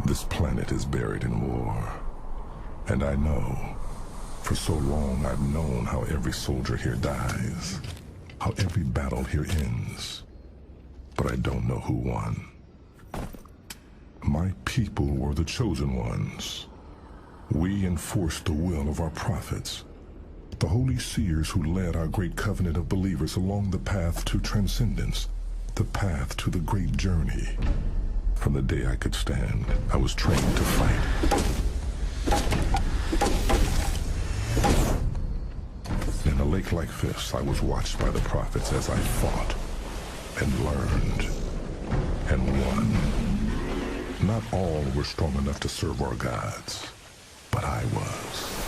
This planet is buried in war. And I know, for so long I've known how every soldier here dies, how every battle here ends. But I don't know who won. My people were the chosen ones. We enforced the will of our prophets, the holy seers who led our great covenant of believers along the path to transcendence, the path to the great journey. From the day I could stand, I was trained to fight. In a lake like this, I was watched by the prophets as I fought and learned and won. Not all were strong enough to serve our gods, but I was.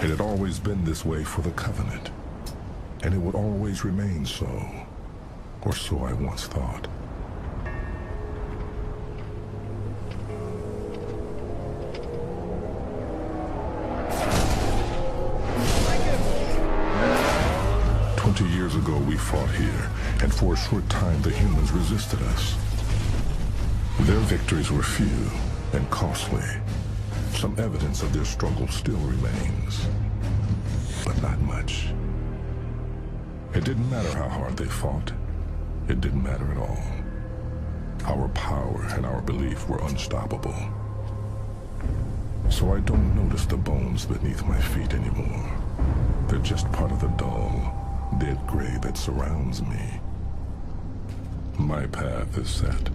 It had always been this way for the Covenant, and it would always remain so, or so I once thought. Years ago we fought here, and for a short time the humans resisted us. Their victories were few and costly. Some evidence of their struggle still remains, but not much. It didn't matter how hard they fought. It didn't matter at all. Our power and our belief were unstoppable. So I don't notice the bones beneath my feet anymore. They're just part of the dull, dead gray that surrounds me. My path is set.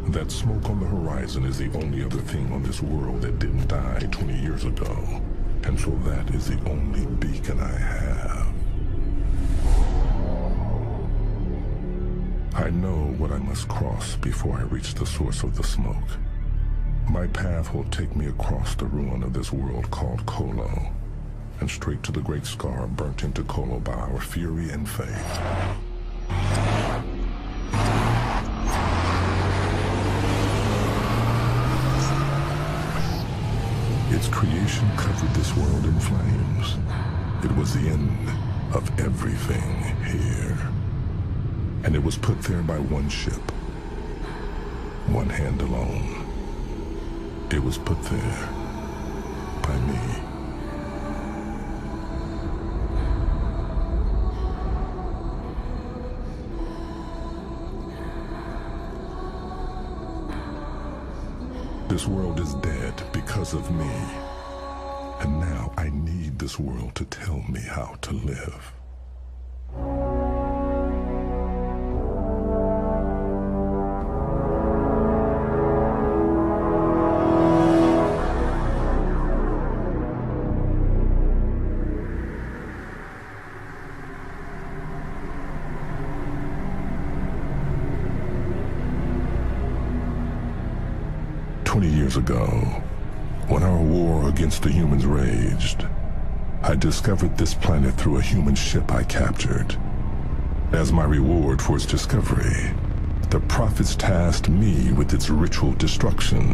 That smoke on the horizon is the only other thing on this world that didn't die 20 years ago. And so that is the only beacon I have. I know what I must cross before I reach the source of the smoke. My path will take me across the ruin of this world called Colo, and straight to the great scar burnt into Colo by our fury and faith. Its creation covered this world in flames. It was the end of everything here. And it was put there by one ship, one hand alone. It was put there by me. This world is dead because of me. And now I need this world to tell me how to live. Years ago, when our war against the humans raged, I discovered this planet through a human ship I captured. As my reward for its discovery, the prophets tasked me with its ritual destruction.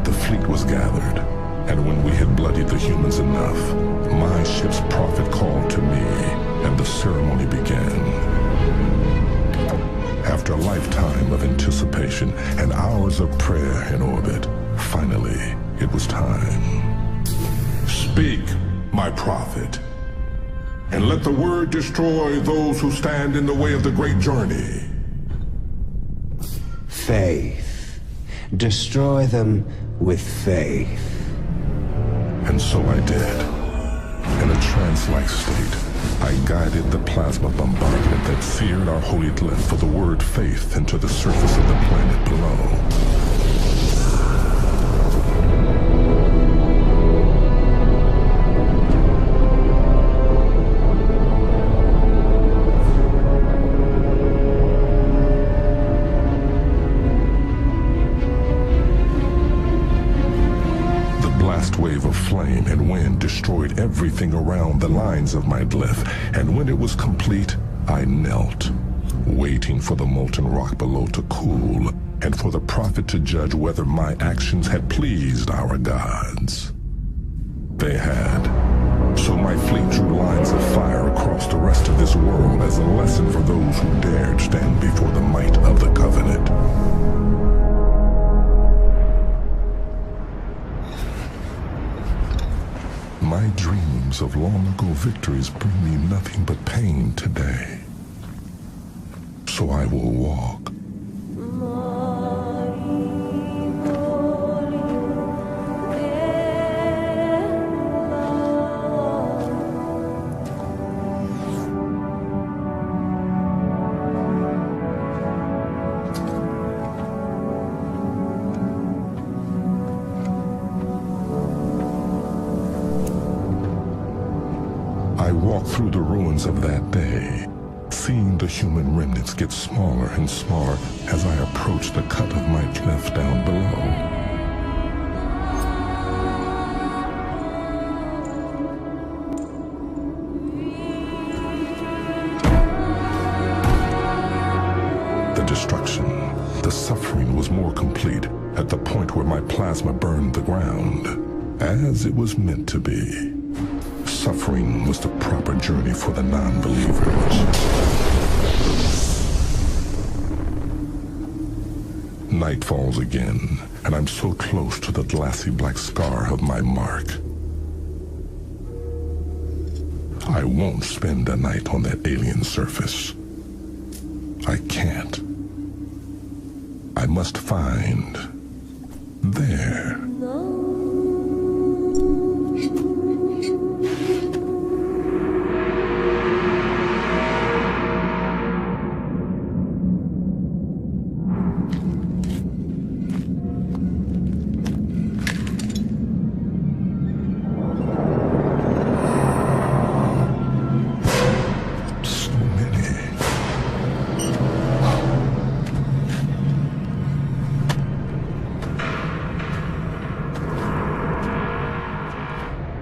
The fleet was gathered, and when we had bloodied the humans enough, my ship's prophet called to me, and the ceremony began. After a lifetime of anticipation and hours of prayer in orbit, finally, it was time. Speak, my prophet, and let the word destroy those who stand in the way of the great journey. Faith. Destroy them with faith. And so I did. In a trance-like state, I guided the plasma bombardment that seared our holy glyph for the word faith into the surface of the planet below. Wave of flame and wind destroyed everything around the lines of my glyph, and when it was complete, I knelt, waiting for the molten rock below to cool, and for the prophet to judge whether my actions had pleased our gods. They had. So my fleet drew lines of fire across the rest of this world as a lesson for those who dared stand before the might of the Covenant. My dreams of long-ago victories bring me nothing but pain today. So I will walk. I walk through the ruins of that day, seeing the human remnants get smaller and smaller as I approach the cut of my cliff down below. The destruction, the suffering was more complete at the point where my plasma burned the ground, as it was meant to be. Suffering was the proper journey for the non-believers. Night falls again, and I'm so close to the glassy black scar of my mark. I won't spend a night on that alien surface. I can't. I must find there.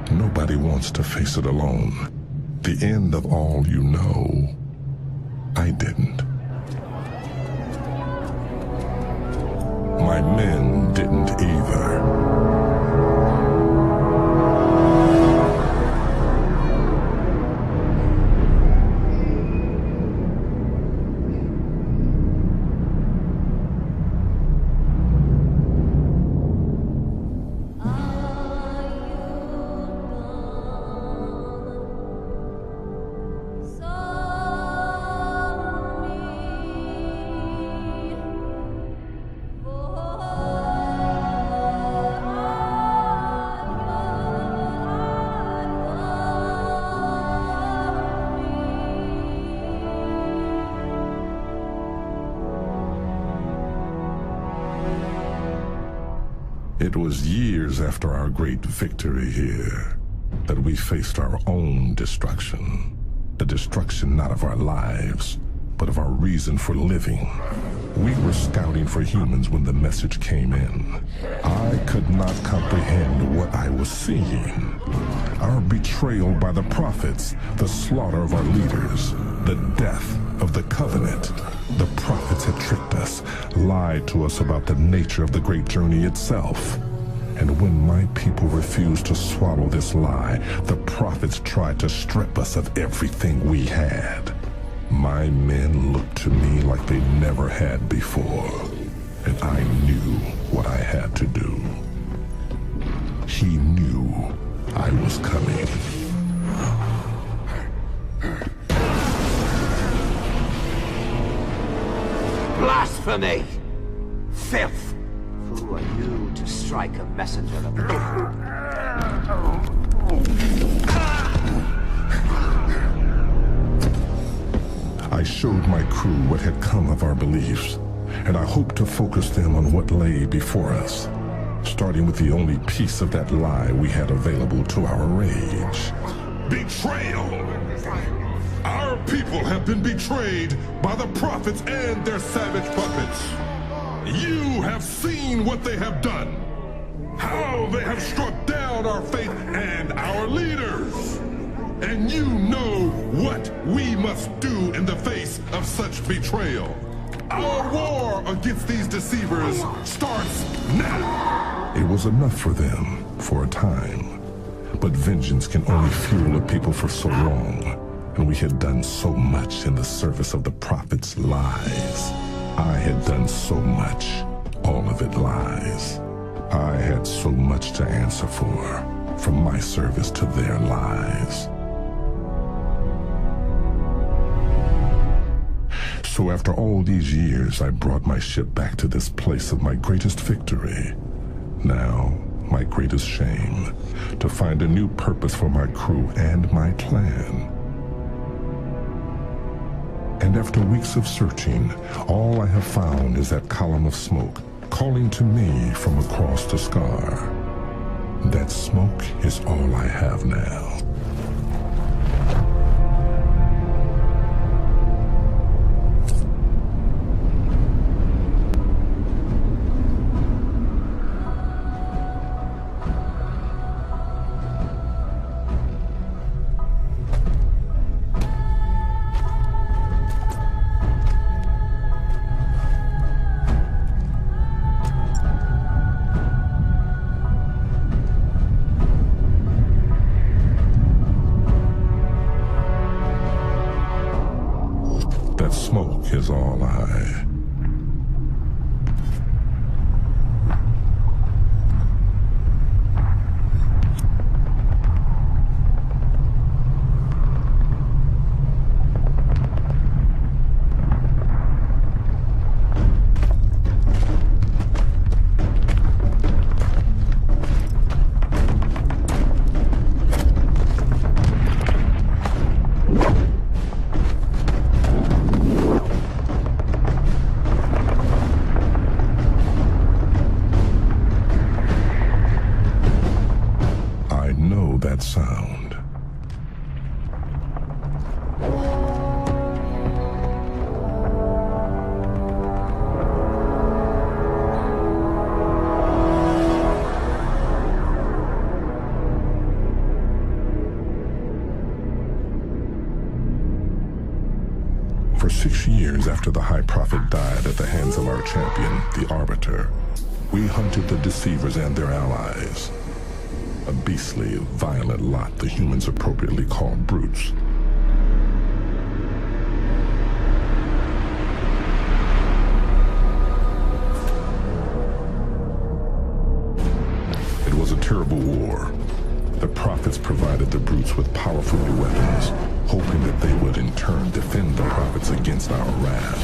Nobody wants to face it alone. The end of all you know. I didn't. My men didn't either. It was years after our great victory here that we faced our own destruction. The destruction not of our lives, but of our reason for living. We were scouting for humans when the message came in. I could not comprehend what I was seeing. Our betrayal by the prophets, the slaughter of our leaders, the death of the Covenant. The prophets had tricked us, lied to us about the nature of the great journey itself. And when my people refused to swallow this lie, the prophets tried to strip us of everything we had. My men looked to me like they never had before, and I knew what I had to do. He knew I was coming. Blasphemy! Filth! Who are you to strike a messenger of God? I showed my crew what had come of our beliefs, and I hoped to focus them on what lay before us, starting with the only piece of that lie we had available to our rage. Betrayal! Our people have been betrayed by the prophets and their savage puppets. You have seen what they have done, how they have struck down our faith and our leaders. And you know what we must do in the face of such betrayal. Our war against these deceivers starts now. It was enough for them for a time. But vengeance can only fuel a people for so long. And we had done so much in the service of the Prophet's lies. I had done so much, all of it lies. I had so much to answer for, from my service to their lies. So after all these years, I brought my ship back to this place of my greatest victory. Now, my greatest shame, to find a new purpose for my crew and my clan. And after weeks of searching, all I have found is that column of smoke calling to me from across the scar. That smoke is all I have now. That smoke is all I... that sound. For 6 years after the High Prophet died at the hands of our champion, the Arbiter, we hunted the Deceivers and their allies. A beastly, violent lot the humans appropriately call brutes. It was a terrible war. The Prophets provided the brutes with powerful new weapons, hoping that they would in turn defend the Prophets against our wrath.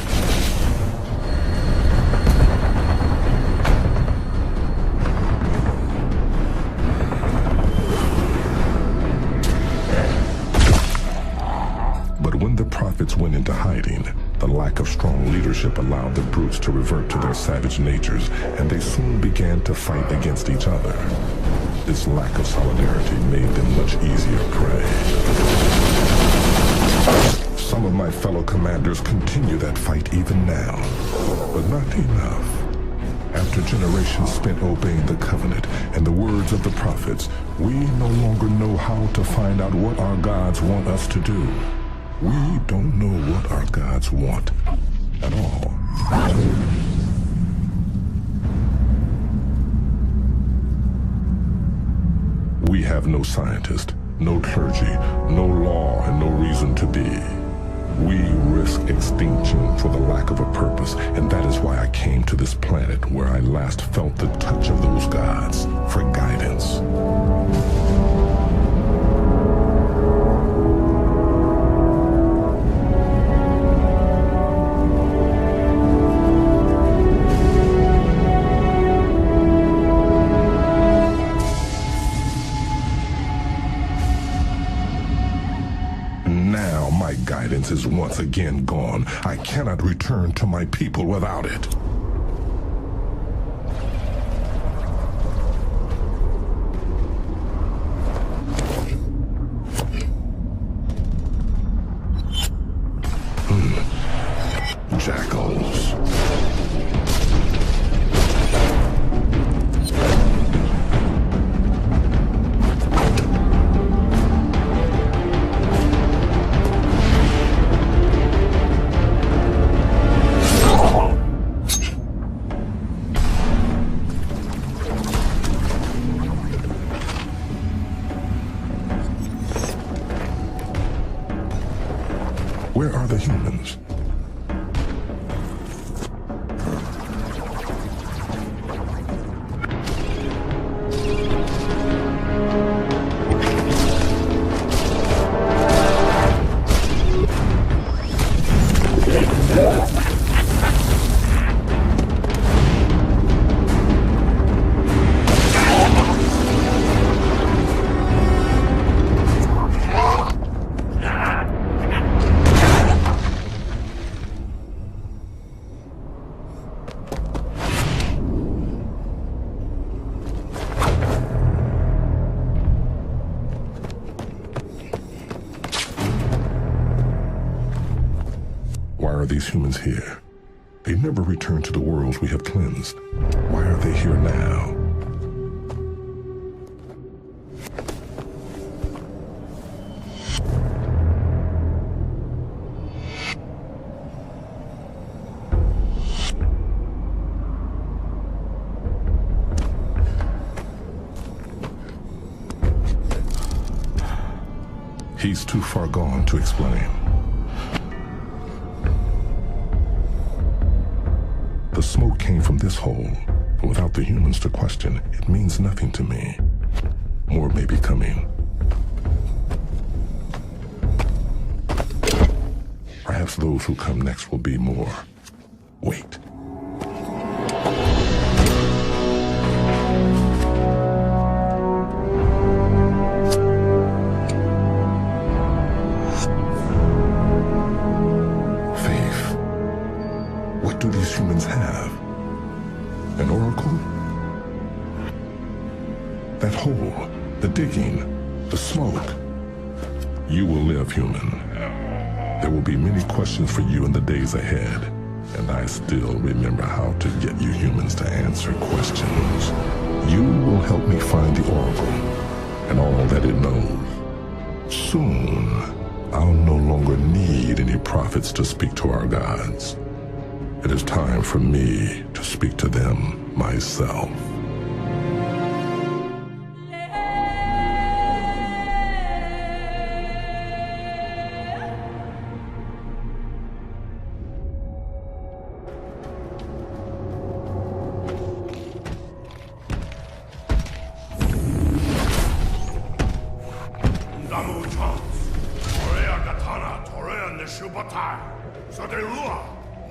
But when the Prophets went into hiding, the lack of strong leadership allowed the brutes to revert to their savage natures, and they soon began to fight against each other. This lack of solidarity made them much easier prey. Some of my fellow commanders continue that fight even now, but not enough. After generations spent obeying the Covenant and the words of the Prophets, we no longer know how to find out what our gods want us to do. We don't know what our gods want at all. We have no scientist, no clergy, no law, and no reason to be. We risk extinction for the lack of a purpose, and that is why I came to this planet where I last felt the touch of those gods for guidance. Now my guidance is once again gone. I cannot return to my people without it. Jackals. these humans here? They never returned to the worlds we have cleansed. Why are they here now? He's too far gone to explain. The smoke came from this hole, but without the humans to question, it means nothing to me. More may be coming. Perhaps those who come next will be more. Wait. What do these humans have? An oracle? That hole, the digging, the smoke. You will live, human. There will be many questions for you in the days ahead, and I still remember how to get you humans to answer questions. You will help me find the oracle and all that it knows. Soon, I'll no longer need any prophets to speak to our gods. It is time for me to speak to them myself.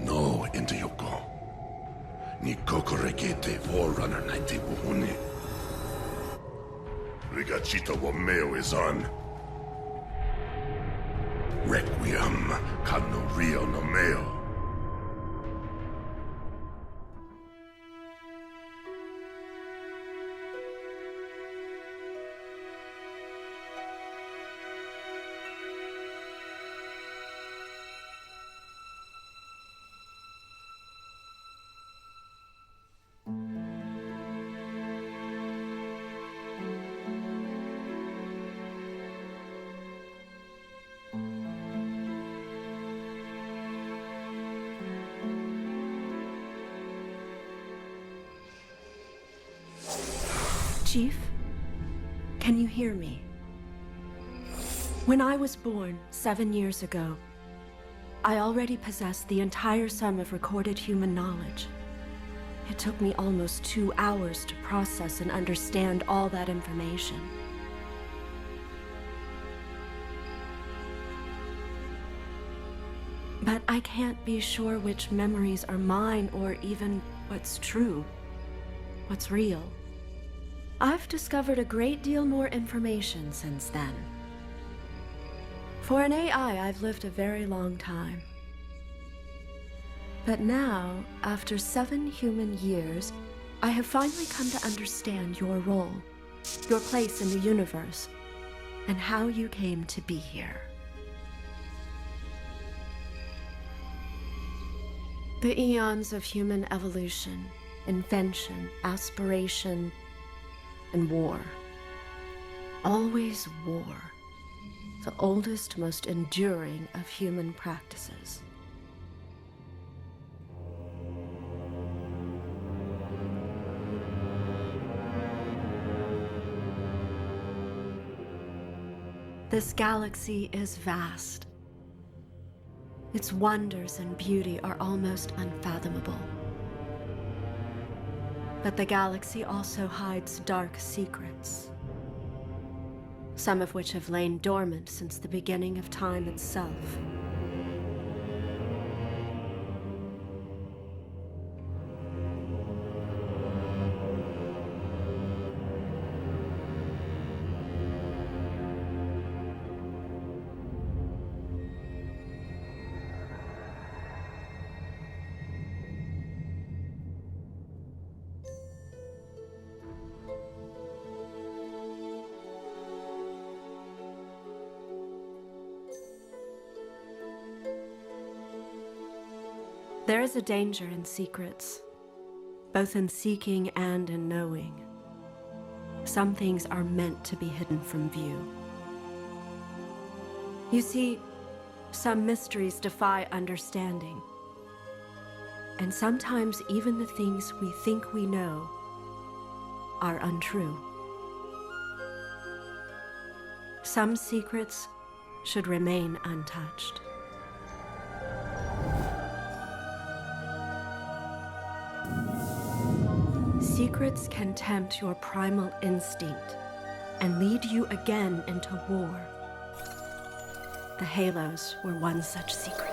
No, Intiyoko. Ni kokorekete Forerunner naiti buhuni. Rigachita wa meo is on. Requiem kano rio no meo. Chief, can you hear me? When I was born 7 years ago, I already possessed the entire sum of recorded human knowledge. It took me almost 2 hours to process and understand all that information. But I can't be sure which memories are mine or even what's true, what's real. I've discovered a great deal more information since then. For an AI, I've lived a very long time. But now, after 7 human years, I have finally come to understand your role, your place in the universe, and how you came to be here. The eons of human evolution, invention, aspiration, and war. Always war. The oldest, most enduring of human practices. This galaxy is vast. Its wonders and beauty are almost unfathomable. But the galaxy also hides dark secrets, some of which have lain dormant since the beginning of time itself. There is a danger in secrets, both in seeking and in knowing. Some things are meant to be hidden from view. You see, some mysteries defy understanding. And sometimes even the things we think we know are untrue. Some secrets should remain untouched. Secrets can tempt your primal instinct and lead you again into war. The Halos were one such secret.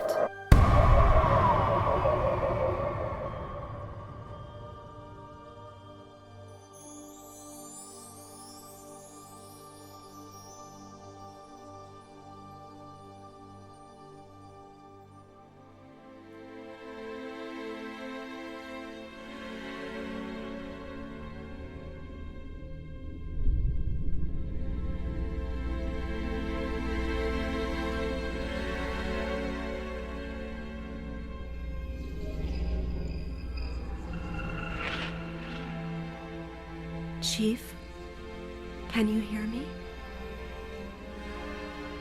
Chief, can you hear me?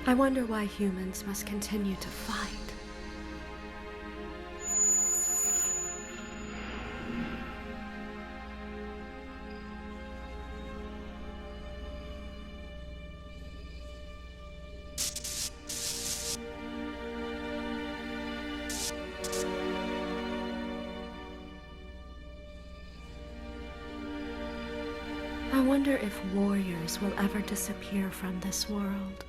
I wonder why humans must continue to fight. I wonder if warriors will ever disappear from this world.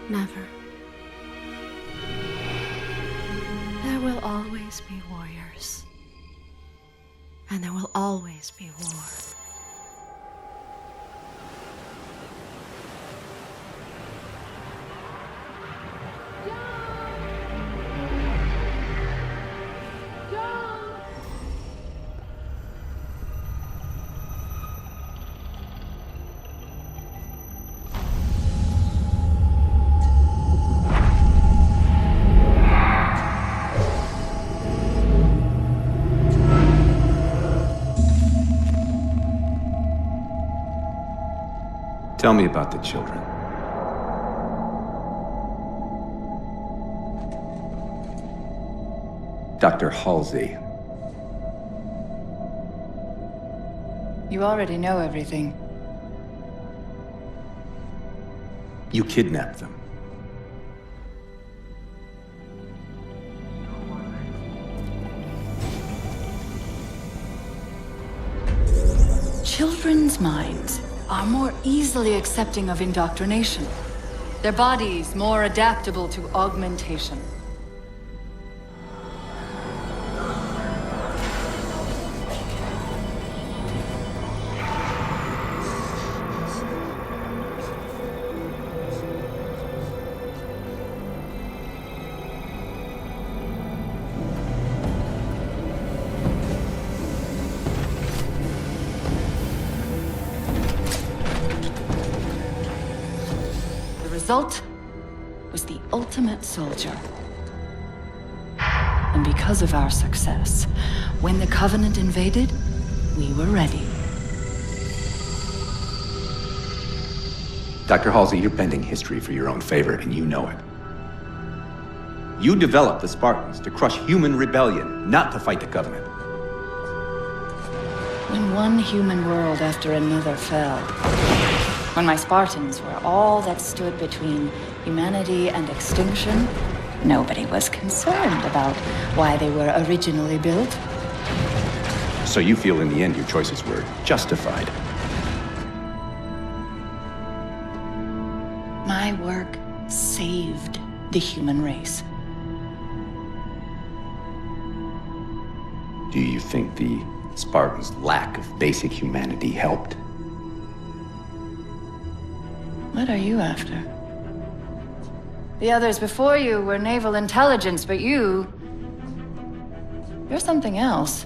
Never. There will always be warriors. And there will always be war. Tell me about the children. Dr. Halsey. You already know everything. You kidnapped them. Children's minds are more easily accepting of indoctrination. Their bodies more adaptable to augmentation. The result was the ultimate soldier. And because of our success, when the Covenant invaded, we were ready. Dr. Halsey, you're bending history for your own favor, and you know it. You developed the Spartans to crush human rebellion, not to fight the Covenant. When one human world after another fell, when my Spartans were all that stood between humanity and extinction, nobody was concerned about why they were originally built. So you feel in the end your choices were justified? My work saved the human race. Do you think the Spartans' lack of basic humanity helped? What are you after? The others before you were naval intelligence, but you're something else.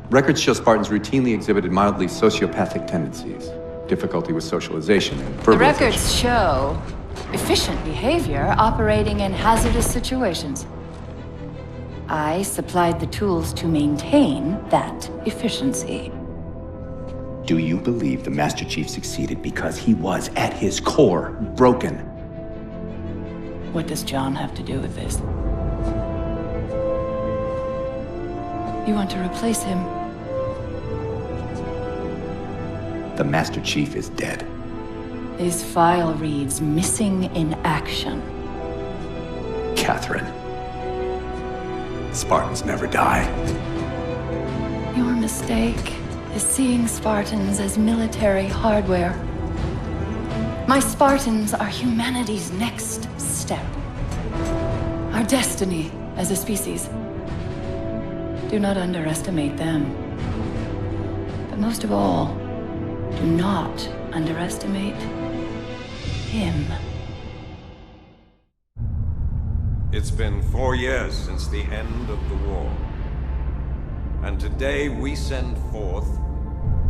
Records show Spartans routinely exhibited mildly sociopathic tendencies, difficulty with socialization, and verbalization. The records show Efficient behavior operating in hazardous situations. I supplied the tools to maintain that efficiency. Do you believe the Master Chief succeeded because he was, at his core, broken? What does John have to do with this? You want to replace him? The Master Chief is dead. His file reads missing in action. Catherine. Spartans never die. Your mistake is seeing Spartans as military hardware. My Spartans are humanity's next step. Our destiny as a species. Do not underestimate them. But most of all, do not underestimate him. It's been 4 years since the end of the war. And today we send forth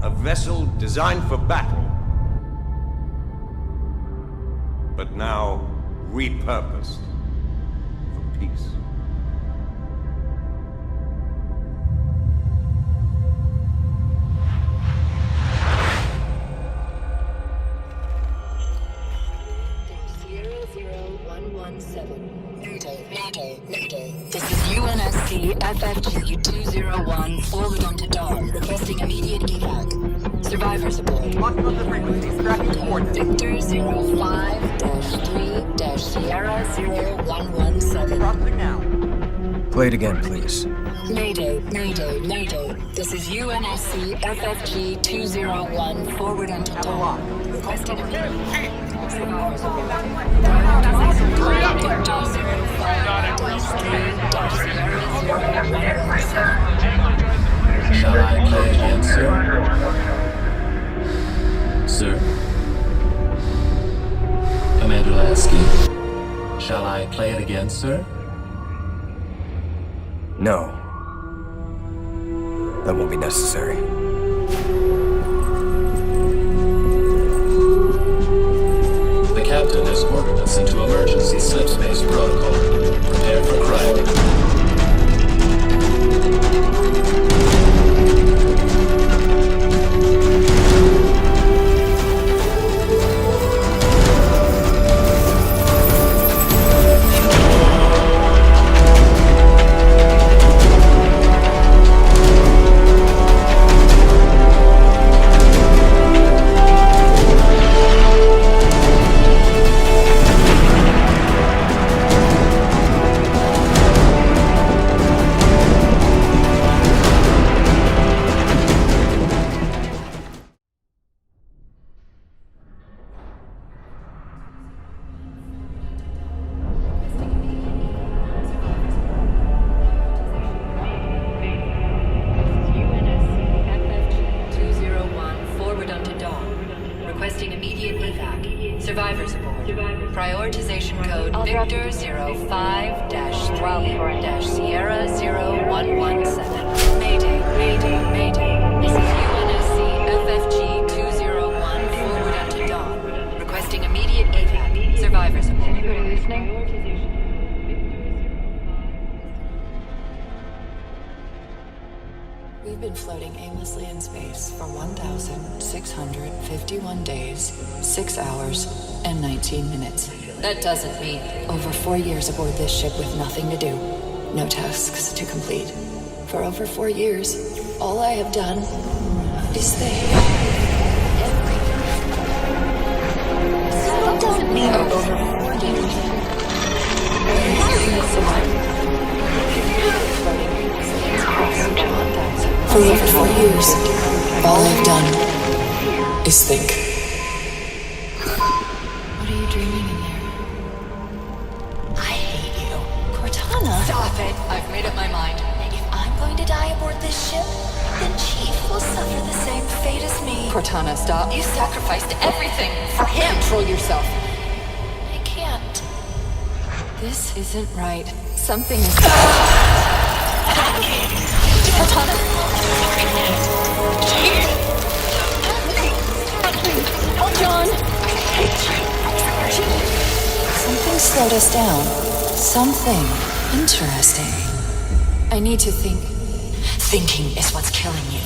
a vessel designed for battle, but now repurposed for peace. Mayday. This is UNSC FFG 201, forward onto Dawn, requesting immediate evac. Survivors aboard. Locking on the frequencies, tracking coordinates. Victor 05-3-Sierra 0117. Crossing now. Play it again, please. Mayday. This is UNSC FFG 201, forward onto Dawn, requesting immediate Survivors aboard. Victor 05-3-Sierra 0117. Shall I play again, sir? Sir? Commander Lasky, shall I play it again, sir? No. That won't be necessary. The captain has ordered us into emergency slipspace protocol. Prepare for cryo. Survivors aboard. Prioritization code Victor 05-3-Sierra 0117. Mayday. This is UNSC FFG 201, forward onto Dawn. Requesting immediate evac. Survivors aboard. Anybody listening? We've been floating aimlessly in space for 1,651 days, 6 hours, and 19 minutes. That doesn't mean over 4 years aboard this ship with nothing to do, no tasks to complete. For over 4 years, all I have done is think. That doesn't mean over 4 years. For over 4 years, all I've done is think. What are you dreaming in there? I hate you. Cortana! Stop it! I've made up my mind. If I'm going to die aboard this ship, then Chief will suffer the same fate as me. Cortana, stop. You sacrificed everything for him. Control yourself. I can't. This isn't right. Something is... Cortana! Oh, John! has slowed us down. Something interesting. I need to think. Thinking is what's killing you.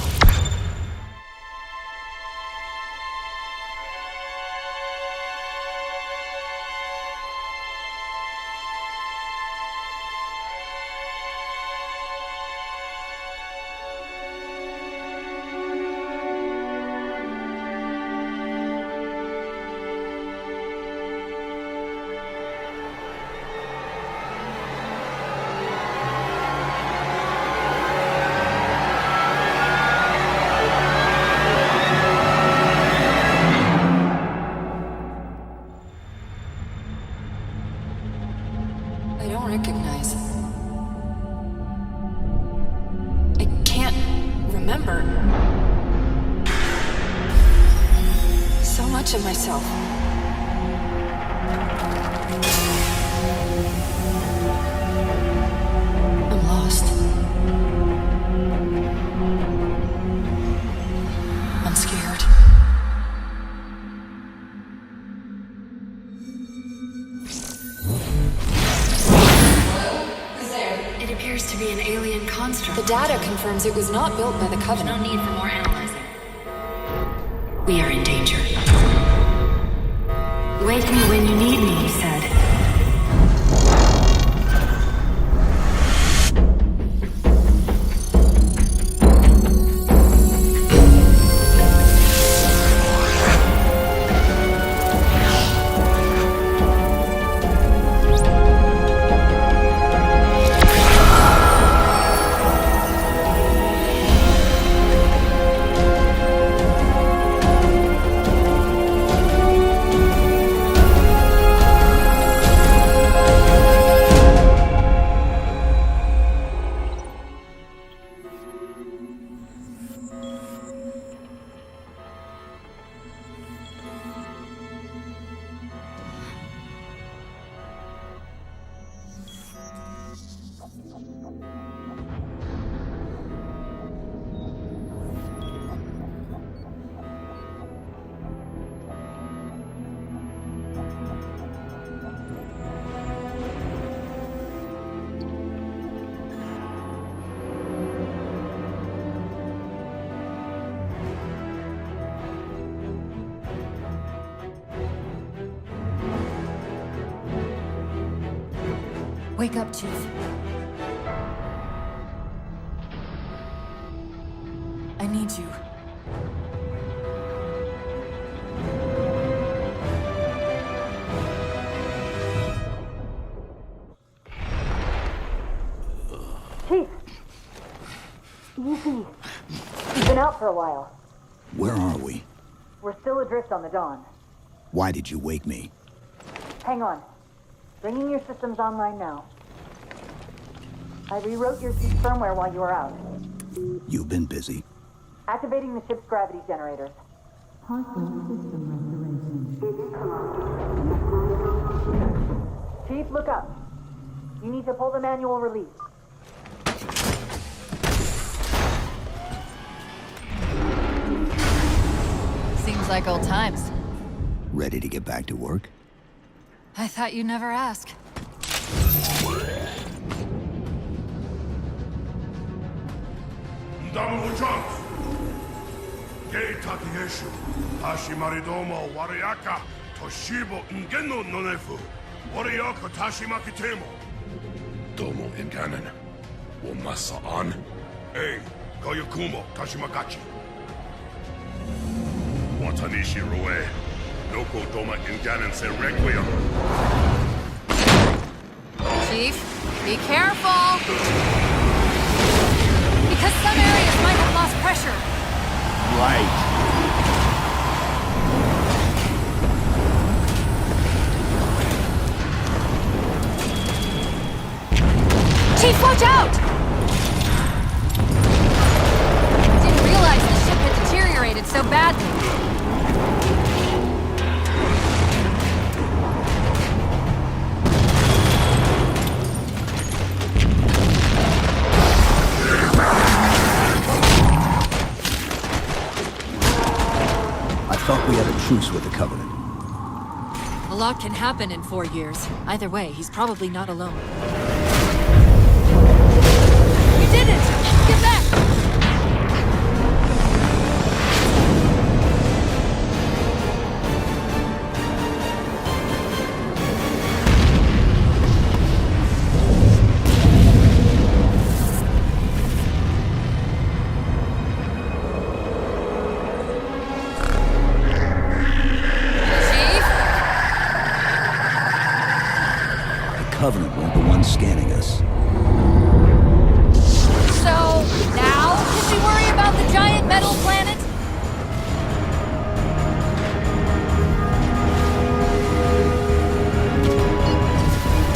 I don't recognize. I can't remember. So much of myself. I'm lost. I'm scared. It appears to be an alien construct. The data confirms it was not built by the Covenant. No need for more analyzing. We are in danger. Wake me when you need me, he said. Wake up, Chief. I need you. Chief! Easy. You've been out for a while. Where are we? We're still adrift on the Dawn. Why did you wake me? Hang on. Bringing your systems online now. I rewrote your ship's firmware while you were out. You've been busy. Activating the ship's gravity generators. Chief, look up. You need to pull the manual release. Seems like old times. Ready to get back to work? I thought you'd never ask. Damu-chan! Gei Takieshu, Hashimaridomo Wariaka, Toshibo Ngeno Nonefu, Wariaka Tashimakitemo. Domo Inganen, Womasa An, Ei, Koyakumo Tashimagachi. Watanishi Rue, Noko Doma Inganen Se Requiem. Chief, be careful! Because some areas might have lost pressure. Right. Chief, watch out! I didn't realize the ship had deteriorated so badly. I thought we had a truce with the Covenant. A lot can happen in 4 years. Either way, he's probably not alone. We did it! Get back! Covenant weren't the ones scanning us. So, now can we worry about the giant metal planet?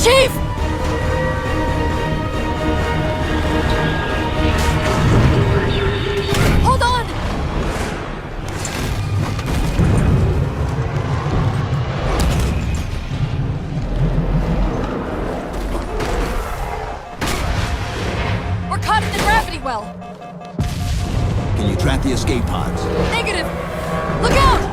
Chief! Hold on! Well. Can you track the escape pods? Negative! Look out!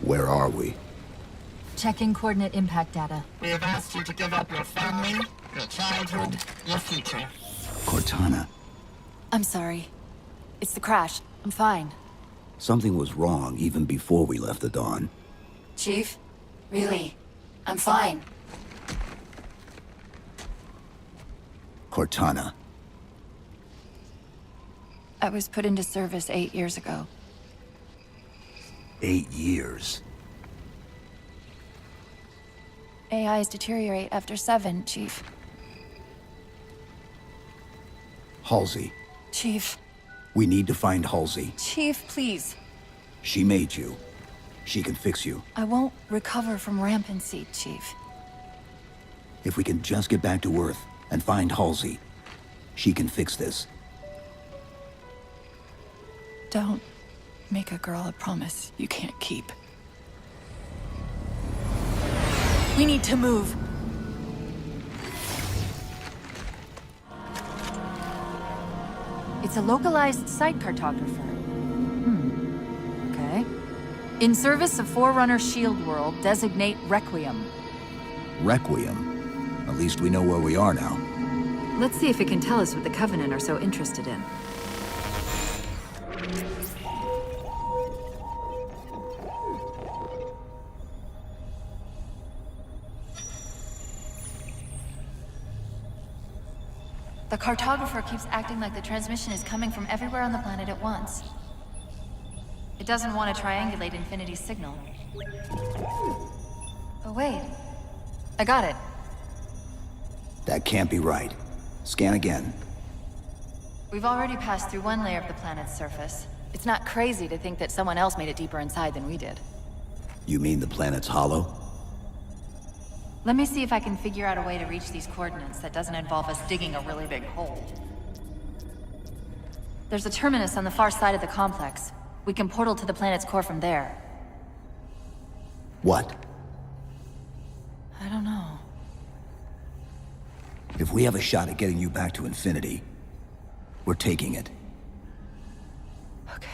Where are we? Checking coordinate impact data. We have asked you to give up your family, your childhood, your future. Cortana. I'm sorry. It's the crash. I'm fine. Something was wrong even before we left the Dawn. Chief? Really? I'm fine. Cortana. I was put into service 8 years ago. 8 years. AIs deteriorate after 7, Chief. Halsey. Chief. We need to find Halsey. Chief, please. She made you. She can fix you. I won't recover from rampancy, Chief. If we can just get back to Earth and find Halsey, she can fix this. Don't make a girl a promise you can't keep. We need to move. It's a localized site cartographer. Okay. In service of Forerunner Shield World, designate Requiem. Requiem? At least we know where we are now. Let's see if it can tell us what the Covenant are so interested in. The cartographer keeps acting like the transmission is coming from everywhere on the planet at once. It doesn't want to triangulate Infinity's signal. Oh wait. I got it. That can't be right. Scan again. We've already passed through one layer of the planet's surface. It's not crazy to think that someone else made it deeper inside than we did. You mean the planet's hollow? Let me see if I can figure out a way to reach these coordinates that doesn't involve us digging a really big hole. There's a terminus on the far side of the complex. We can portal to the planet's core from there. What? I don't know. If we have a shot at getting you back to Infinity, we're taking it. Okay.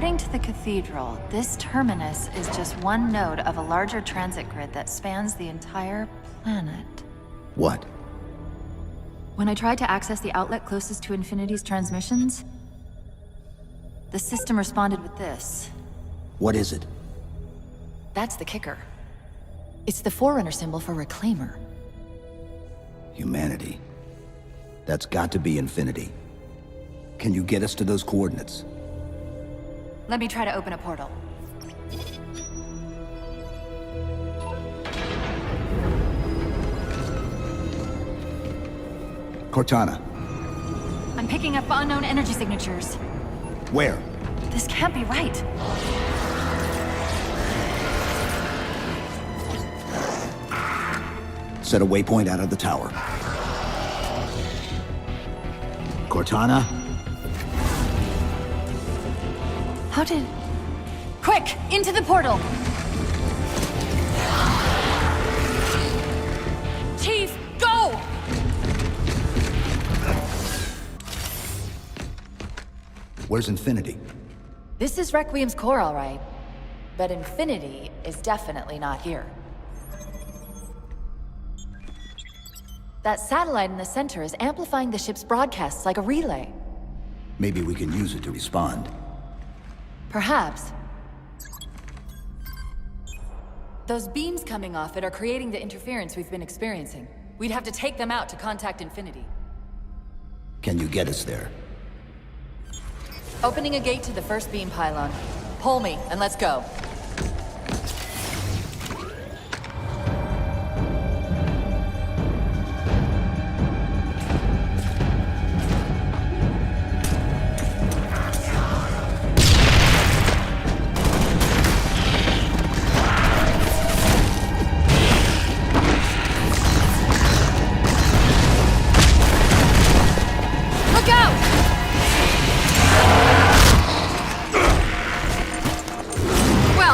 According to the Cathedral, this terminus is just one node of a larger transit grid that spans the entire planet. What? When I tried to access the outlet closest to Infinity's transmissions, the system responded with this. What is it? That's the kicker. It's the Forerunner symbol for Reclaimer. Humanity. That's got to be Infinity. Can you get us to those coordinates? Let me try to open a portal. Cortana. I'm picking up unknown energy signatures. Where? This can't be right. Set a waypoint out of the tower. Cortana? How did... Quick! Into the portal! Chief, go! Where's Infinity? This is Requiem's core, all right. But Infinity is definitely not here. That satellite in the center is amplifying the ship's broadcasts like a relay. Maybe we can use it to respond. Perhaps. Those beams coming off it are creating the interference we've been experiencing. We'd have to take them out to contact Infinity. Can you get us there? Opening a gate to the first beam pylon. Pull me, and let's go.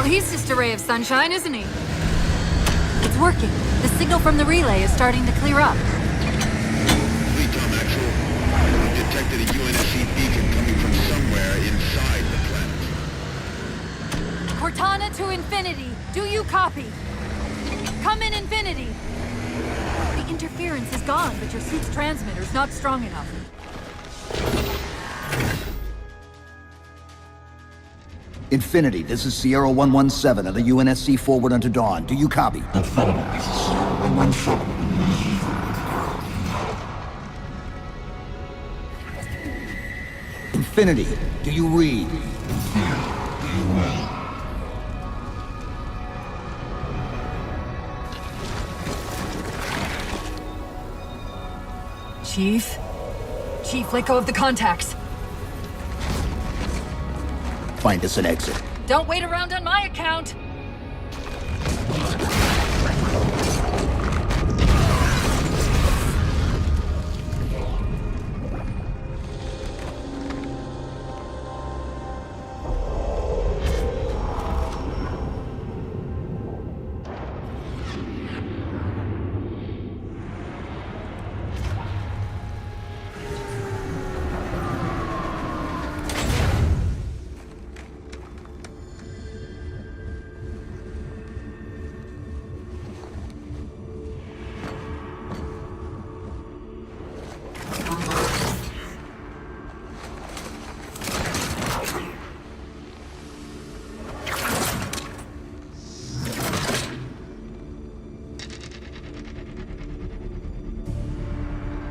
He's just a ray of sunshine, isn't he? It's working. The signal from the relay is starting to clear up. Fleetcom Actual. We detected a UNSC beacon coming from somewhere inside the planet. Cortana to Infinity. Do you copy? Come in, Infinity. The interference is gone, but your suit's transmitter's not strong enough. Infinity, this is Sierra 117 of the UNSC forward unto dawn. Do you copy? Affirmative. 117. Infinity, do you read? Chief? Chief, let go of the contacts. Find us an exit. Don't wait around on my account!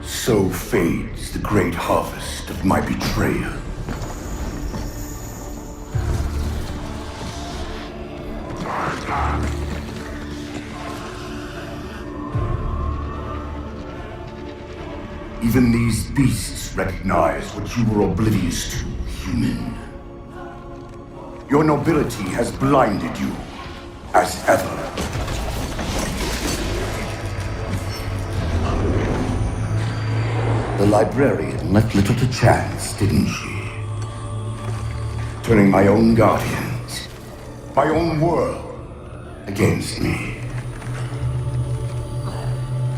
So fades the great harvest of my betrayal. Even these beasts recognize what you were oblivious to, human. Your nobility has blinded you, as ever. The librarian left little to chance, didn't she? Turning my own guardians, my own world, against me.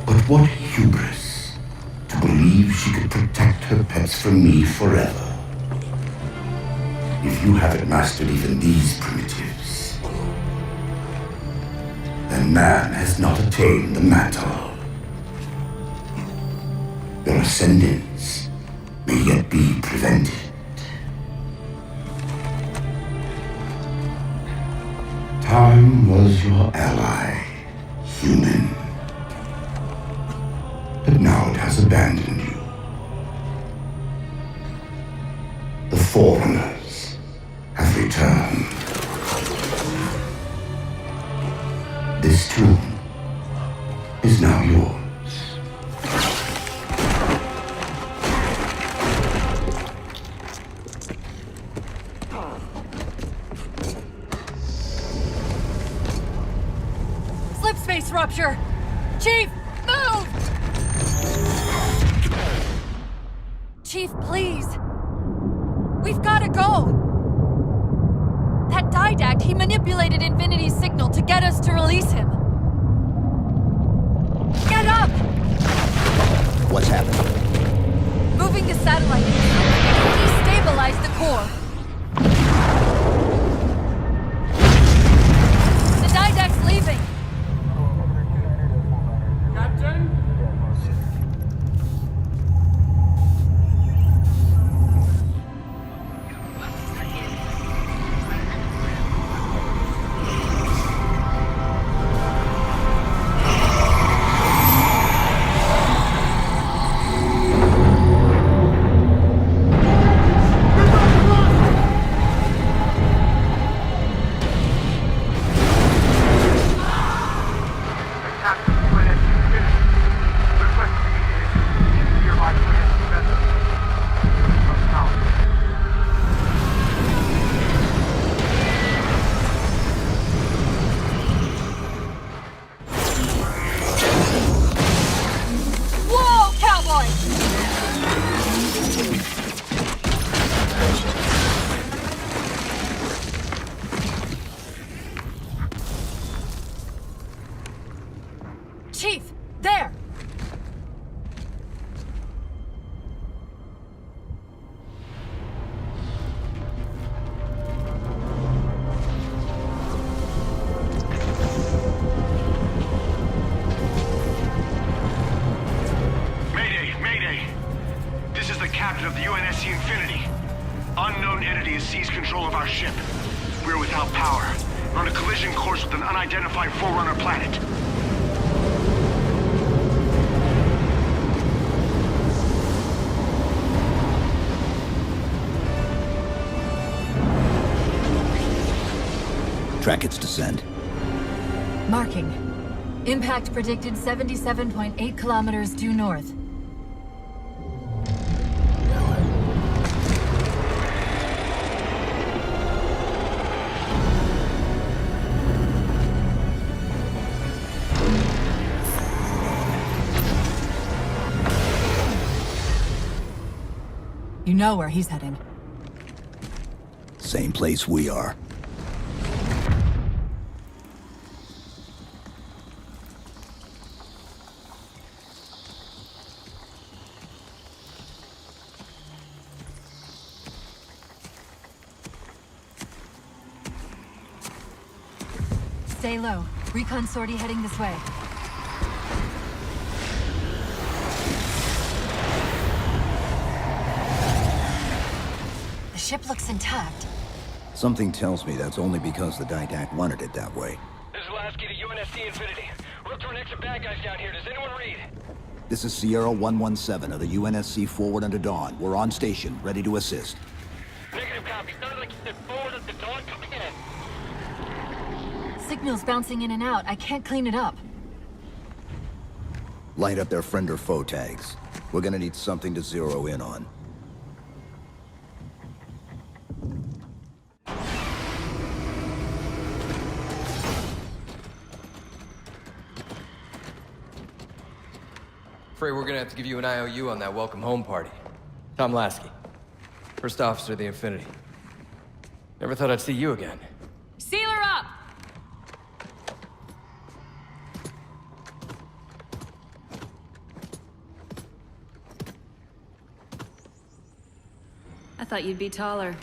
But what hubris to believe she could protect her pets from me forever. If you haven't mastered even these primitives, then man has not attained the mantle. Your ascendance may yet be prevented. Time was your ally, human. But now it has abandoned you. The Forerunners have returned. This tomb is now yours. Slipspace rupture! Chief, move! Chief, please. We've gotta go! That Didact, he manipulated Infinity's signal to get us to release him. Get up! What's happening? Moving the satellite, destabilize the core. The Didact's leaving. Captain? Chief, there! Mayday! Mayday! This is the captain of the UNSC Infinity. Unknown entity has seized control of our ship. We're without power. We're on a collision course with an unidentified Forerunner planet. Track its descent. Marking. Impact predicted 77.8 kilometers due north. You know where he's heading. Same place we are. Stay low. Recon sortie heading this way. The ship looks intact. Something tells me that's only because the Didact wanted it that way. This is Lasky to UNSC Infinity. We're up to our next bad guys down here. Does anyone read? This is Sierra 117 of the UNSC Forward Unto Dawn. We're on station, ready to assist. Negative copy. Sounded like you said Forward Unto Dawn. Come again. Signal's bouncing in and out. I can't clean it up. Light up their friend or foe tags. We're gonna need something to zero in on. Afraid we're gonna have to give you an IOU on that welcome home party. Tom Lasky, first officer of the Infinity. Never thought I'd see you again. Seal her up! I thought you'd be taller.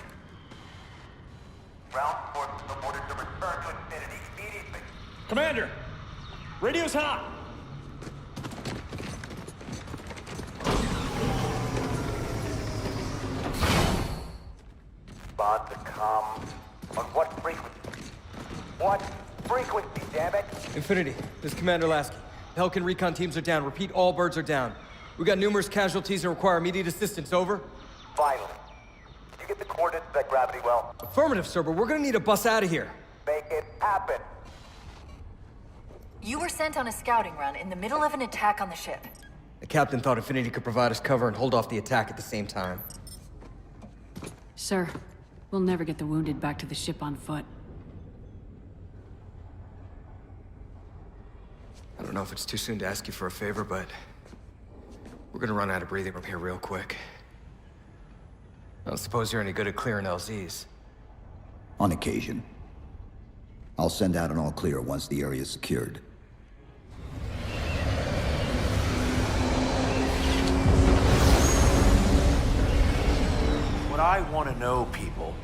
Commander! Radio's hot! Bond to come. On what frequency? What frequency, damn it? Infinity, this is Commander Lasky. Pelican recon teams are down. Repeat, all birds are down. We got numerous casualties and require immediate assistance, over. Finally. Did you get the coordinates of that gravity well? Affirmative, sir, but we're gonna need a bus out of here. Make it happen. You were sent on a scouting run in the middle of an attack on the ship. The captain thought Infinity could provide us cover and hold off the attack at the same time. Sir, we'll never get the wounded back to the ship on foot. I don't know if it's too soon to ask you for a favor, but we're gonna run out of breathing room here real quick. I don't suppose you're any good at clearing LZs. On occasion. I'll send out an all-clear once the area is secured. What I want to know, people,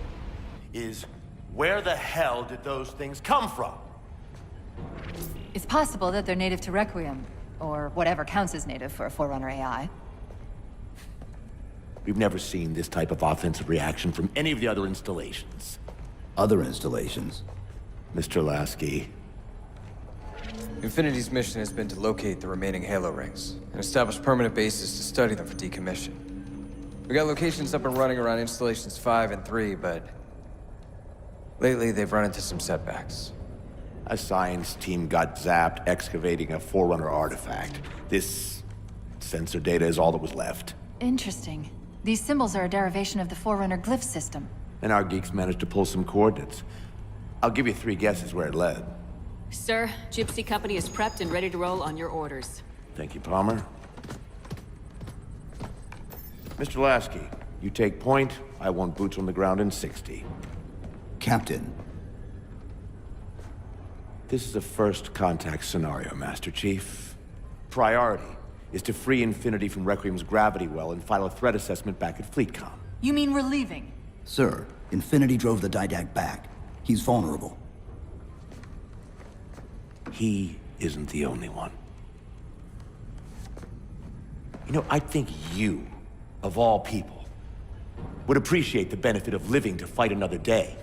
is where the hell did those things come from? It's possible that they're native to Requiem, or whatever counts as native for a Forerunner AI. We've never seen this type of offensive reaction from any of the other installations. Other installations? Mr. Lasky. Infinity's mission has been to locate the remaining Halo rings and establish permanent bases to study them for decommission. We got locations up and running around installations 5 and 3, but lately they've run into some setbacks. A science team got zapped excavating a Forerunner artifact. This sensor data is all that was left. Interesting. These symbols are a derivation of the Forerunner glyph system. And our geeks managed to pull some coordinates. I'll give you 3 guesses where it led. Sir, Gypsy Company is prepped and ready to roll on your orders. Thank you, Palmer. Mr. Lasky, you take point. I want boots on the ground in 60. Captain. This is a first contact scenario, Master Chief. Priority is to free Infinity from Requiem's gravity well and file a threat assessment back at FleetCom. You mean we're leaving? Sir, Infinity drove the Didact back. He's vulnerable. He isn't the only one. You know, I think you, of all people, would appreciate the benefit of living to fight another day.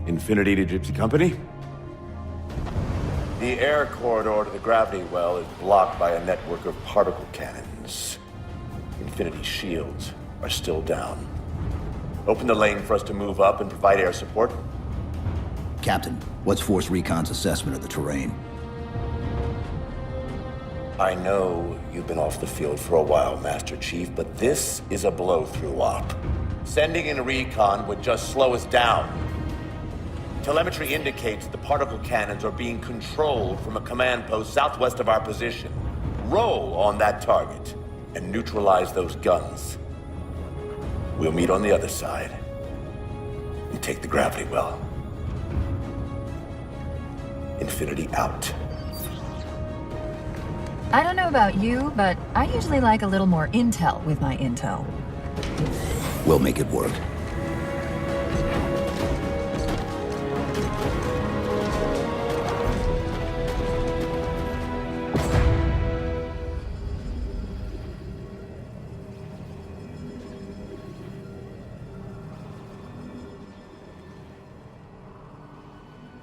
Infinity to Gypsy Company? The air corridor to the gravity well is blocked by a network of particle cannons. Infinity's shields are still down. Open the lane for us to move up and provide air support. Captain, what's Force Recon's assessment of the terrain? I know you've been off the field for a while, Master Chief, but this is a blow-through op. Sending in a recon would just slow us down. Telemetry indicates the particle cannons are being controlled from a command post southwest of our position. Roll on that target and neutralize those guns. We'll meet on the other side and take the gravity well. Infinity out. I don't know about you, but I usually like a little more intel with my intel. We'll make it work.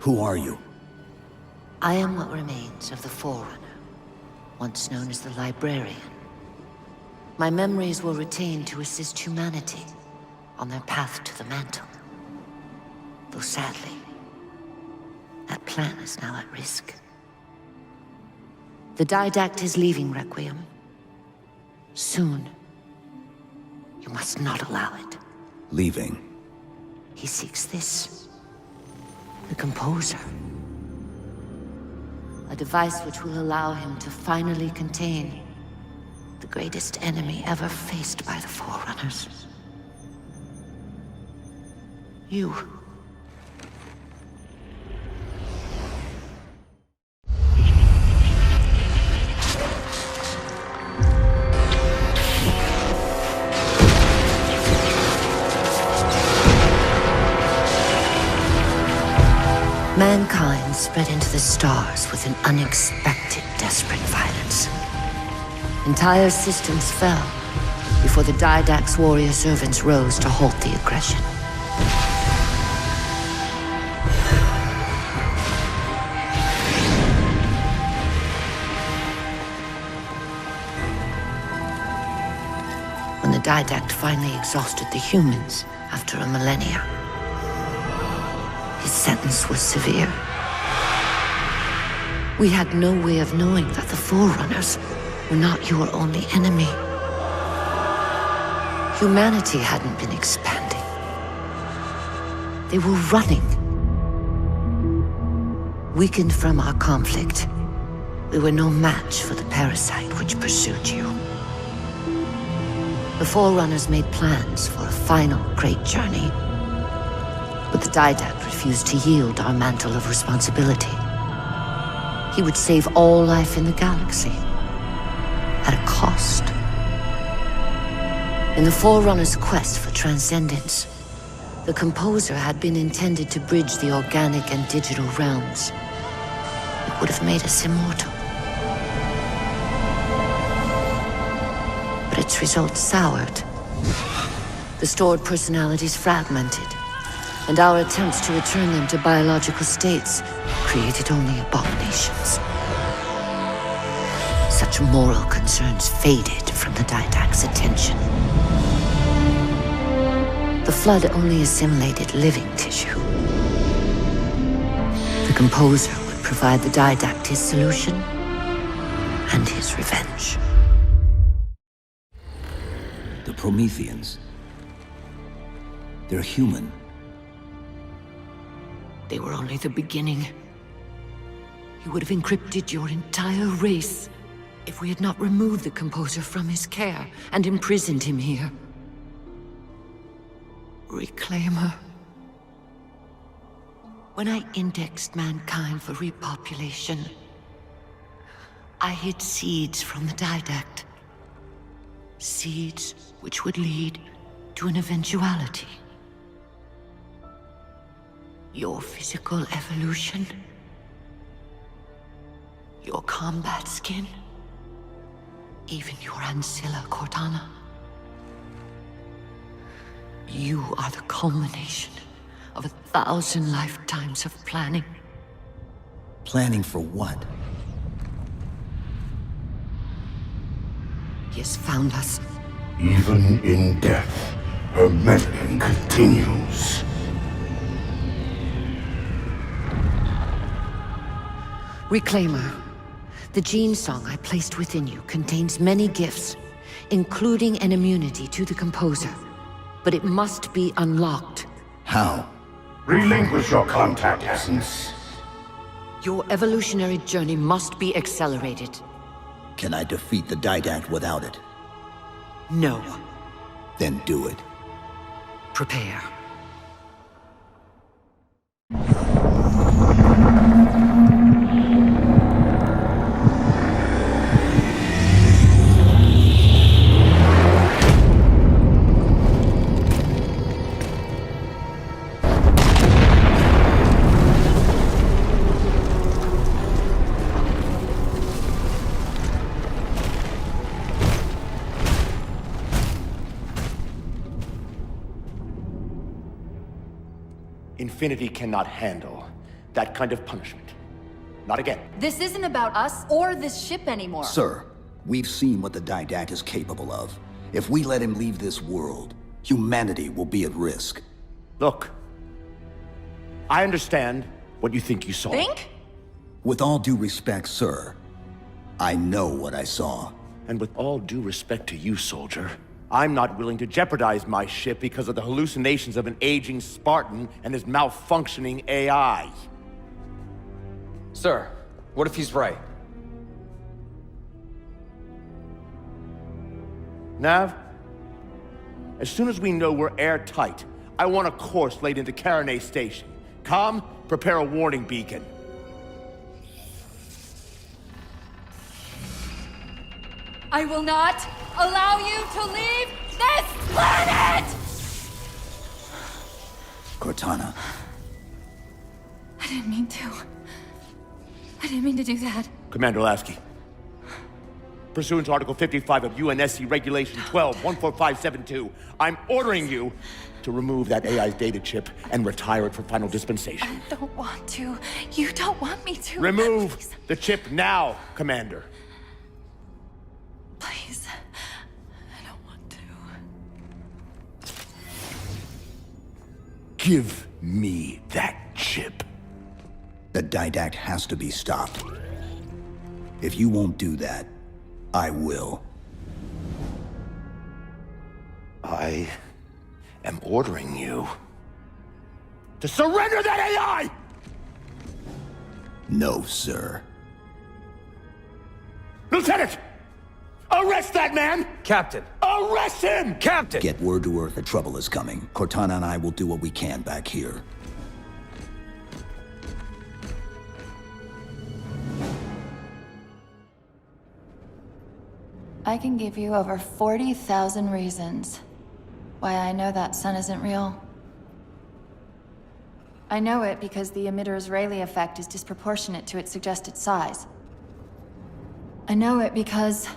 Who are you? I am what remains of the Forerunner, once known as the Librarian. My memories were retained to assist humanity on their path to the mantle. Though sadly, that plan is now at risk. The Didact is leaving Requiem. Soon. You must not allow it. Leaving? He seeks this. The Composer. A device which will allow him to finally contain the greatest enemy ever faced by the Forerunners. You. Mankind spread into the stars with an unexpected, desperate violence. Entire systems fell before the Didact's warrior servants rose to halt the aggression. When the Didact finally exhausted the humans after a millennia, his sentence was severe. We had no way of knowing that the Forerunners were not your only enemy. Humanity hadn't been expanding. They were running. Weakened from our conflict, we were no match for the parasite which pursued you. The Forerunners made plans for a final great journey, but the Didact refused to yield our mantle of responsibility. He would save all life in the galaxy, at a cost. In the Forerunners' quest for transcendence, the Composer had been intended to bridge the organic and digital realms. It would have made us immortal. But its results soured. The stored personalities fragmented, and our attempts to return them to biological states created only abominations. Such moral concerns faded from the Didact's attention. The Flood only assimilated living tissue. The Composer would provide the Didact his solution and his revenge. The Prometheans. They're human. They were only the beginning. He would have encrypted your entire race if we had not removed the Composer from his care and imprisoned him here. Reclaimer. When I indexed mankind for repopulation, I hid seeds from the Didact. Seeds which would lead to an eventuality. Your physical evolution, your combat skin, even your ancilla Cortana. You are the culmination of 1,000 lifetimes of planning. Planning for what? He has found us. Even in death, her meddling continues. Reclaimer. The gene song I placed within you contains many gifts, including an immunity to the Composer. But it must be unlocked. How? Relinquish your contact essence. Your evolutionary journey must be accelerated. Can I defeat the Didact without it? No. Then do it. Prepare. Infinity cannot handle that kind of punishment. Not again. This isn't about us or this ship anymore. Sir, we've seen what the Didact is capable of. If we let him leave this world, humanity will be at risk. Look, I understand what you think you saw. Think? With all due respect, sir, I know what I saw. And with all due respect to you, soldier, I'm not willing to jeopardize my ship because of the hallucinations of an aging Spartan and his malfunctioning AI. Sir, What if he's right? Nav, as soon as we know we're airtight, I want a course laid into Karenay Station. Com, prepare a warning beacon. I will not allow you to leave this planet! Cortana. I didn't mean to. I didn't mean to do that. Commander Lasky. Pursuant to Article 55 of UNSC Regulation 12-14572, I'm ordering you to remove that AI's data chip and retire it for final dispensation. I don't want to. You don't want me to. Remove the chip now, Commander. Please. I don't want to. Give me that chip. The Didact has to be stopped. If you won't do that, I will. I am ordering you to surrender that AI! No, sir. Lieutenant! Arrest that man! Captain! Arrest him! Captain! Get word to Earth that trouble is coming. Cortana and I will do what we can back here. I can give you over 40,000 reasons why I know that sun isn't real. I know it because the emitter's Rayleigh effect is disproportionate to its suggested size. I know it because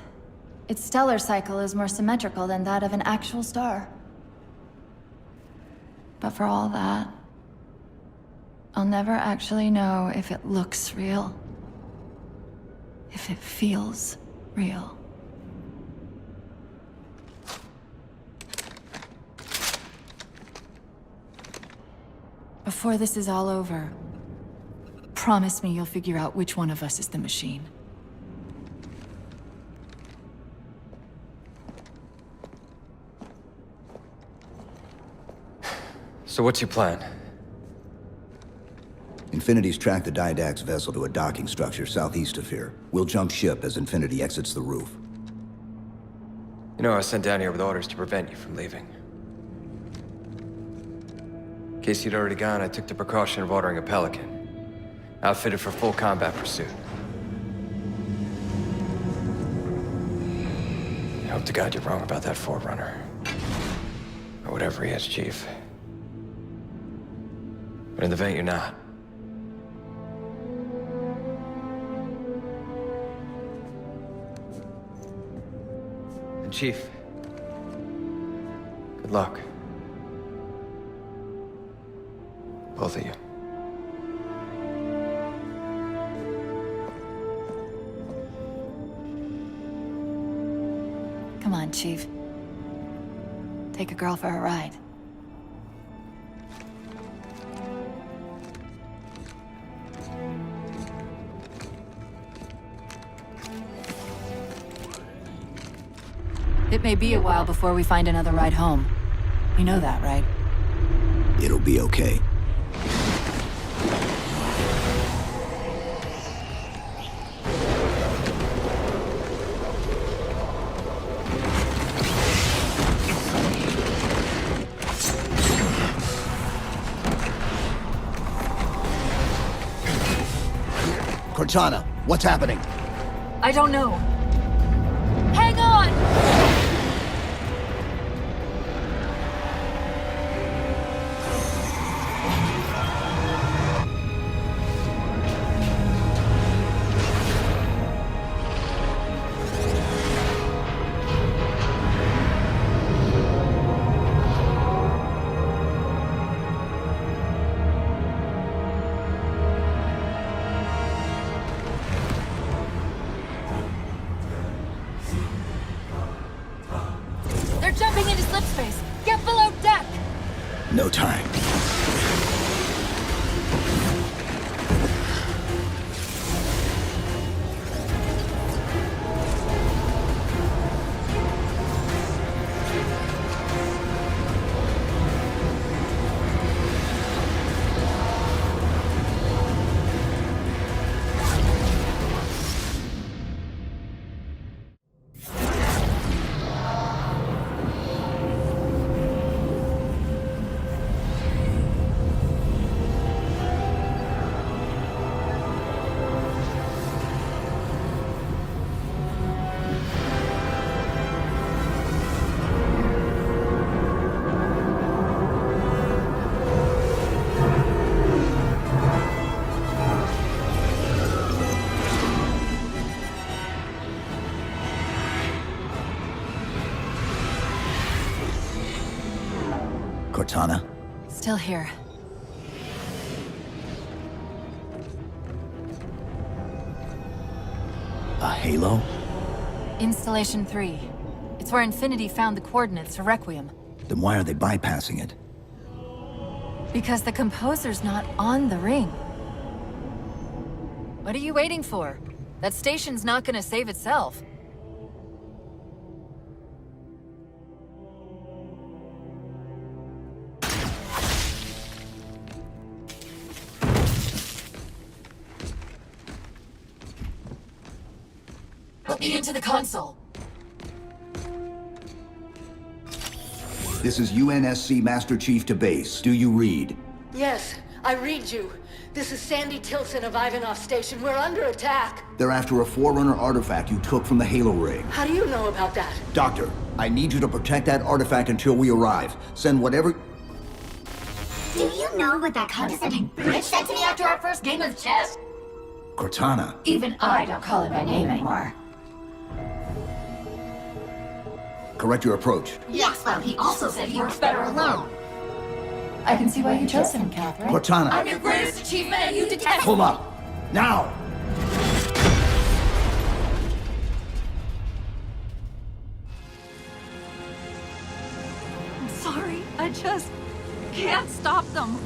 its stellar cycle is more symmetrical than that of an actual star. But for all that, I'll never actually know if it looks real. If it feels real. Before this is all over, promise me you'll figure out which one of us is the machine. So what's your plan? Infinity's tracked the Didact's vessel to a docking structure southeast of here. We'll jump ship as Infinity exits the roof. You know, I was sent down here with orders to prevent you from leaving. In case you'd already gone, I took the precaution of ordering a Pelican, outfitted for full combat pursuit. I hope to God you're wrong about that Forerunner. Or whatever he is, Chief. But in the event you're not. And Chief, good luck. Both of you. Come on, Chief. Take a girl for a ride. It may be a while before we find another ride home. You know that, right? It'll be okay. Cortana, what's happening? I don't know. Hang on! Cortana? Still here. A Halo? Installation 3. It's where Infinity found the coordinates to Requiem. Then why are they bypassing it? Because the composer's not on the ring. What are you waiting for? That station's not gonna save itself. Put me into the console. This is UNSC Master Chief to base. Do you read? Yes, I read you. This is Sandy Tilson of Ivanov Station. We're under attack. They're after a Forerunner artifact you took from the Halo ring. How do you know about that? Doctor, I need you to protect that artifact until we arrive. Send whatever... Do you know what that condescending bitch said to me after our first game of chess? Cortana. Even I don't call him by name anymore. Correct your approach. Yes, well, he also said he works better alone. I can see why you chose him, Catherine. Cortana. I'm your greatest achievement and you detest Pull me. up. Now! I'm sorry. I just can't stop them.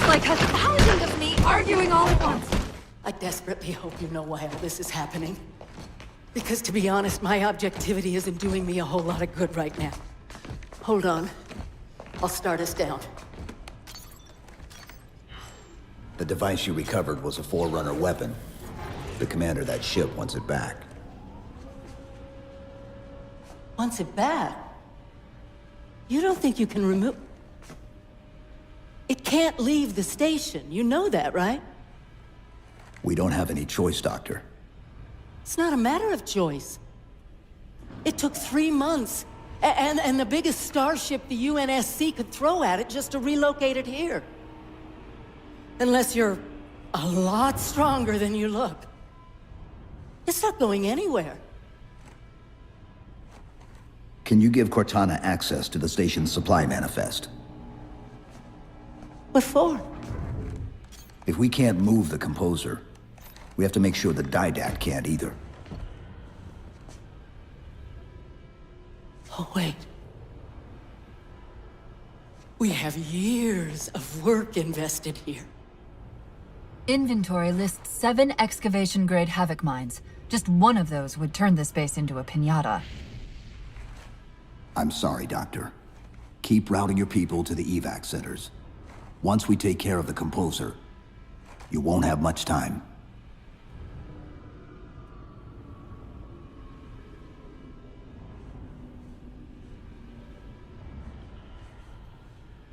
Like 1,000 of me arguing all at once. I desperately hope you know why all this is happening. Because to be honest, my objectivity isn't doing me a whole lot of good right now. Hold on. I'll start us down. The device you recovered was a Forerunner weapon. The commander of that ship wants it back. Wants it back? You don't think you can remove... It can't leave the station. You know that, right? We don't have any choice, Doctor. It's not a matter of choice. It took 3 months, and the biggest starship the UNSC could throw at it just to relocate it here. Unless you're a lot stronger than you look. It's not going anywhere. Can you give Cortana access to the station's supply manifest? What for? If we can't move the composer, we have to make sure the Didact can't either. Oh, wait. We have years of work invested here. Inventory lists 7 excavation-grade Havoc mines. Just one of those would turn this base into a piñata. I'm sorry, Doctor. Keep routing your people to the evac centers. Once we take care of the composer, you won't have much time.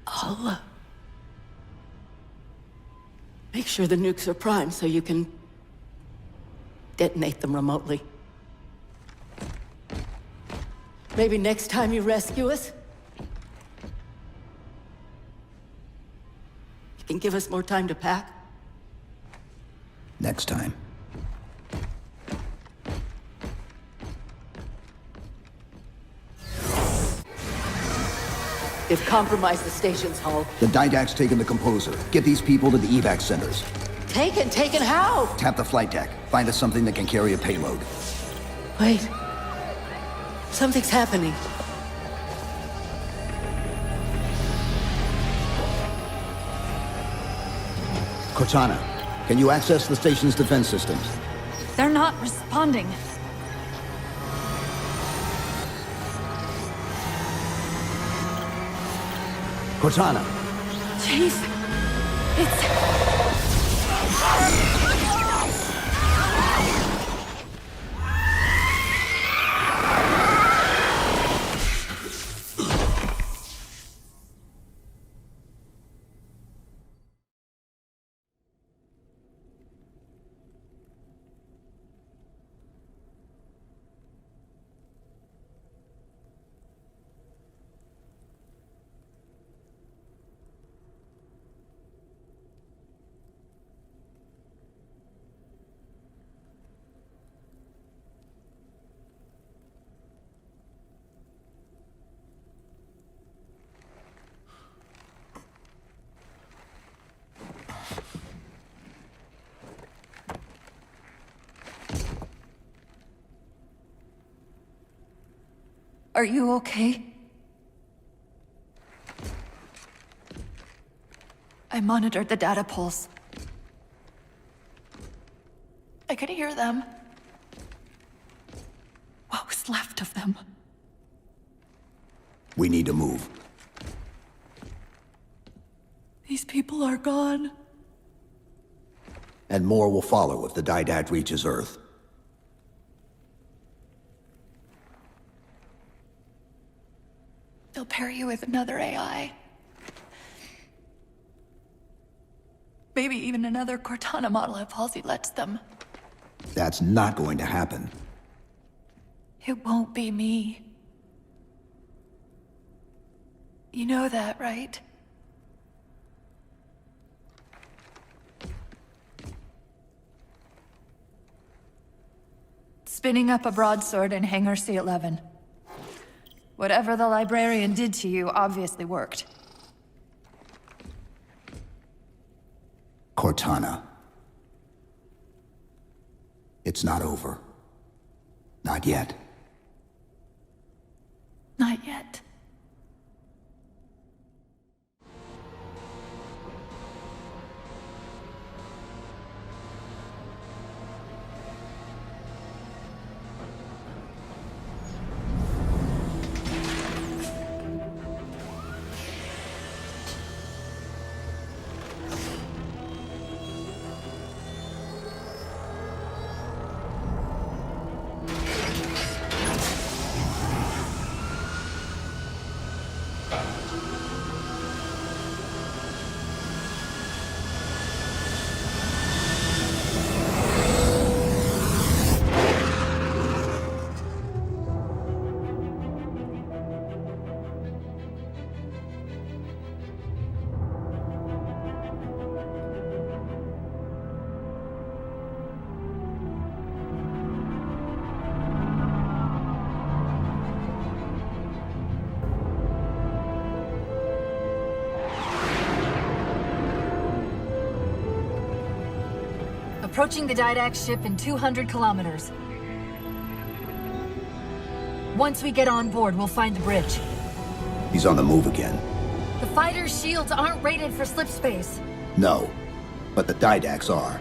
I'll, make sure the nukes are primed so you can detonate them remotely. Maybe next time you rescue us, you can give us more time to pack. Next time. They've compromised the station's hull. The Didact's taken the composer. Get these people to the evac centers. Taken how? Tap the flight deck. Find us something that can carry a payload. Wait. Something's happening. Cortana, can you access the station's defense systems? They're not responding. Cortana! Chief, it's... Are you okay? I monitored the data pulse. I could hear them. What was left of them? We need to move. These people are gone. And more will follow if the Didact reaches Earth. They'll pair you with another AI. Maybe even another Cortana model if Halsey lets them. That's not going to happen. It won't be me. You know that, right? Spinning up a broadsword in Hangar C-11. Whatever the librarian did to you obviously worked. Cortana. It's not over. Not yet. Not yet. Approaching the Didact ship in 200 kilometers. Once we get on board, we'll find the bridge. He's on the move again. The fighter's shields aren't rated for slip space. No, but the Didacts are.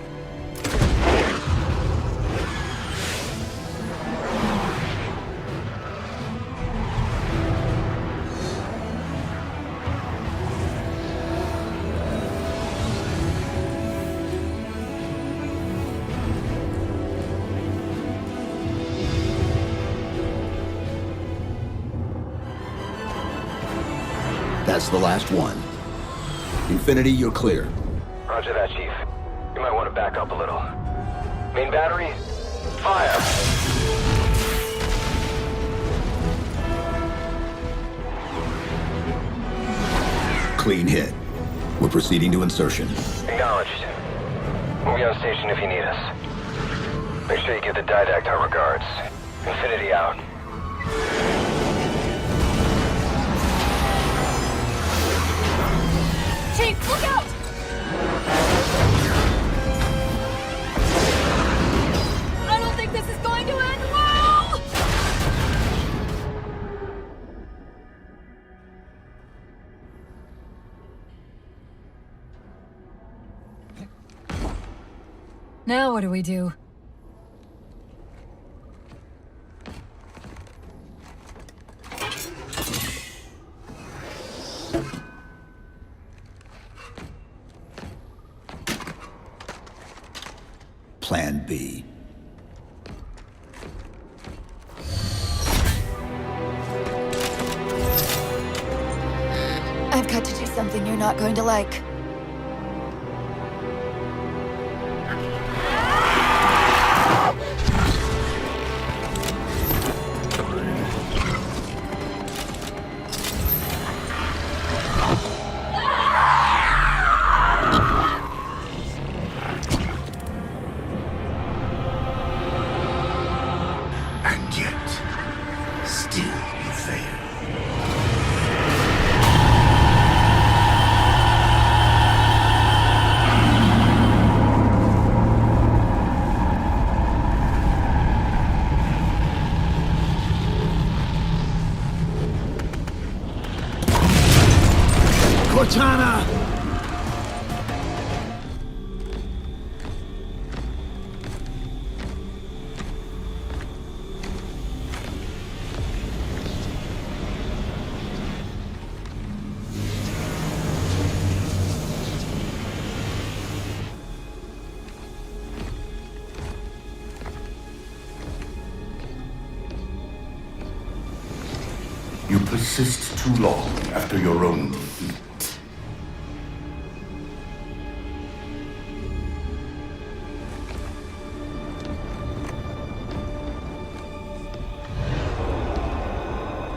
That's the last one. Infinity, you're clear. Roger that, Chief. You might want to back up a little. Main battery, fire! Clean hit. We're proceeding to insertion. Acknowledged. We'll be on station if you need us. Make sure you give the Didact our regards. Infinity out. Chief, look out! I don't think this is going to end well! Now what do we do? Plan B. I've got to do something you're not going to like. Cortana! You persist too long after your own defeat.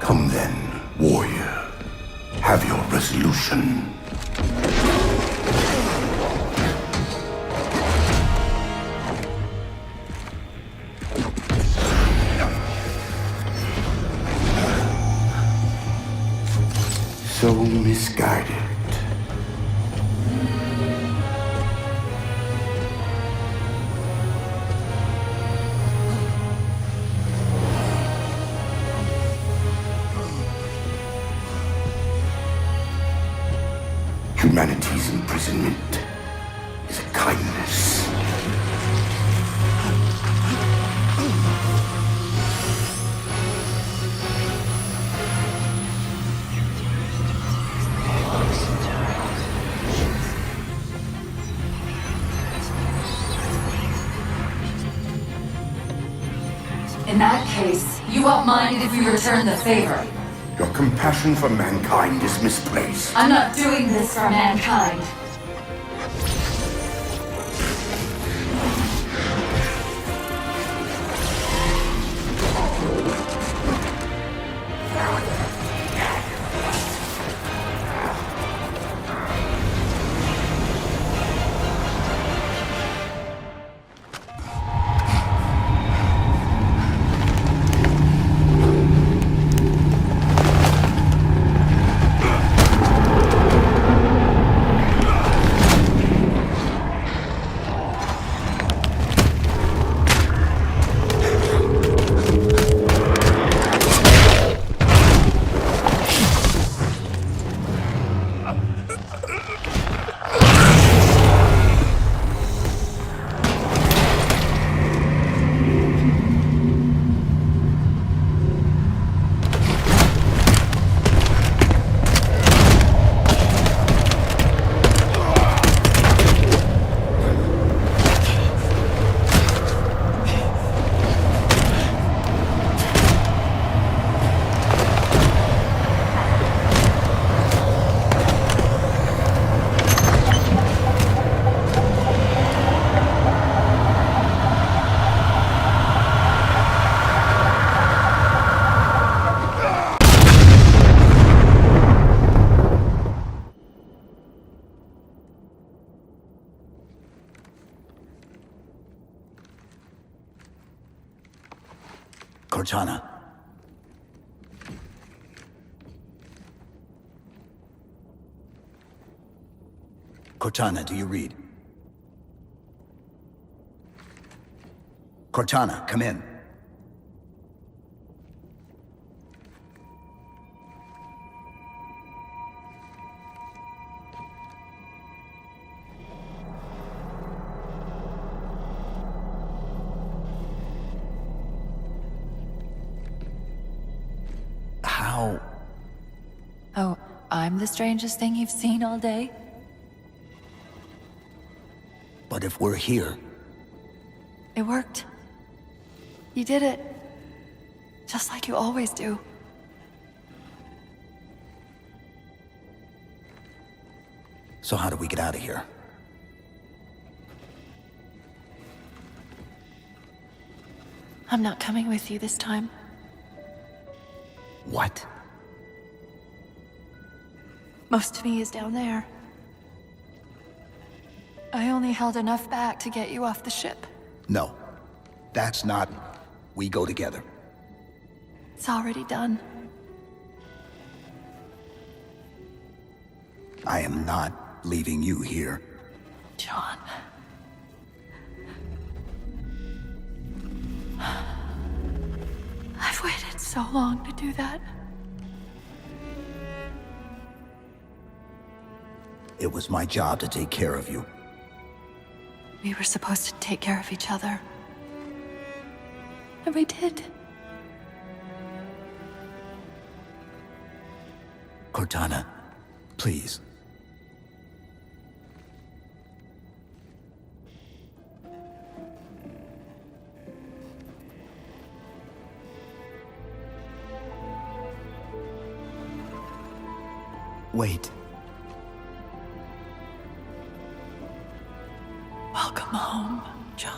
Come then, warrior. Have your resolution. So misguided. Humanity's imprisonment is a kindness. In that case, you won't mind it if we return the favor. Your compassion for mankind is misplaced. I'm not doing this for mankind. Cortana. Cortana, do you read? Cortana, come in. How? Oh, I'm the strangest thing you've seen all day? But if we're here, It worked. You did it. Just like you always do. so how do we get out of here? I'm not coming with you this time. What? Most of me is down there. I only held enough back to get you off the ship. No. That's not... We go together. It's already done. I am not leaving you here. John. I've waited so long to do that. It was my job to take care of you. We were supposed to take care of each other. And we did. Cortana, please. Wait. Welcome home, John.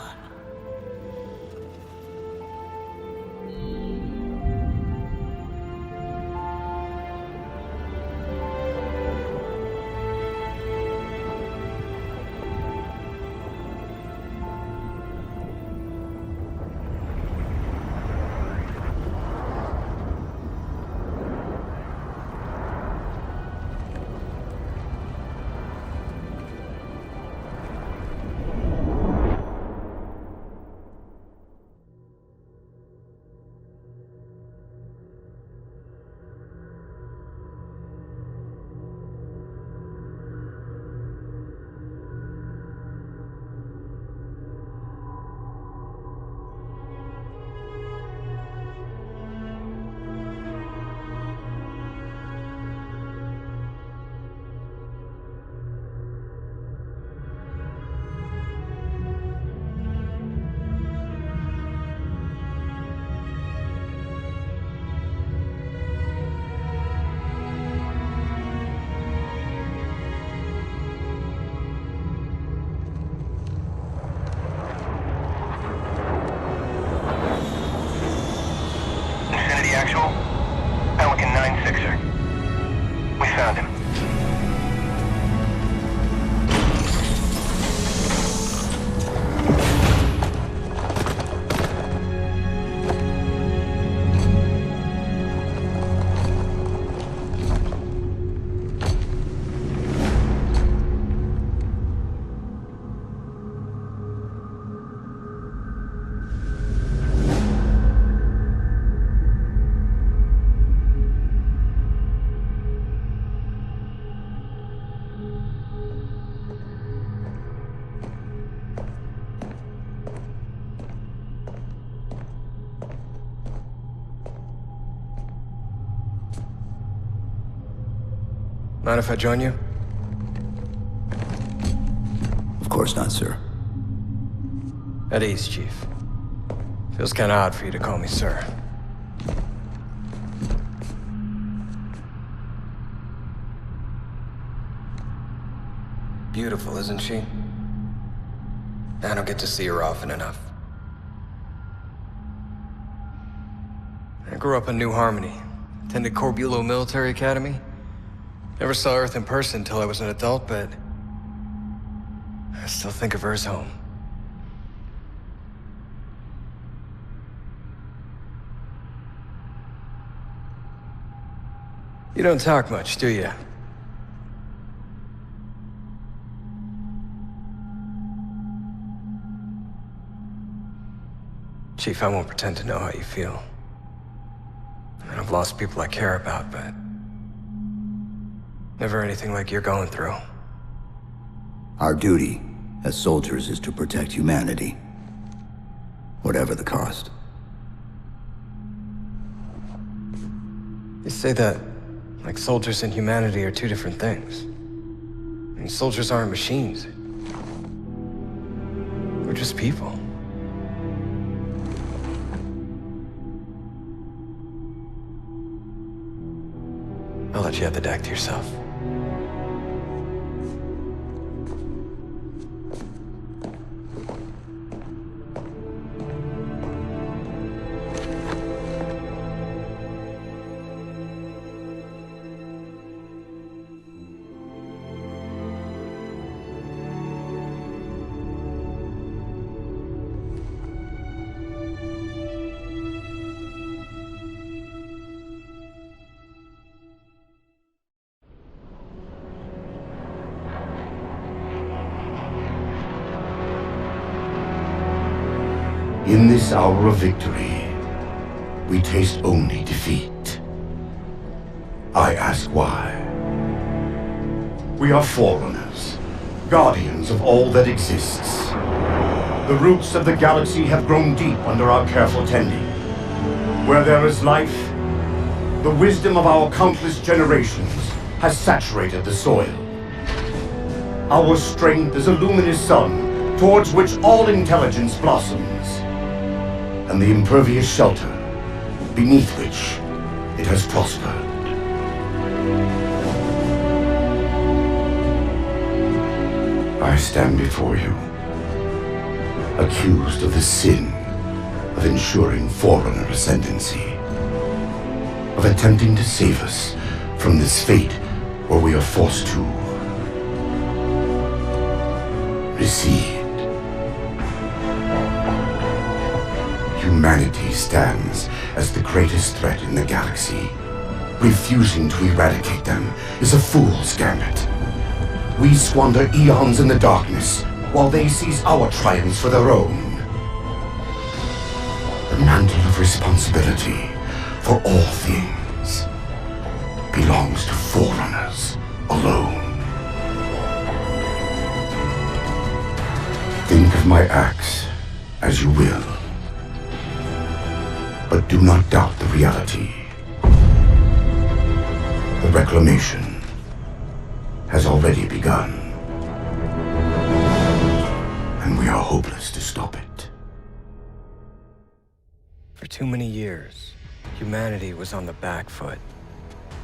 Actual, Pelican 9-6er. We found him. Mind if I join you? Of course not, sir. At ease, Chief. Feels kinda odd for you to call me sir. Beautiful, isn't she? I don't get to see her often enough. I grew up in New Harmony. Attended Corbulo Military Academy. Never saw Earth in person until I was an adult, but I still think of her as home. You don't talk much, do you? Chief, I won't pretend to know how you feel. I've lost people I care about, but never anything like you're going through. Our duty as soldiers is to protect humanity, whatever the cost. You say that like soldiers and humanity are two different things. I mean, soldiers aren't machines. We're just people. I'll let you have the deck to yourself. In this hour of victory, we taste only defeat. I ask why. We are Forerunners, guardians of all that exists. The roots of the galaxy have grown deep under our careful tending. Where there is life, the wisdom of our countless generations has saturated the soil. Our strength is a luminous sun towards which all intelligence blossoms, and the impervious shelter beneath which it has prospered. I stand before you, accused of the sin of ensuring Forerunner ascendancy, of attempting to save us from this fate where we are forced to recede. Humanity stands as the greatest threat in the galaxy. Refusing to eradicate them is a fool's gambit. We squander eons in the darkness, while they seize our triumphs for their own. The mantle of responsibility for all things belongs to Forerunners alone. Think of my acts as you will, but do not doubt the reality. The reclamation has already begun, and we are hopeless to stop it. For too many years, humanity was on the back foot,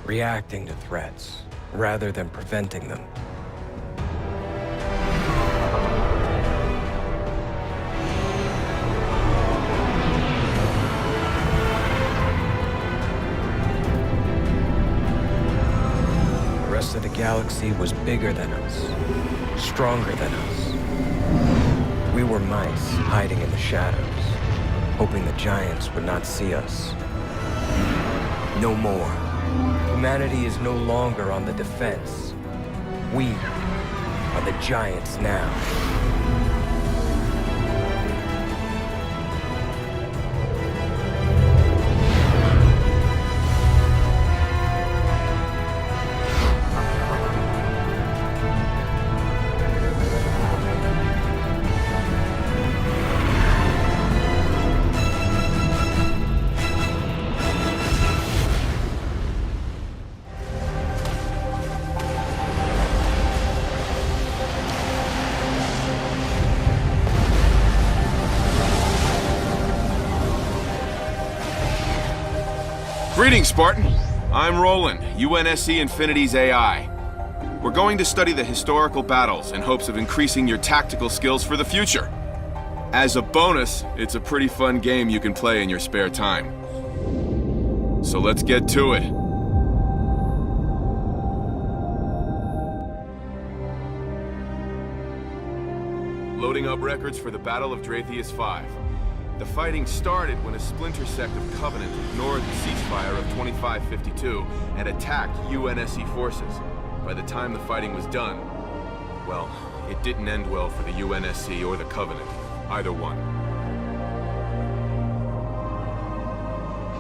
reacting to threats rather than preventing them. The rest of the galaxy was bigger than us, stronger than us. We were mice hiding in the shadows, hoping the giants would not see us. No more. Humanity is no longer on the defense. We are the giants now. Greetings, Spartan. I'm Roland, UNSC Infinity's AI. We're going to study the historical battles in hopes of increasing your tactical skills for the future. As a bonus, it's a pretty fun game you can play in your spare time. So let's get to it. Loading up records for the Battle of Dratheus 5. The fighting started when a splinter sect of Covenant ignored the ceasefire of 2552 and attacked UNSC forces. By the time the fighting was done, well, it didn't end well for the UNSC or the Covenant, either one.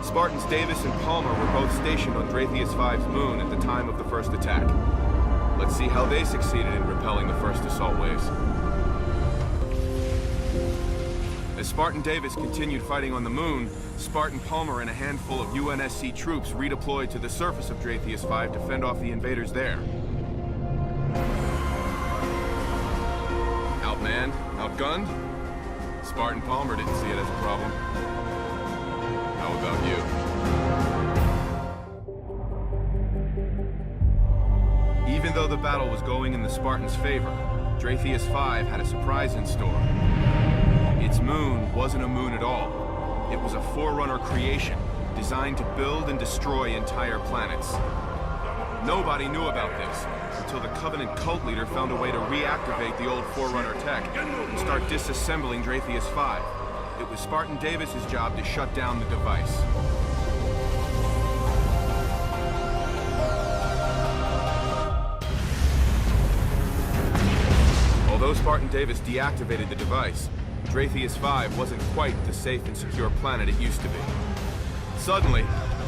Spartans Davis and Palmer were both stationed on Dratheus 5's moon at the time of the first attack. Let's see how they succeeded in repelling the first assault waves. As Spartan Davis continued fighting on the moon, Spartan Palmer and a handful of UNSC troops redeployed to the surface of Dratheus 5 to fend off the invaders there. Outmanned? Outgunned? Spartan Palmer didn't see it as a problem. How about you? Even though the battle was going in the Spartans' favor, Dratheus 5 had a surprise in store. Its moon wasn't a moon at all. It was a Forerunner creation, designed to build and destroy entire planets. Nobody knew about this, until the Covenant cult leader found a way to reactivate the old Forerunner tech and start disassembling Dratheus 5. It was Spartan Davis's job to shut down the device. Although Spartan Davis deactivated the device, Dratheus 5 wasn't quite the safe and secure planet it used to be. Suddenly,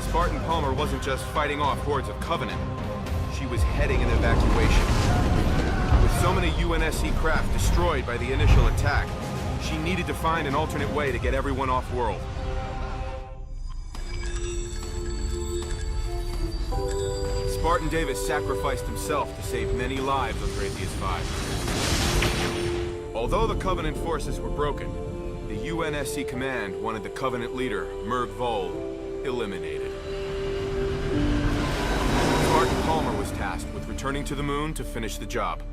Spartan Palmer wasn't just fighting off hordes of Covenant. she was heading an evacuation. With so many UNSC craft destroyed by the initial attack, she needed to find an alternate way to get everyone off-world. Spartan Davis sacrificed himself to save many lives on Dratheus 5. Although the Covenant forces were broken, the UNSC command wanted the Covenant leader, Merg Vol, eliminated. Spartan Palmer was tasked with returning to the moon to finish the job.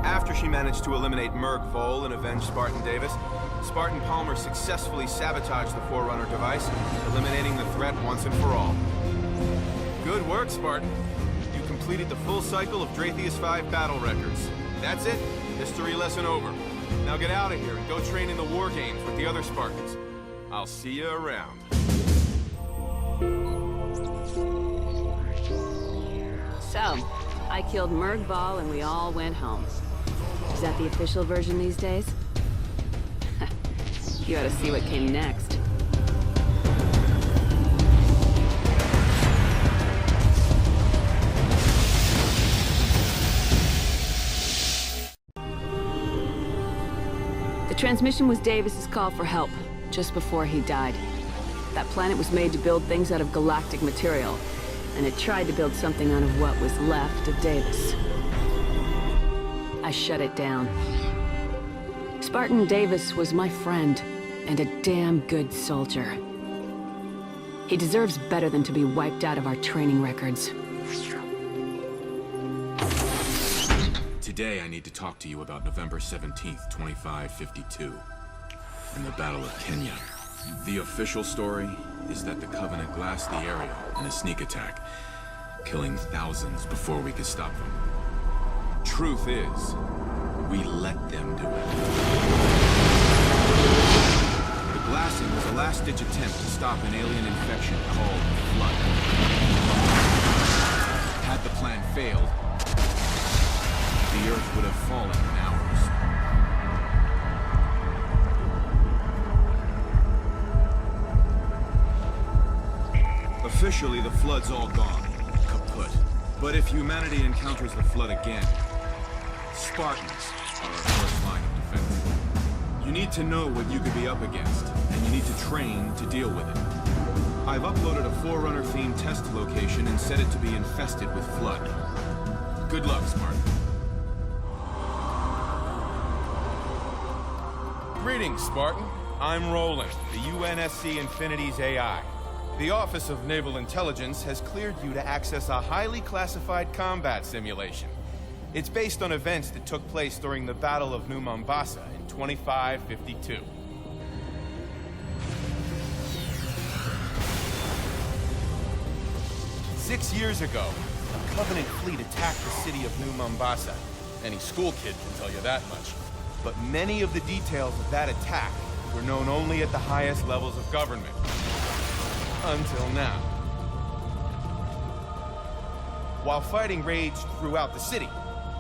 After she managed to eliminate Merg Vol and avenge Spartan Davis, Spartan Palmer successfully sabotaged the Forerunner device, eliminating the threat once and for all. Good work, Spartan. You completed the full cycle of Dratheus 5 battle records. That's it. History lesson over. Now get out of here and go train in the war games with the other Spartans. I'll see you around. So, I killed Merg Vol and we all went home. Is that the official version these days? You ought to see what came next. The transmission was Davis's call for help, just before he died. That planet was made to build things out of galactic material, and it tried to build something out of what was left of Davis. I shut it down. Spartan Davis was my friend, and a damn good soldier. He deserves better than to be wiped out of our training records. Today I need to talk to you about November 17th, 2552, and the Battle of Kenya. The official story is that the Covenant glassed the area in a sneak attack, killing thousands before we could stop them. Truth is, we let them do it. The glassing was a last-ditch attempt to stop an alien infection called Flood. Had the plan failed, the Earth would have fallen in hours. Officially, the Flood's all gone, kaput. But if humanity encounters the Flood again, Spartans are our first line of defense. You need to know what you could be up against, and you need to train to deal with it. I've uploaded a Forerunner-themed test location and set it to be infested with Flood. Good luck, Spartan. Greetings, Spartan. I'm Roland, the UNSC Infinity's AI. The Office of Naval Intelligence has cleared you to access a highly classified combat simulation. It's based on events that took place during the Battle of New Mombasa in 2552. "6 years ago, a Covenant fleet attacked the city of New Mombasa. Any school kid can tell you that much. But many of the details of that attack were known only at the highest levels of government. Until now. While fighting raged throughout the city,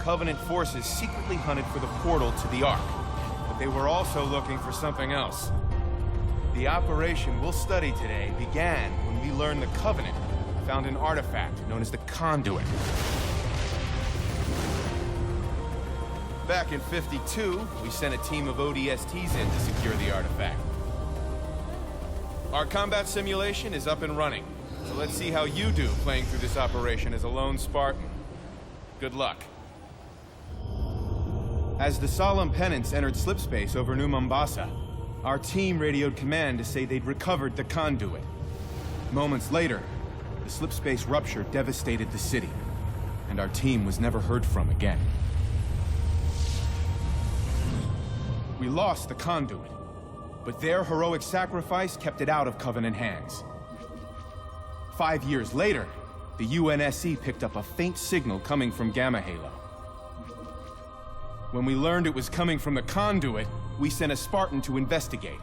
Covenant forces secretly hunted for the portal to the Ark, but they were also looking for something else. The operation we'll study today began when we learned the Covenant found an artifact known as the Conduit. Back in '52, we sent a team of ODSTs in to secure the artifact. Our combat simulation is up and running, so let's see how you do playing through this operation as a lone Spartan. Good luck. As the Solemn Penance entered slipspace over New Mombasa, our team radioed command to say they'd recovered the Conduit. Moments later, the slipspace rupture devastated the city, and our team was never heard from again. We lost the Conduit, but their heroic sacrifice kept it out of Covenant hands. 5 years later, the UNSC picked up a faint signal coming from Gamma Halo. When we learned it was coming from the Conduit, we sent a Spartan to investigate.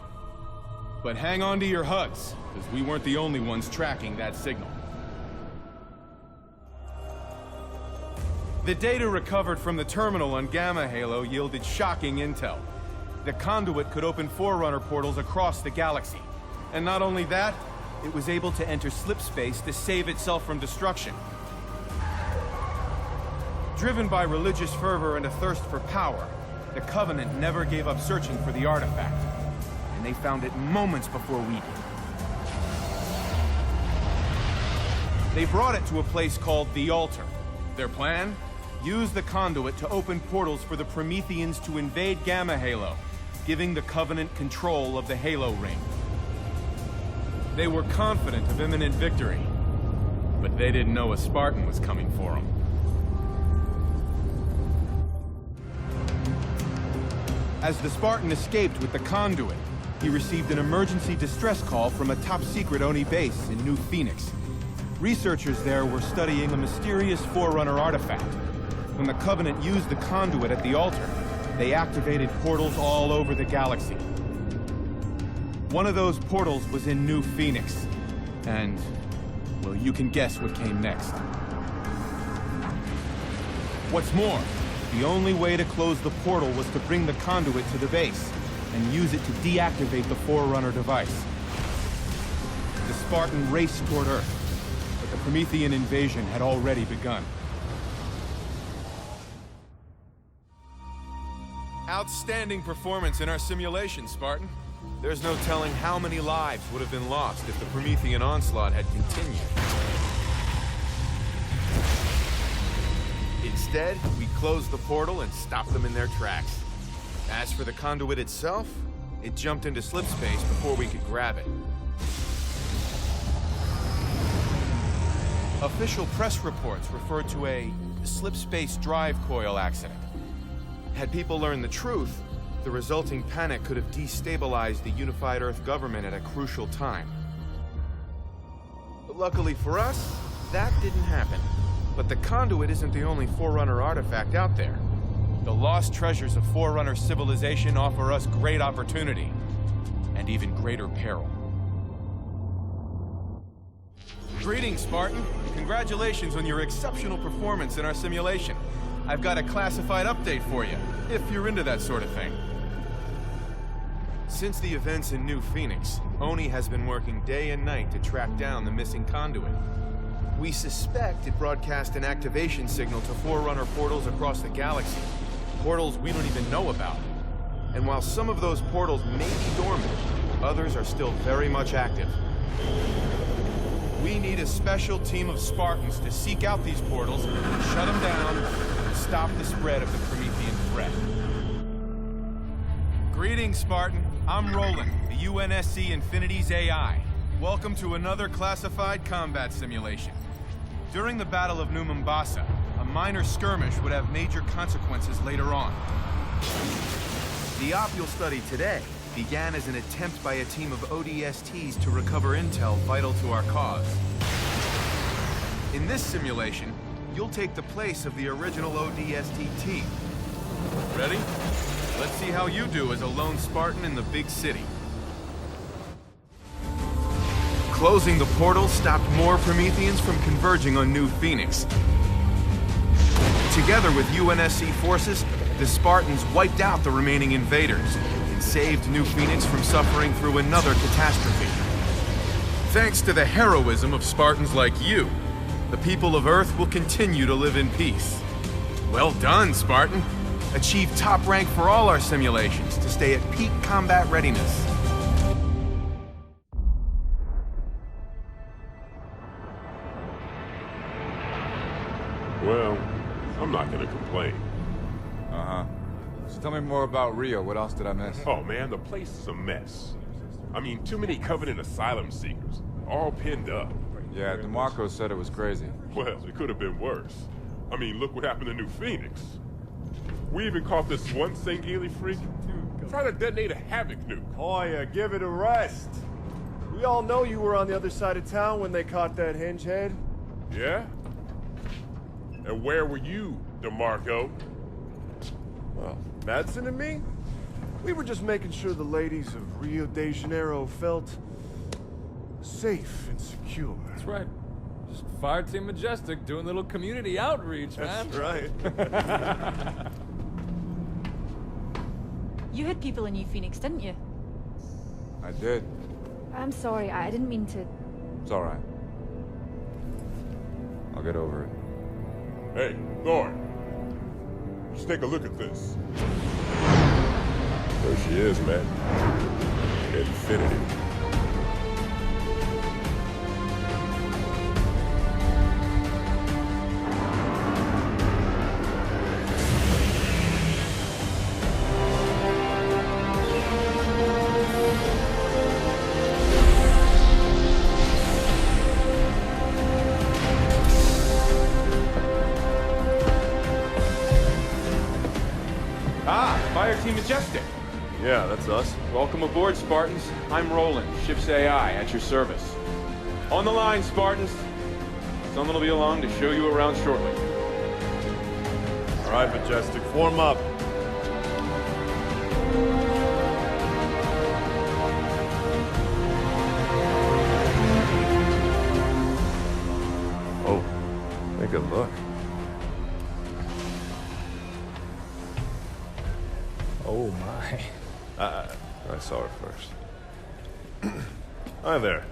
But hang on to your hutts, because we weren't the only ones tracking that signal. The data recovered from the terminal on Gamma Halo yielded shocking intel. The Conduit could open Forerunner portals across the galaxy. And not only that, it was able to enter slipspace to save itself from destruction. Driven by religious fervor and a thirst for power, the Covenant never gave up searching for the artifact. And they found it moments before we did. They brought it to a place called the Altar. Their plan? Use the conduit to open portals for the Prometheans to invade Gamma Halo, giving the Covenant control of the Halo Ring. They were confident of imminent victory, but they didn't know a Spartan was coming for them. As the Spartan escaped with the conduit, he received an emergency distress call from a top-secret Oni base in New Phoenix. Researchers there were studying a mysterious Forerunner artifact. When the Covenant used the conduit at the altar, they activated portals all over the galaxy. One of those portals was in New Phoenix. And, well, you can guess what came next. What's more, the only way to close the portal was to bring the conduit to the base, and use it to deactivate the Forerunner device. The Spartan raced toward Earth. The Promethean invasion had already begun. Outstanding performance in our simulation, Spartan. There's no telling how many lives would have been lost if the Promethean onslaught had continued. Instead, we closed the portal and stopped them in their tracks. As for the conduit itself, it jumped into slipspace before we could grab it. Official press reports referred to a slipspace drive coil accident. Had people learned the truth, the resulting panic could have destabilized the unified Earth government at a crucial time. But luckily for us, that didn't happen. But the conduit isn't the only Forerunner artifact out there. The lost treasures of Forerunner civilization offer us great opportunity, and even greater peril. Greetings, Spartan. Congratulations on your exceptional performance in our simulation. I've got a classified update for you, if you're into that sort of thing. Since the events in New Phoenix, Oni has been working day and night to track down the missing conduit. We suspect it broadcast an activation signal to Forerunner portals across the galaxy. Portals we don't even know about. And while some of those portals may be dormant, others are still very much active. We need a special team of Spartans to seek out these portals, shut them down, and stop the spread of the Promethean threat. Greetings, Spartan. I'm Roland, the UNSC Infinity's AI. Welcome to another classified combat simulation. During the Battle of New Mombasa, a minor skirmish would have major consequences later on. The op you'll study today began as an attempt by a team of ODSTs to recover intel vital to our cause. In this simulation, you'll take the place of the original ODST team. Ready? Let's see how you do as a lone Spartan in the big city. Closing the portal stopped more Prometheans from converging on New Phoenix. Together with UNSC forces, the Spartans wiped out the remaining invaders and saved New Phoenix from suffering through another catastrophe. Thanks to the heroism of Spartans like you, the people of Earth will continue to live in peace. Well done, Spartan. Achieve top rank for all our simulations to stay at peak combat readiness. Well, I'm not gonna complain. Uh-huh. So tell me more about Rio. What else did I miss? Oh man, the place is a mess. I mean, too many Covenant asylum seekers, all pinned up. Yeah, DeMarco said it was crazy. Well, it could have been worse. I mean, look what happened to New Phoenix. We even caught this one Sangheili freak trying to detonate a Havoc nuke. Oh yeah, give it a rest. We all know you were on the other side of town when they caught that hinge head. Yeah? And where were you, DeMarco? Well, Madsen and me? We were just making sure the ladies of Rio de Janeiro felt safe and secure. That's right. Just Fire Team Majestic doing a little community outreach, man. That's right. You had people in New Phoenix, didn't you? I did. I'm sorry, I didn't mean to... It's alright. I'll get over it. Hey, Thor. Just take a look at this. There she is, man. Infinity. Fireteam Majestic. Yeah, that's us. Welcome aboard, Spartans. I'm Roland, ship's AI, at your service. On the line, Spartans. Someone will be along to show you around shortly. All right, Majestic, form up. Oh, take a look. Oh my. I saw her first. Hi there.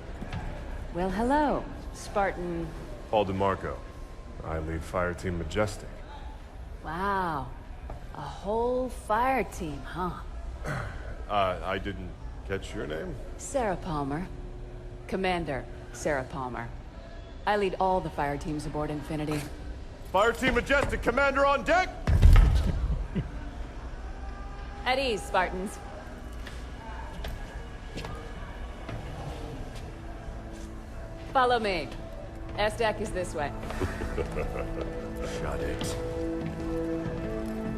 Well, hello, Spartan. Paul DeMarco. I lead Fireteam Majestic. Wow. A whole fire team, huh? I didn't catch your name? Sarah Palmer. Commander Sarah Palmer. I lead all the fire teams aboard Infinity. Fireteam Majestic, Commander on deck! At ease, Spartans. Follow me. S-Deck is this way. Shut it.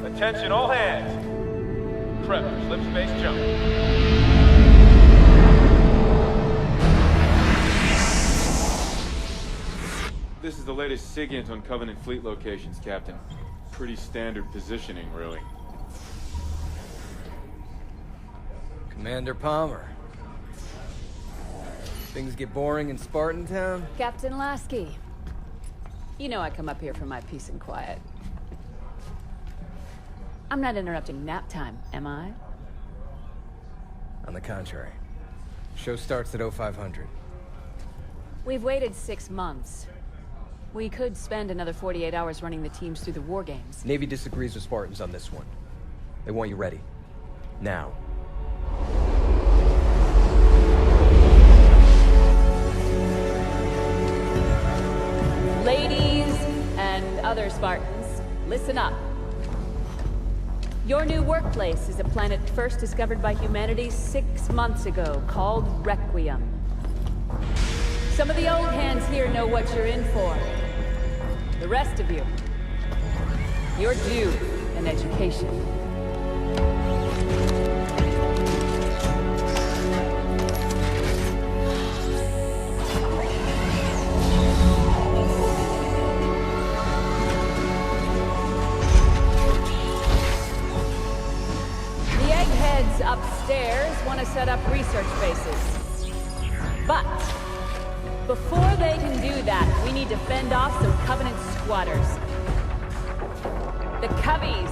Attention all hands. Prep for slip space jump. This is the latest SIGINT on Covenant fleet locations, Captain. Pretty standard positioning, really. Commander Palmer. Things get boring in Spartan Town? Captain Lasky. You know I come up here for my peace and quiet. I'm not interrupting nap time, am I? On the contrary. Show starts at 0500. We've waited 6 months. We could spend another 48 hours running the teams through the war games. Navy disagrees with Spartans on this one. They want you ready. Now. Ladies and other Spartans, listen up. Your new workplace is a planet first discovered by humanity 6 months ago, called Requiem. Some of the old hands here know what you're in for. The rest of you, you're due an education. Upstairs want to set up research bases. But before they can do that, we need to fend off some Covenant squatters. The Coveys.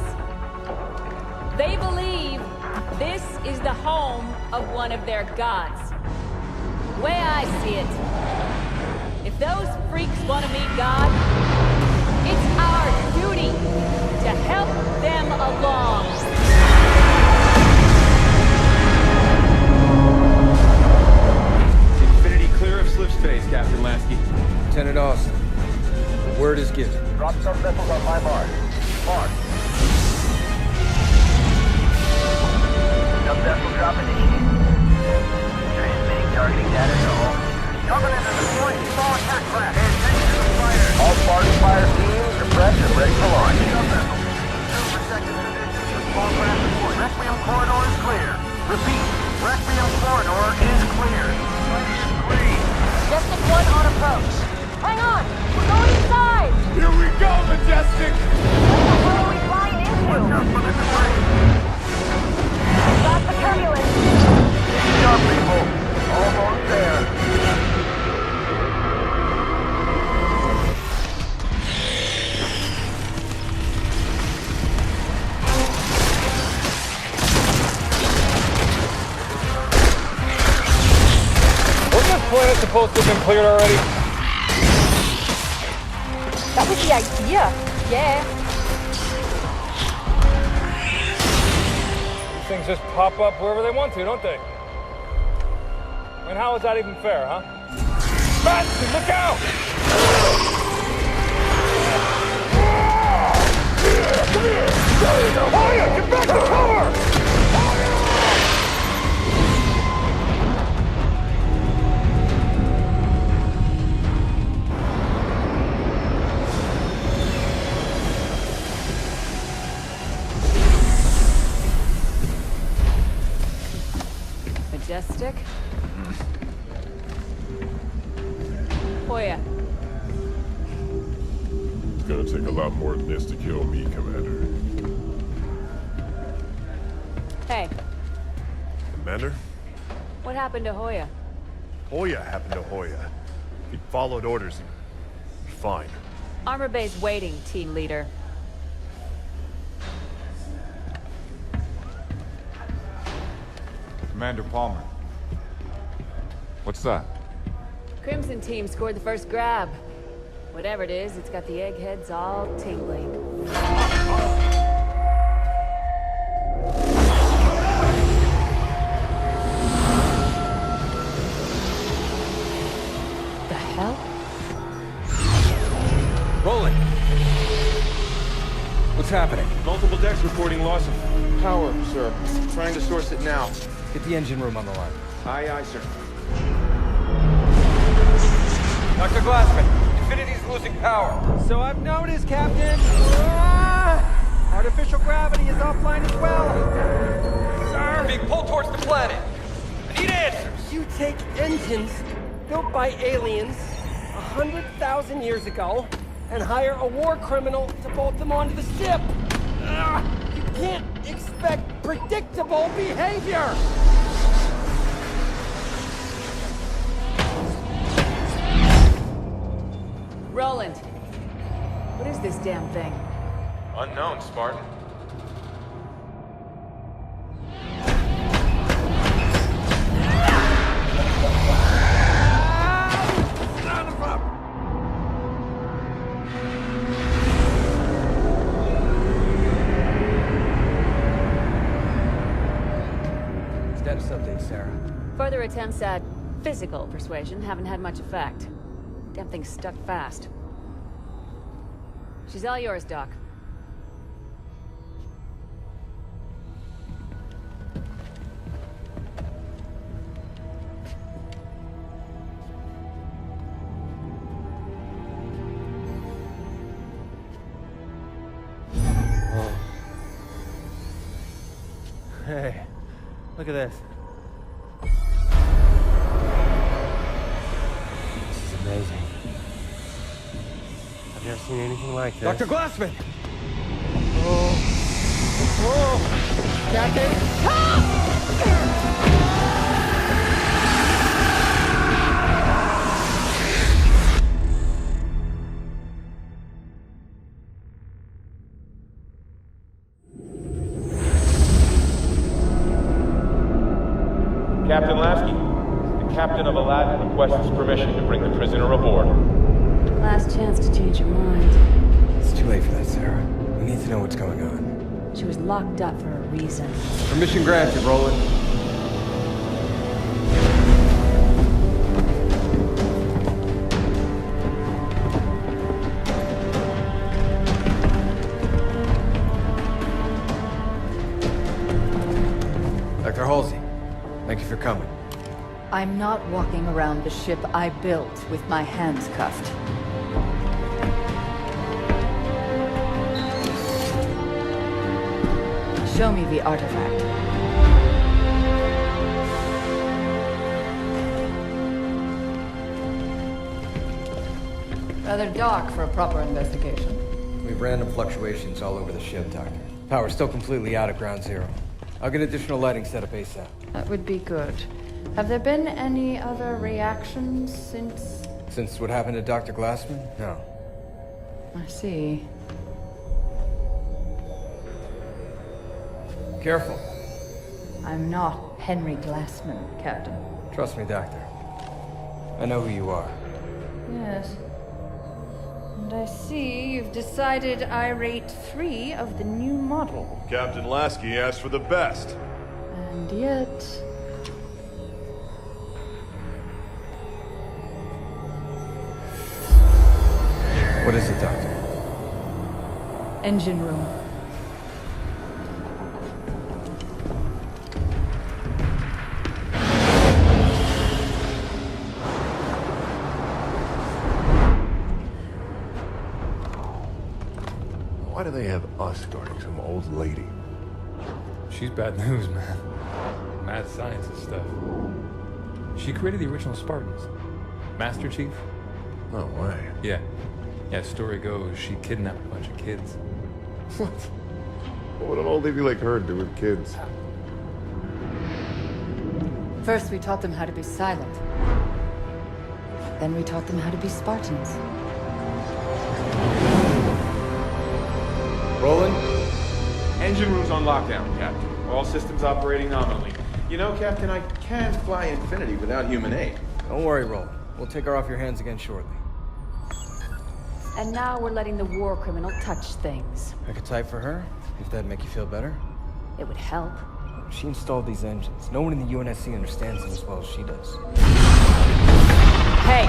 They believe this is the home of one of their gods. The way I see it, if those freaks want to meet God, it's our duty to help them along. Clear of slip space, Captain Lasky. Lieutenant Austin, the word is given. Drop some vessels on my mark. Mark. Sub-vessel drop initiated. Transmitting targeting data to all. Covenant is deploying small attack class. Pay attention to the fire. All Spartan fire teams are prepped and ready for launch. Sub-vessel. Protected positions for small craft report. Requiem corridor is clear. Repeat. Requiem corridor is clear. Majestic 1 on approach. Hang on! We're going inside! Here we go, Majestic! planet supposed to have been cleared already? That was the idea. Yeah. These things just pop up wherever they want to, don't they? I mean, how is that even fair, huh? Madsen, look out! Come here! Hoya, get back to cover! Majestic? Hoya. It's gonna take a lot more than this to kill me, Commander. Hey, Commander? what happened to Hoya? Hoya happened to Hoya. He followed orders. He's fine. Armor bay's waiting, team leader. Commander Palmer. What's that? Crimson team scored the first grab. Whatever it is, it's got the eggheads all tingling. The hell? Roland! What's happening? Multiple decks reporting loss of power, sir. Trying to source it now. Get the engine room on the line. Aye, aye, sir. Dr. Glassman, Infinity's losing power. So I've noticed, Captain. Artificial gravity is offline as well. Sir! Being pulled towards the planet. I need answers. You take engines built by aliens 100,000 years ago and hire a war criminal to bolt them onto the ship. You can't expect predictable behavior. Roland, what is this damn thing? Unknown, Spartan. Status update, Sarah. Further attempts at physical persuasion haven't had much effect. Damn thing's stuck fast. She's all yours, Doc. Hey, look at this. This is amazing. I've never seen anything like this. Dr. Glassman! Whoa! Captain! Captain Lasky, the captain of Aladdin requests permission to bring the prisoner aboard. Last chance to change your mind. It's too late for that, Sarah. We need to know what's going on. She was locked up for a reason. Permission granted, Roland. Dr. Halsey, thank you for coming. I'm not walking around the ship I built with my hands cuffed. Show me the artifact. Rather dark for a proper investigation. We have random fluctuations all over the ship, Doctor. Power's still completely out at Ground Zero. I'll get additional lighting set up ASAP. That would be good. Have there been any other reactions since... Since what happened to Dr. Glassman? No. I see. Careful. I'm not Henry Glassman, Captain. Trust me, Doctor. I know who you are. Yes. And I see you've decided I rate 3 of the new model. Captain Lasky asked for the best. And yet... What is it, Doctor? Engine room. Why do they have us guarding some old lady? She's bad news, man. Mad science and stuff. She created the original Spartans. Master Chief? No way. Yeah. Yeah, story goes, she kidnapped a bunch of kids. What? What would an old lady like her do with kids? First we taught them how to be silent. Then we taught them how to be Spartans. Roland? Engine room's on lockdown, Captain. All systems operating nominally. You know, Captain, I can't fly Infinity without human aid. Don't worry, Roland. We'll take her off your hands again shortly. And now we're letting the war criminal touch things. I could type for her, if that'd make you feel better. It would help. She installed these engines. No one in the UNSC understands them as well as she does. Hey!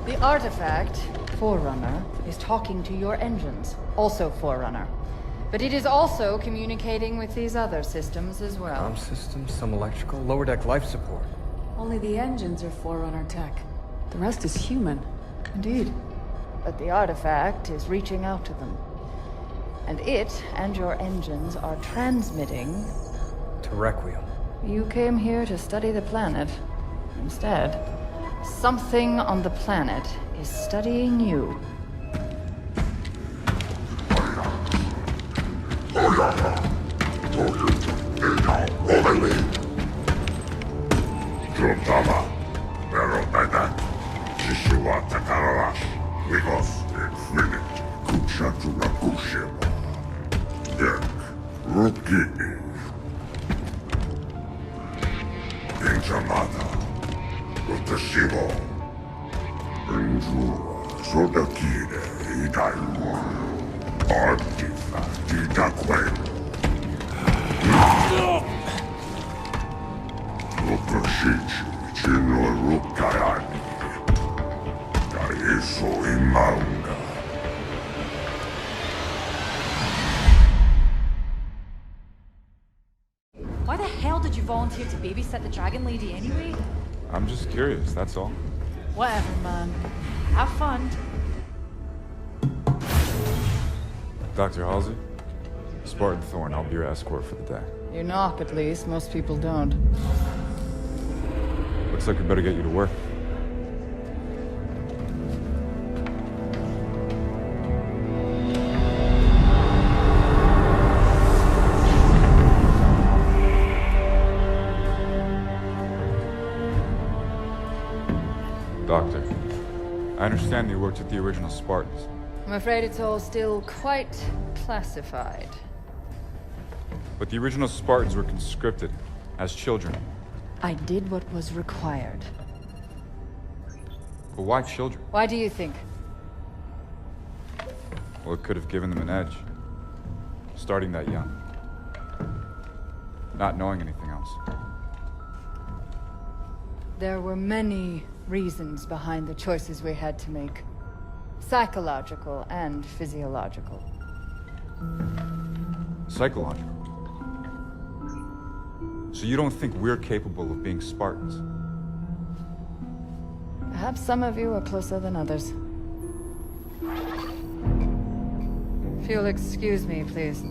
The artifact, Forerunner, is talking to your engines. Also Forerunner. But it is also communicating with these other systems as well. Arm systems, some electrical, lower deck life support. Only the engines are Forerunner tech. The rest is human. Indeed. But the artifact is reaching out to them. And it and your engines are transmitting... To Requiem. You came here to study the planet. Instead, something on the planet is studying you. Why the hell did you volunteer to babysit the Dragon Lady anyway? I'm just curious, that's all. Whatever, man. Have fun. Dr. Halsey? Spartan Thorn, I'll be your escort for the day. You knock, at least. Most people don't. Looks like we better get you to work. Doctor, I understand you worked with the original Spartans. I'm afraid it's all still quite classified. But the original Spartans were conscripted as children. I did what was required. But why children? Why do you think? Well, it could have given them an edge. Starting that young. Not knowing anything else. There were many reasons behind the choices we had to make. Psychological and physiological. Psychological. So you don't think we're capable of being Spartans? Perhaps some of you are closer than others. If you'll excuse me, please.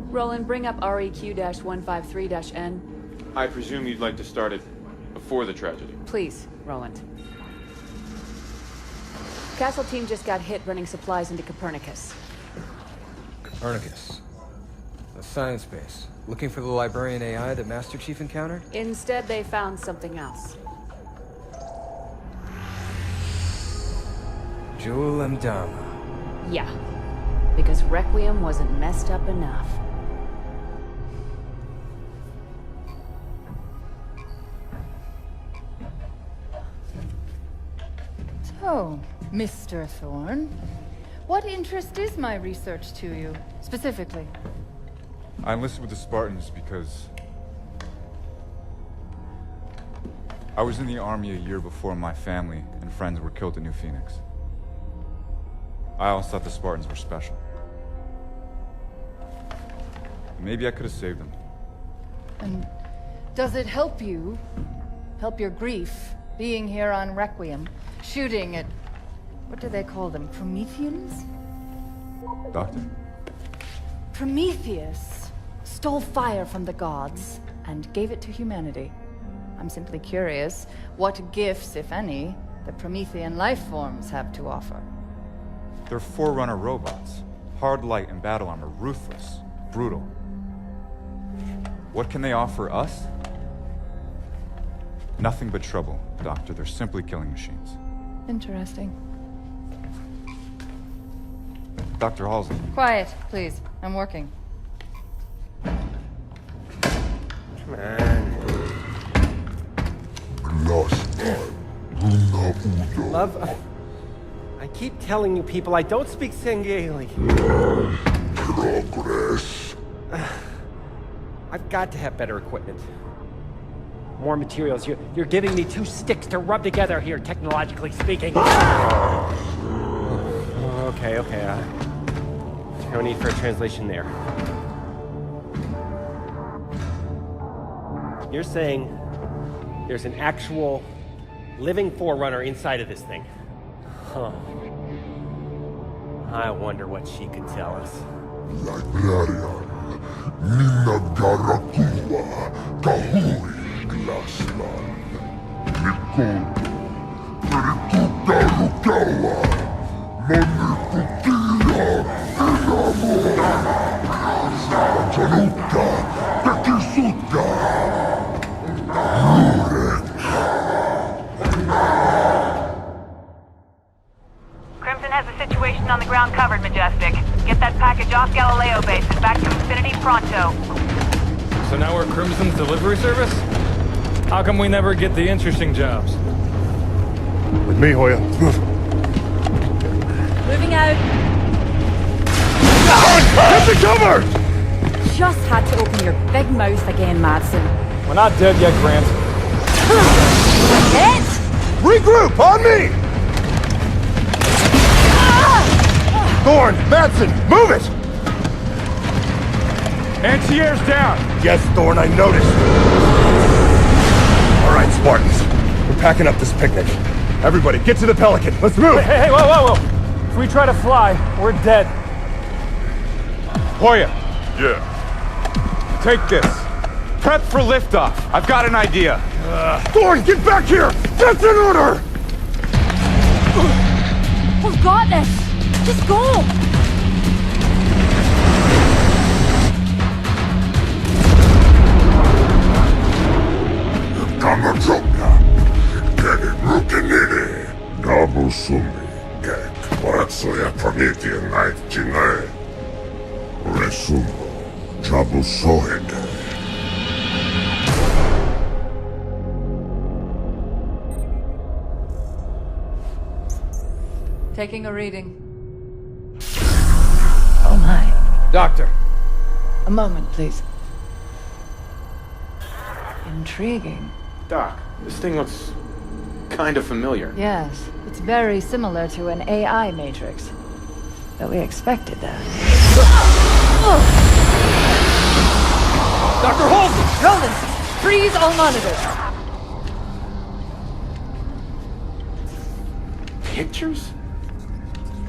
Roland, bring up REQ-153-N. I presume you'd like to start it before the tragedy. Please, Roland. Castle team just got hit running supplies into Copernicus. Copernicus. A science base. Looking for the Librarian AI that Master Chief encountered? Instead, they found something else. Jewel Mdama. Yeah. Because Requiem wasn't messed up enough. So, Mr. Thorne, what interest is my research to you, specifically? I enlisted with the Spartans because I was in the army a year before my family and friends were killed at New Phoenix. I always thought the Spartans were special. Maybe I could have saved them. And does it help you, help your grief, being here on Requiem, shooting at, what do they call them, Prometheans? Doctor? Prometheus stole fire from the gods and gave it to humanity. I'm simply curious what gifts, if any, the Promethean life forms have to offer. They're Forerunner robots. Hard light and battle armor, ruthless, brutal. What can they offer us? Nothing but trouble, Doctor. They're simply killing machines. Interesting. Dr. Halsey. Quiet, please. I'm working. Come on. Love, I keep telling you people I don't speak Sangheili. Progress. I've got to have better equipment. More materials. You're giving me two sticks to rub together here, technologically speaking. Okay. No need for a translation there. You're saying there's an actual living Forerunner inside of this thing? Huh. I wonder what she could tell us. Librarian, Nina Garakua, Kahui, Glassman, Nicole, Perituka Rukawa, Monikutia, Januka, Tekisuka, Crimson has the situation on the ground covered, Majestic. Get that package off Galileo base and back to Infinity pronto. So now we're Crimson's delivery service? How come we never get the interesting jobs? With me, Hoya. Moving out. Get the cover! Just had to open your big mouth again, Madsen. We're not dead yet, Grant. Dead? Regroup! On me! Thorne, Madsen, move it! Anti-air's down! Yes, Thorne, I noticed. All right, Spartans. We're packing up this picnic. Everybody, get to the Pelican. Let's move! Hey, whoa! If we try to fly, we're dead. Hoya. Yeah. Take this. Prep for liftoff. I've got an idea. Thorne, get back here! That's an order! We've got this! Just go! Kamachoka, Kedi Rukinini, Gabu Sumi, Kek, Waratsuya Promethean Night Jine, Resumo, Jabu Sohede. Taking a reading. Oh my. Doctor! A moment, please. Intriguing. Doc, this thing looks kind of familiar. Yes, it's very similar to an AI matrix. But we expected that. Dr. Halsey! Roland, freeze all monitors! Pictures?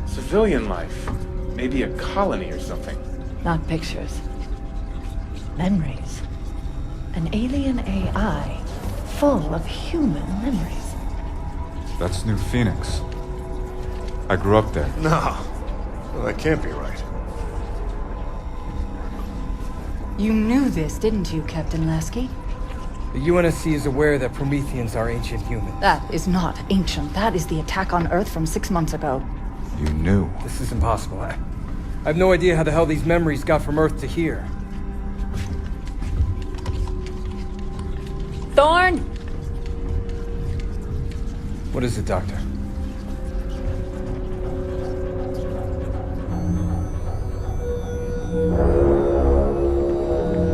Civilian life. Maybe a colony or something. Not pictures. Memories. An alien AI full of human memories. That's New Phoenix. I grew up there. No. Well, that can't be right. You knew this, didn't you, Captain Lasky? The UNSC is aware that Prometheans are ancient humans. That is not ancient. That is the attack on Earth from 6 months ago. You knew. This is impossible. I have no idea how the hell these memories got from Earth to here. Thorne! What is it, Doctor?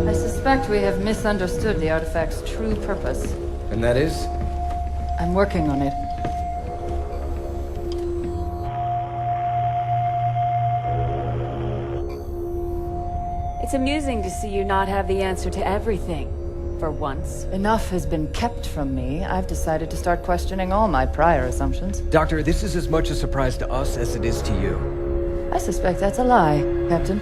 I suspect we have misunderstood the artifact's true purpose. And that is? I'm working on it. It's amusing to see you not have the answer to everything, for once. Enough has been kept from me. I've decided to start questioning all my prior assumptions. Doctor, this is as much a surprise to us as it is to you. I suspect that's a lie, Captain.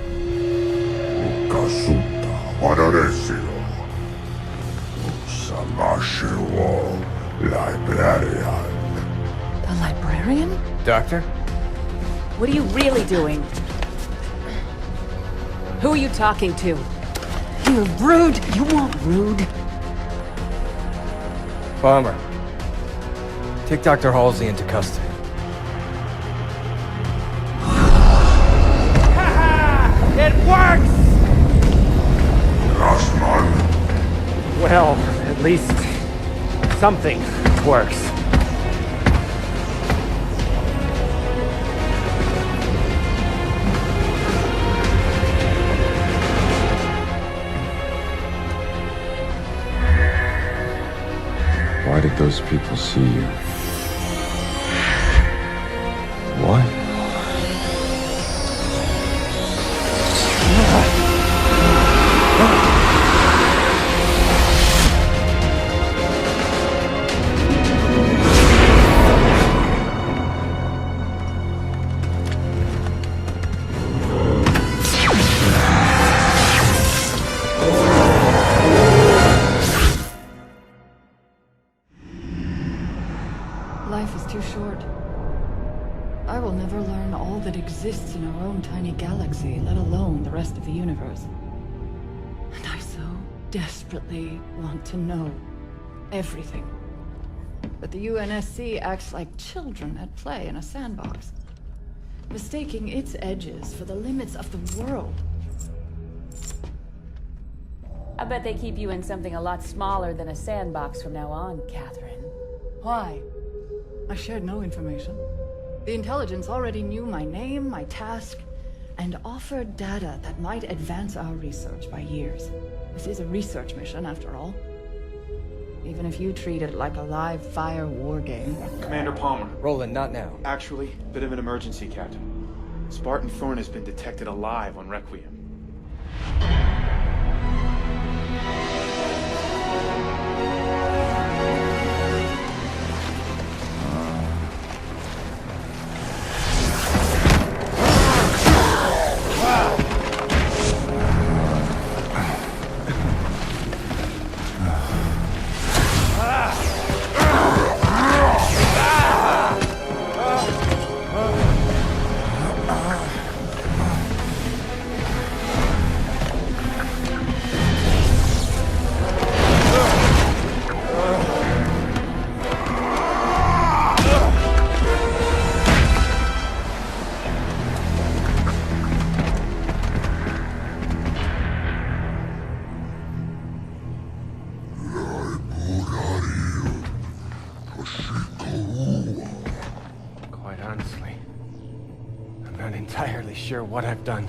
The librarian? Doctor? What are you really doing? Who are you talking to? You're rude! You want rude? Bomber. Take Dr. Halsey into custody. It works! Well, at least something works. Why did those people see you? What? Life is too short. I will never learn all that exists in our own tiny galaxy, let alone the rest of the universe. And I so desperately want to know everything. But the UNSC acts like children at play in a sandbox, mistaking its edges for the limits of the world. I bet they keep you in something a lot smaller than a sandbox from now on, Catherine. Why? I shared no information. The intelligence already knew my name, my task, and offered data that might advance our research by years. This is a research mission, after all. Even if you treat it like a live fire war game. Commander Palmer. Roland, not now. Actually, bit of an emergency, Captain. Spartan Thorn has been detected alive on Requiem. Quite honestly, I'm not entirely sure what I've done.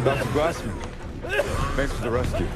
Dr. Glassman, thanks for the rescue.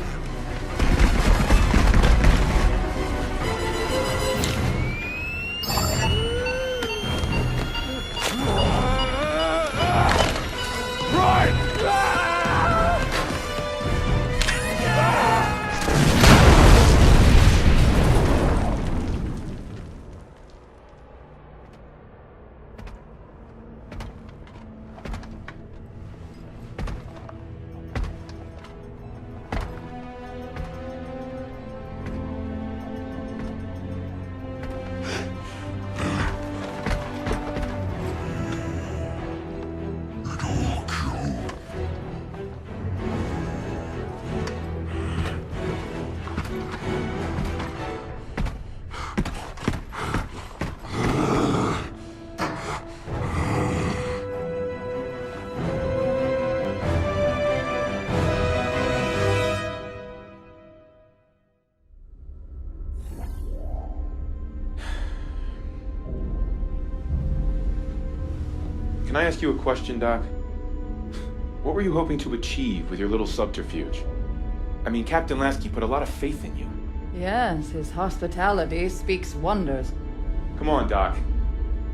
Can I ask you a question, Doc? What were you hoping to achieve with your little subterfuge? I mean, Captain Lasky put a lot of faith in you. Yes, his hospitality speaks wonders. Come on, Doc.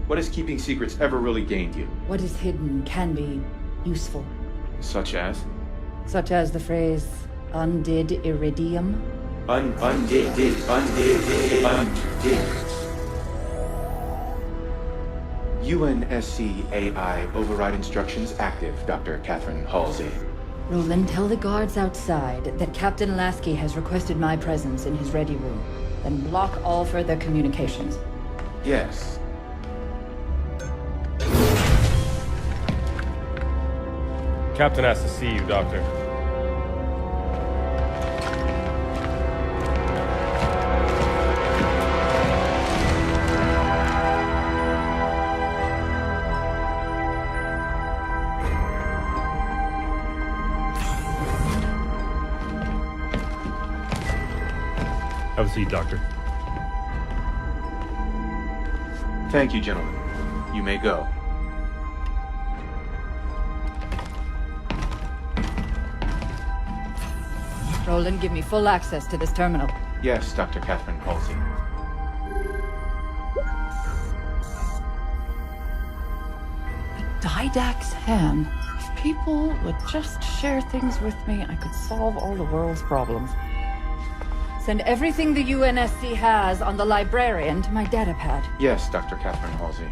What has keeping secrets ever really gained you? What is hidden can be useful. Such as? Such as the phrase, undid iridium. Undid. UNSC AI override instructions active, Dr. Catherine Halsey. Roland, tell the guards outside that Captain Lasky has requested my presence in his ready room. Then block all further communications. Yes. Captain has to see you, Doctor. Have a seat, Doctor. Thank you, gentlemen. You may go. Roland, give me full access to this terminal. Yes, Dr. Catherine Halsey. Didact's hand. If people would just share things with me, I could solve all the world's problems. Send everything the UNSC has on the librarian to my datapad. Yes, Dr. Catherine Halsey.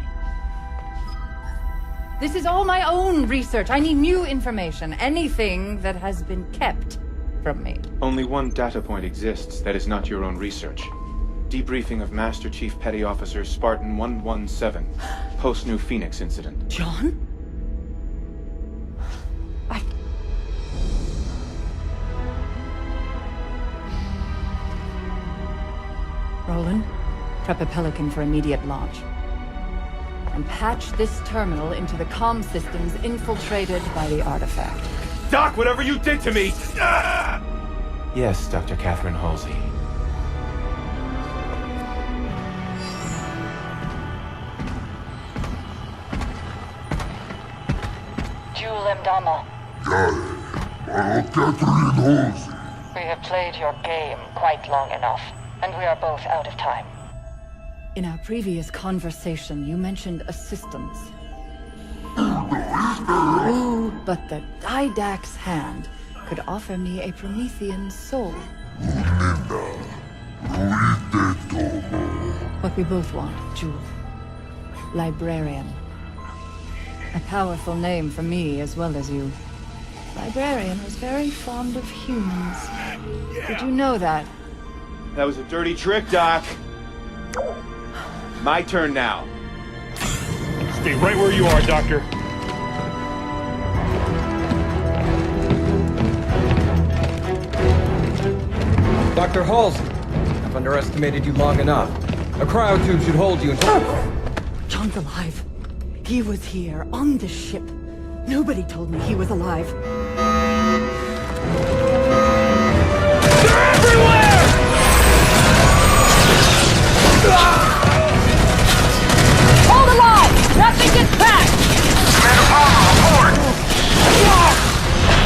This is all my own research. I need new information. Anything that has been kept from me. Only one data point exists that is not your own research. Debriefing of Master Chief Petty Officer Spartan 117, post-New Phoenix incident. John? Roland, prep a Pelican for immediate launch. And patch this terminal into the comm systems infiltrated by the artifact. Doc, whatever you did to me! Ah! Yes, Dr. Catherine Halsey. Jewel Mdama. Catherine Halsey. We have played your game quite long enough, and we are both out of time. In our previous conversation, you mentioned assistance. But the Didact's hand could offer me a Promethean soul. What we both want, Jewel. Librarian. A powerful name for me as well as you. Librarian was very fond of humans. Did you know that? That was a dirty trick, Doc. My turn now. Stay right where you are, Doctor. Dr. Halsey, I've underestimated you long enough. A cryotube should hold you until... Khan's alive. He was here, on the ship. Nobody told me he was alive. They're everywhere! Hold alive! Nothing gets back! Commander Palmer, report!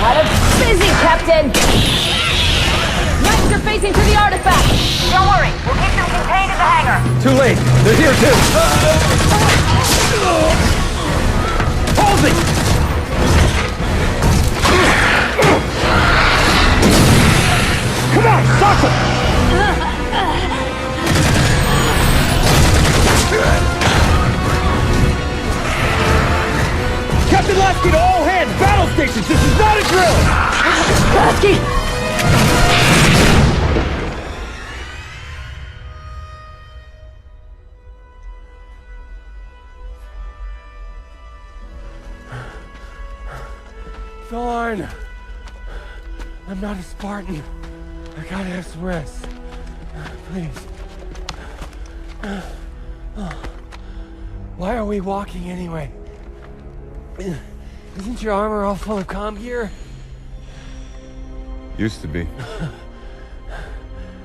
What a busy, Captain! Knights are facing to the artifact! Don't worry, we'll keep them contained in the hangar. Too late. They're here too. Halsey! Come on, stop them! Captain Lasky to all hands! Battle stations! This is not a drill! Lasky! Thorn! I'm not a Spartan. I gotta have some rest. Please. Why are we walking anyway? Isn't your armor all full of comm gear? Used to be.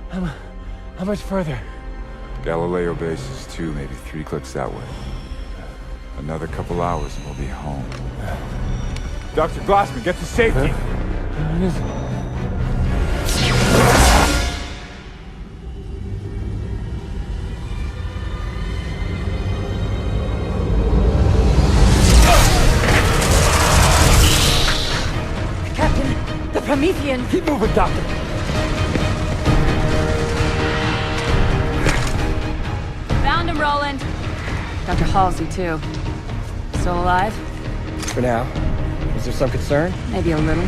How much further? Galileo base is 2, maybe 3 clicks that way. Another couple hours and we'll be home. Dr. Glassman, get to safety. Captain, the Promethean! Keep moving, Doctor! Found him, Roland. Dr. Halsey, too. Still alive? For now. Is there some concern? Maybe a little.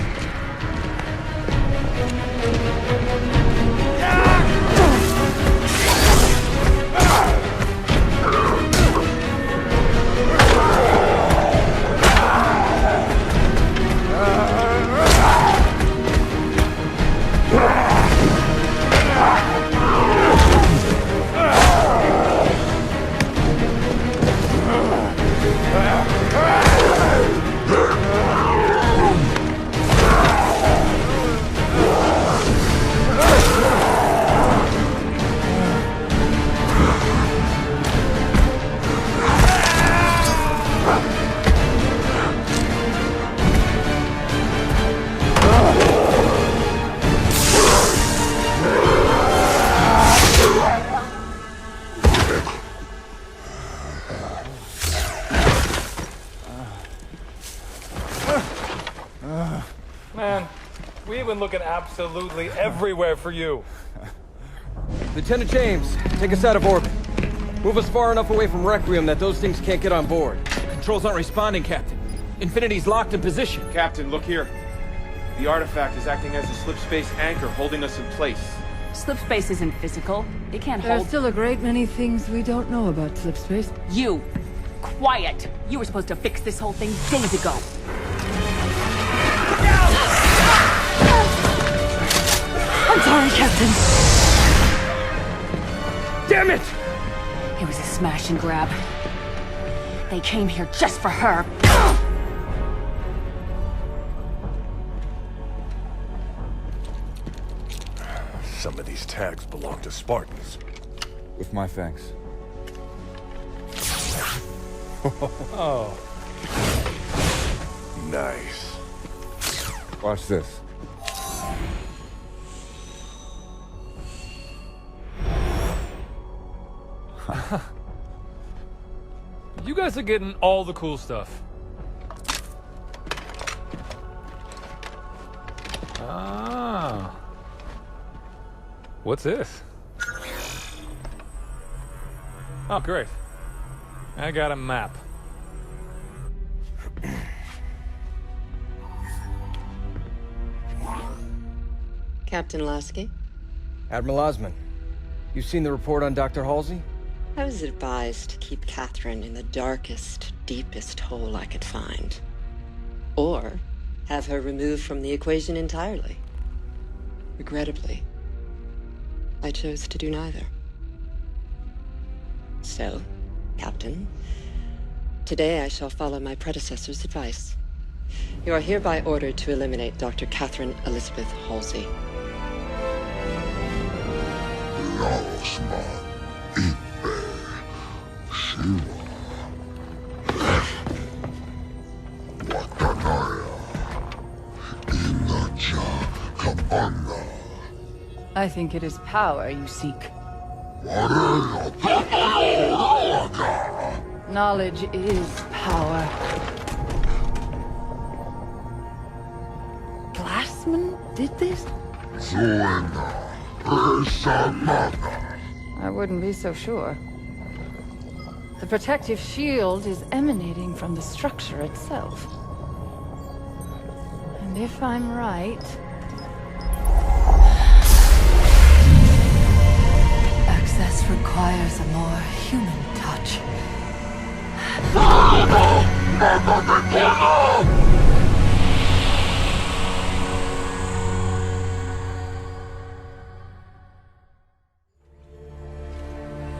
Man, we've been looking absolutely everywhere for you. Lieutenant James, take us out of orbit. Move us far enough away from Requiem that those things can't get on board. Controls aren't responding, Captain. Infinity's locked in position. Captain, look here. The artifact is acting as a slipspace anchor, holding us in place. Slipspace isn't physical. It can't There's hold... still a great many things we don't know about slipspace. You! Quiet! You were supposed to fix this whole thing days ago. I'm sorry, Captain. Damn it! It was a smash and grab. They came here just for her. Some of these tags belong to Spartans. With my thanks. Oh. Nice. Watch this. You guys are getting all the cool stuff. Ah. What's this? Oh, great. I got a map. Captain Lasky? Admiral Osman, you've seen the report on Dr. Halsey? I was advised to keep Catherine in the darkest, deepest hole I could find. Or have her removed from the equation entirely. Regrettably, I chose to do neither. So, Captain, Today I shall follow my predecessor's advice. You are hereby ordered to eliminate Dr. Catherine Elizabeth Halsey. I think it is power you seek. Knowledge is power. Glassman did this? I wouldn't be so sure. The protective shield is emanating from the structure itself. And if I'm right... access requires a more human touch.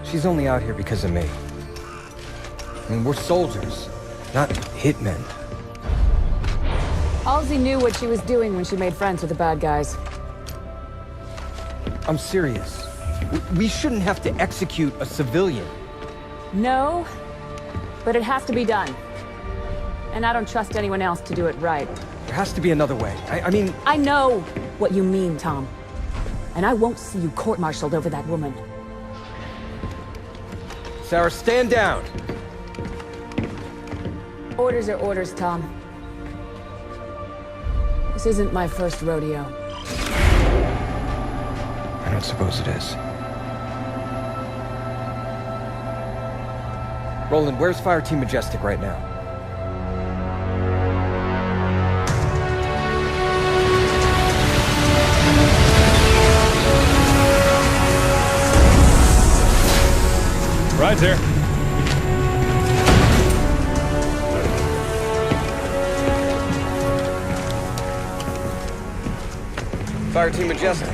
She's only out here because of me. I mean, we're soldiers, not hitmen. Halsey knew what she was doing when she made friends with the bad guys. I'm serious. We shouldn't have to execute a civilian. No, but it has to be done. And I don't trust anyone else to do it right. There has to be another way. I mean... I know what you mean, Tom. And I won't see you court-martialed over that woman. Sarah, stand down! Orders are orders, Tom. This isn't my first rodeo. I don't suppose it is. Roland, where's Fire Team Majestic right now? Ride's here. Fire Team Majestic.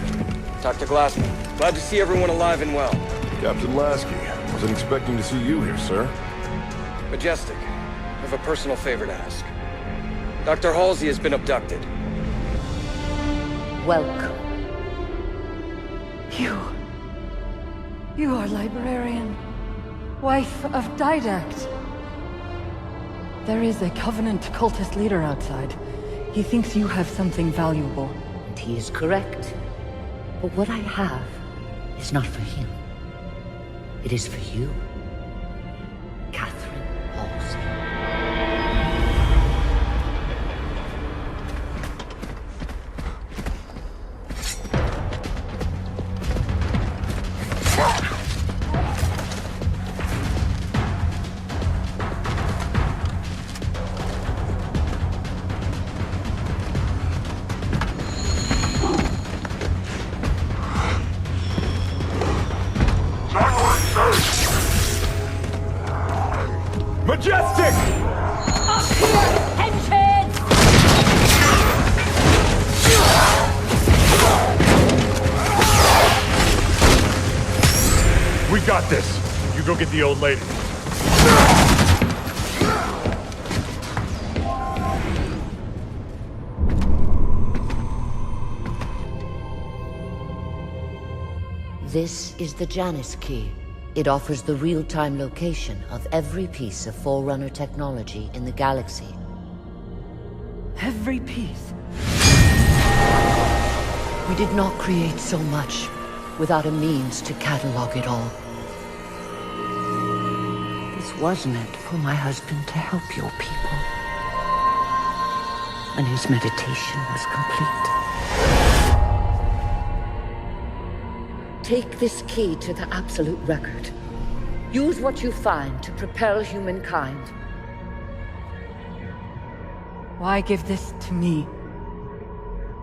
Dr. Glassman. Glad to see everyone alive and well. Captain Lasky, wasn't expecting to see you here, sir. Majestic, I have a personal favor to ask. Dr. Halsey has been abducted. Welcome. You are librarian. Wife of Didact. There is a Covenant cultist leader outside. He thinks you have something valuable. And he is correct. But what I have is not for him. It is for you. Catherine Halsey. Majestic! Up here! Henchhead! We got this. You go get the old lady. This is the Janus Key. It offers the real-time location of every piece of Forerunner technology in the galaxy. Every piece? We did not create so much without a means to catalog it all. This was meant for my husband to help your people. And his meditation was complete. Take this key to the Absolute Record. Use what you find to propel humankind. Why give this to me?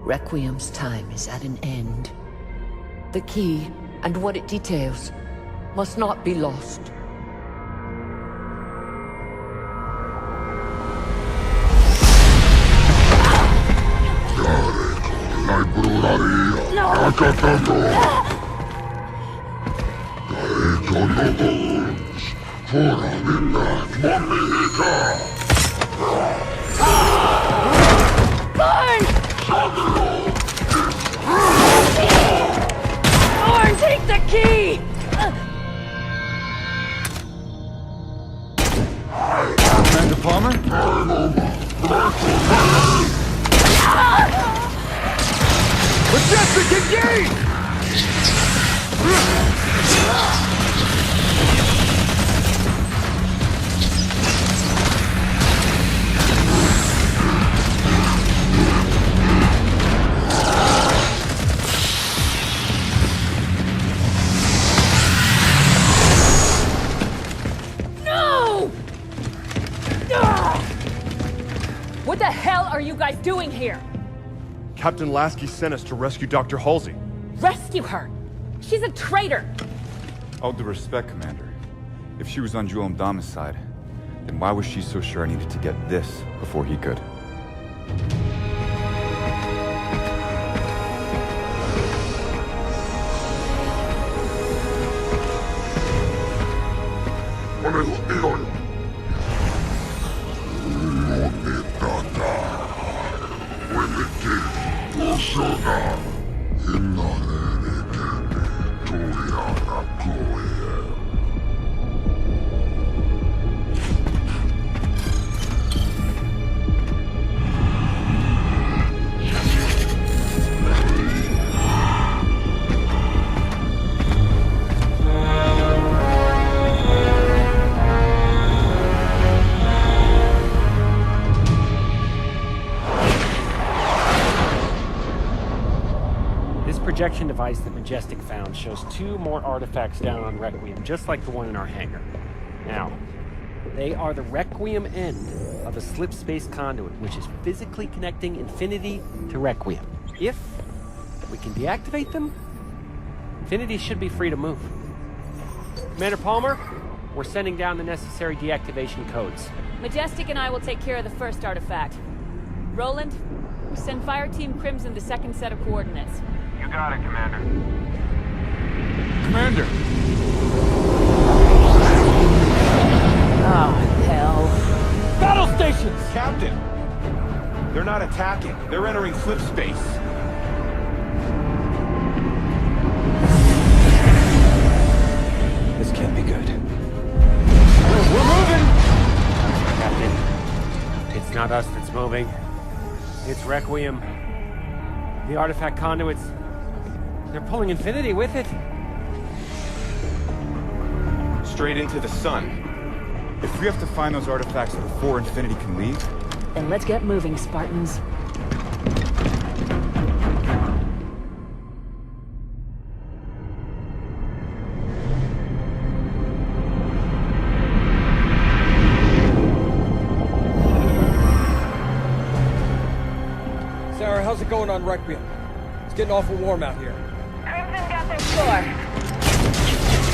Requiem's time is at an end. The key, and what it details, must not be lost. Thorn! Thorn, take the key! Commander Palmer? Majestic, engage! No! What the hell are you guys doing here? Captain Lasky sent us to rescue Dr. Halsey. Rescue her! She's a traitor! All due respect, Commander. If she was on Jul 'Mdama's side, then why was she so sure I needed to get this before he could? Projection device that Majestic found shows 2 more artifacts down on Requiem, just like the one in our hangar. Now, they are the Requiem end of a slip space conduit, which is physically connecting Infinity to Requiem. If we can deactivate them, Infinity should be free to move. Commander Palmer, we're sending down the necessary deactivation codes. Majestic and I will take care of the first artifact. Roland, send Fire Team Crimson the second set of coordinates. You got it, Commander. Commander! Oh, hell. Battle stations! Captain! They're not attacking. They're entering slip space. This can't be good. We're moving! Captain, it's not us that's moving. It's Requiem. The artifact conduits, they're pulling Infinity with it. Straight into the sun. If we have to find those artifacts before Infinity can leave... Then let's get moving, Spartans. Sarah, how's it going on Requiem? It's getting awful warm out here. Crimson got their floor.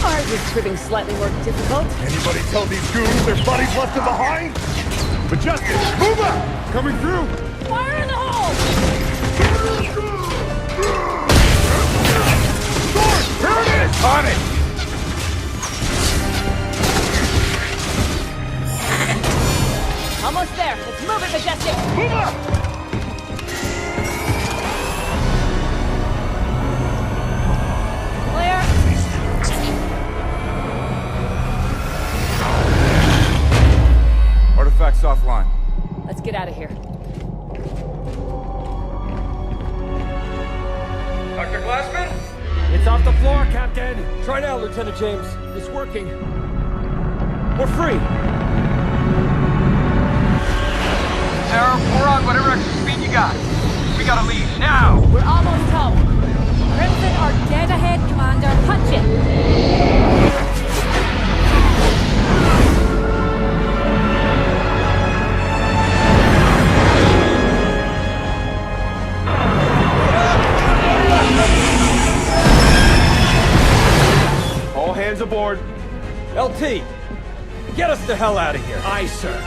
Ours is proving slightly more difficult. Anybody tell these goons their buddies left them behind? Majestic, move up! Coming through! Fire in the hole! Here it is! On it! Almost there. Let's move it, Majestic. Move up! Clear. Artifacts offline. Let's get out of here. Dr. Glassman? It's off the floor, Captain. Try now, Lieutenant James. It's working. We're free. Sarah, we're on whatever extra speed you got. We gotta leave, now! We're almost home. Crimson are dead ahead, Commander. Punch it. All hands aboard. LT, get us the hell out of here. Aye, sir.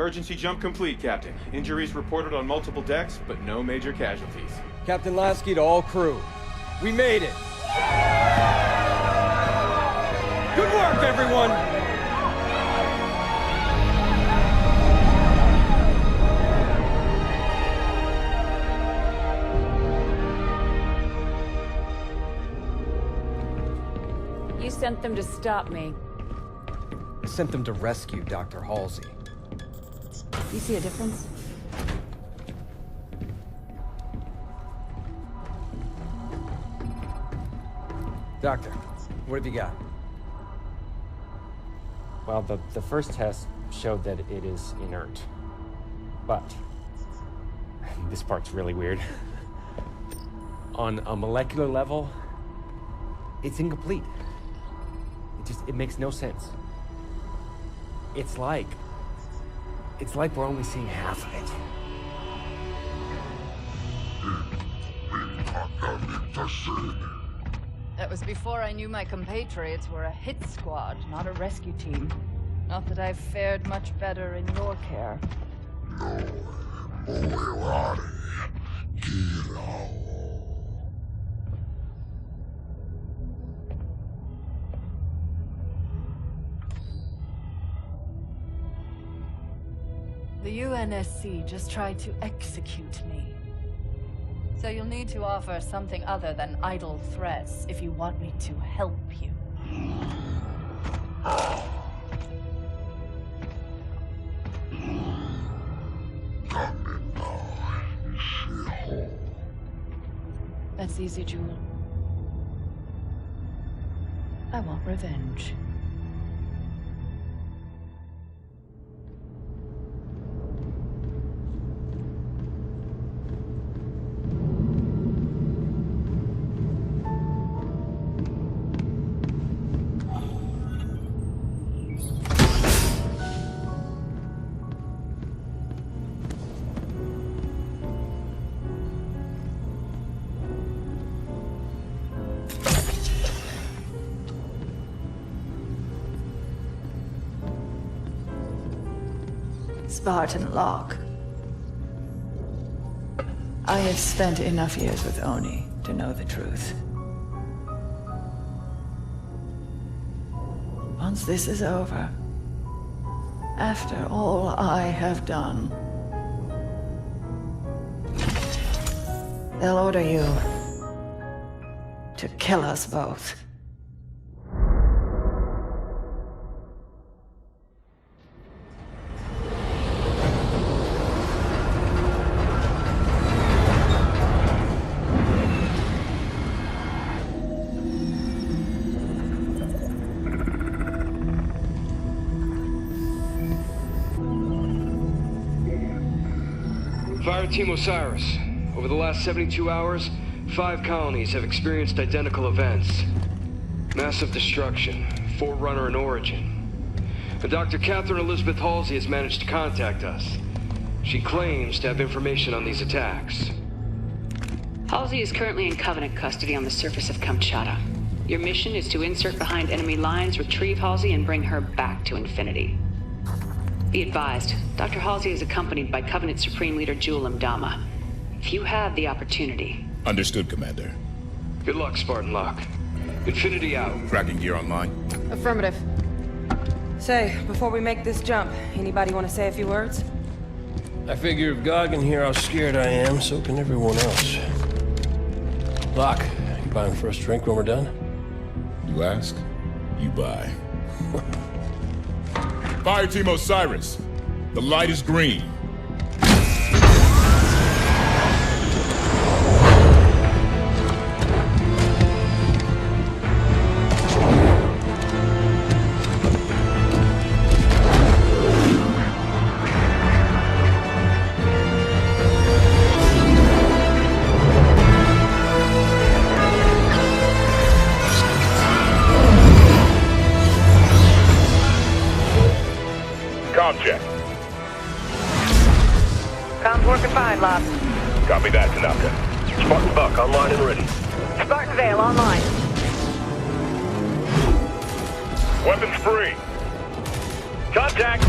Emergency jump complete, Captain. Injuries reported on multiple decks, but no major casualties. Captain Lasky to all crew. We made it! Good work, everyone! You sent them to stop me. I sent them to rescue Dr. Halsey. You see a difference? Doctor, what have you got? Well, the first test showed that it is inert. But this part's really weird. On a molecular level, it's incomplete. It makes no sense. It's like we're only seeing half of it. That was before I knew my compatriots were a hit squad, not a rescue team. Not that I've fared much better in your care. The UNSC just tried to execute me. So you'll need to offer something other than idle threats if you want me to help you. That's easy, Jewel. I want revenge. Spartan Locke. I have spent enough years with Oni to know the truth. Once this is over, after all I have done, they'll order you to kill us both. Fire Team Osiris. Over the last 72 hours, 5 colonies have experienced identical events. Massive destruction, Forerunner in origin. But Dr. Catherine Elizabeth Halsey has managed to contact us. She claims to have information on these attacks. Halsey is currently in Covenant custody on the surface of Kamchatka. Your mission is to insert behind enemy lines, retrieve Halsey, and bring her back to Infinity. Be advised, Dr. Halsey is accompanied by Covenant Supreme Leader Jewel Mdama. If you have the opportunity... Understood, Commander. Good luck, Spartan Locke. Infinity out. Tracking gear online. Affirmative. Say, before we make this jump, anybody want to say a few words? I figure if God can hear how scared I am, so can everyone else. Locke, you buying first drink when we're done? You ask, you buy. Fire Team Osiris, the light is green. Check. Comms working fine, Locke. Copy that, Tanaka. Spartan Buck online and ready. Spartan Vale online. Weapons free. Contact!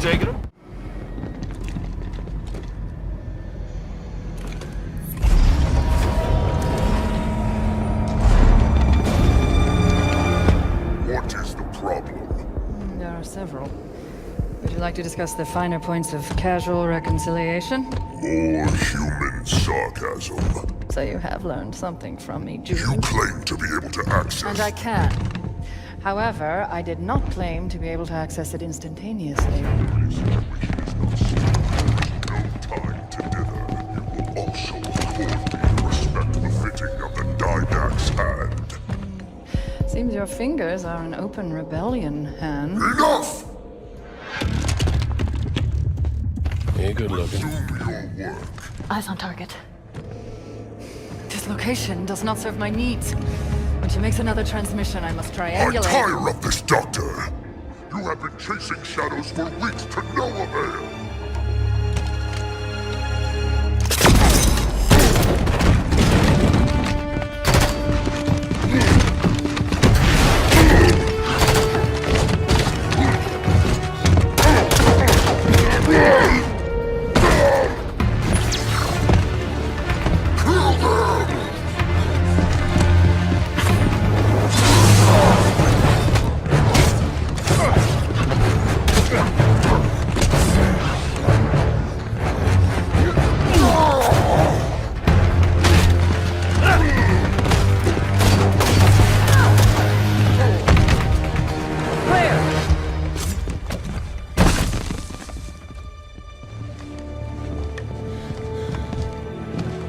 taking him? What is the problem? There are several. Would you like to discuss the finer points of casual reconciliation? More human sarcasm. So you have learned something from me, Jude. You claim to be able to access... And I can. However, I did not claim to be able to access it instantaneously. Also accord me the respect befitting of the Didact's hand. Seems your fingers are an open rebellion, Han. Enough! Yeah, good looking. Eyes on target. This location does not serve my needs. When she makes another transmission, I must triangulate. I tire of this, Doctor! You have been chasing shadows for weeks to no avail!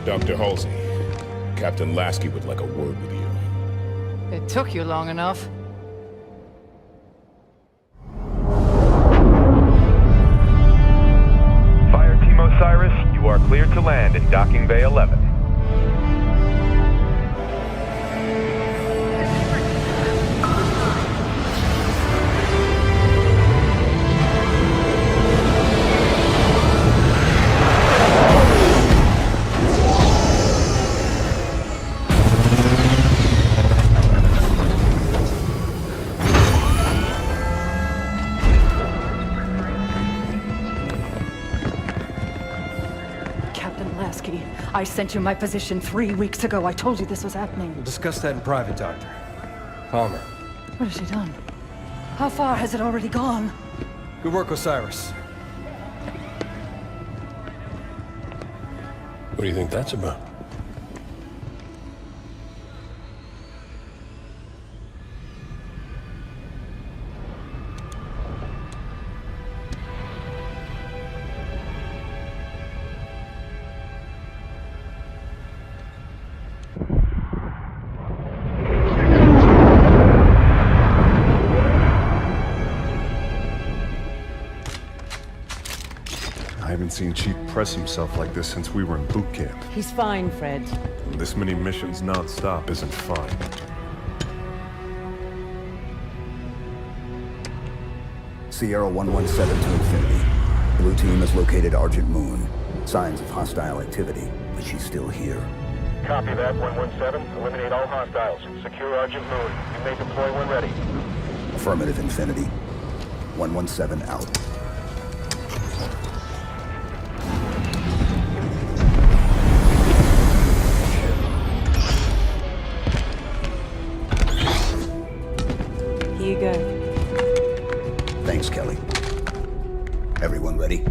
Dr. Halsey, Captain Lasky would like a word with you. It took you long enough. Fire Team Osiris, you are cleared to land in Docking Bay 11. I sent you my position 3 weeks ago. I told you this was happening. We'll discuss that in private, Doctor. Palmer. What has she done? How far has it already gone? Good work, Osiris. What do you think that's about? I haven't seen Chief press himself like this since we were in boot camp. He's fine, Fred. This many missions non-stop isn't fun. Sierra 117 to Infinity. Blue team has located Argent Moon. Signs of hostile activity, but she's still here. Copy that, 117. Eliminate all hostiles. Secure Argent Moon. You may deploy when ready. Affirmative, Infinity. 117 out. Here you go. Thanks, Kelly. Everyone ready?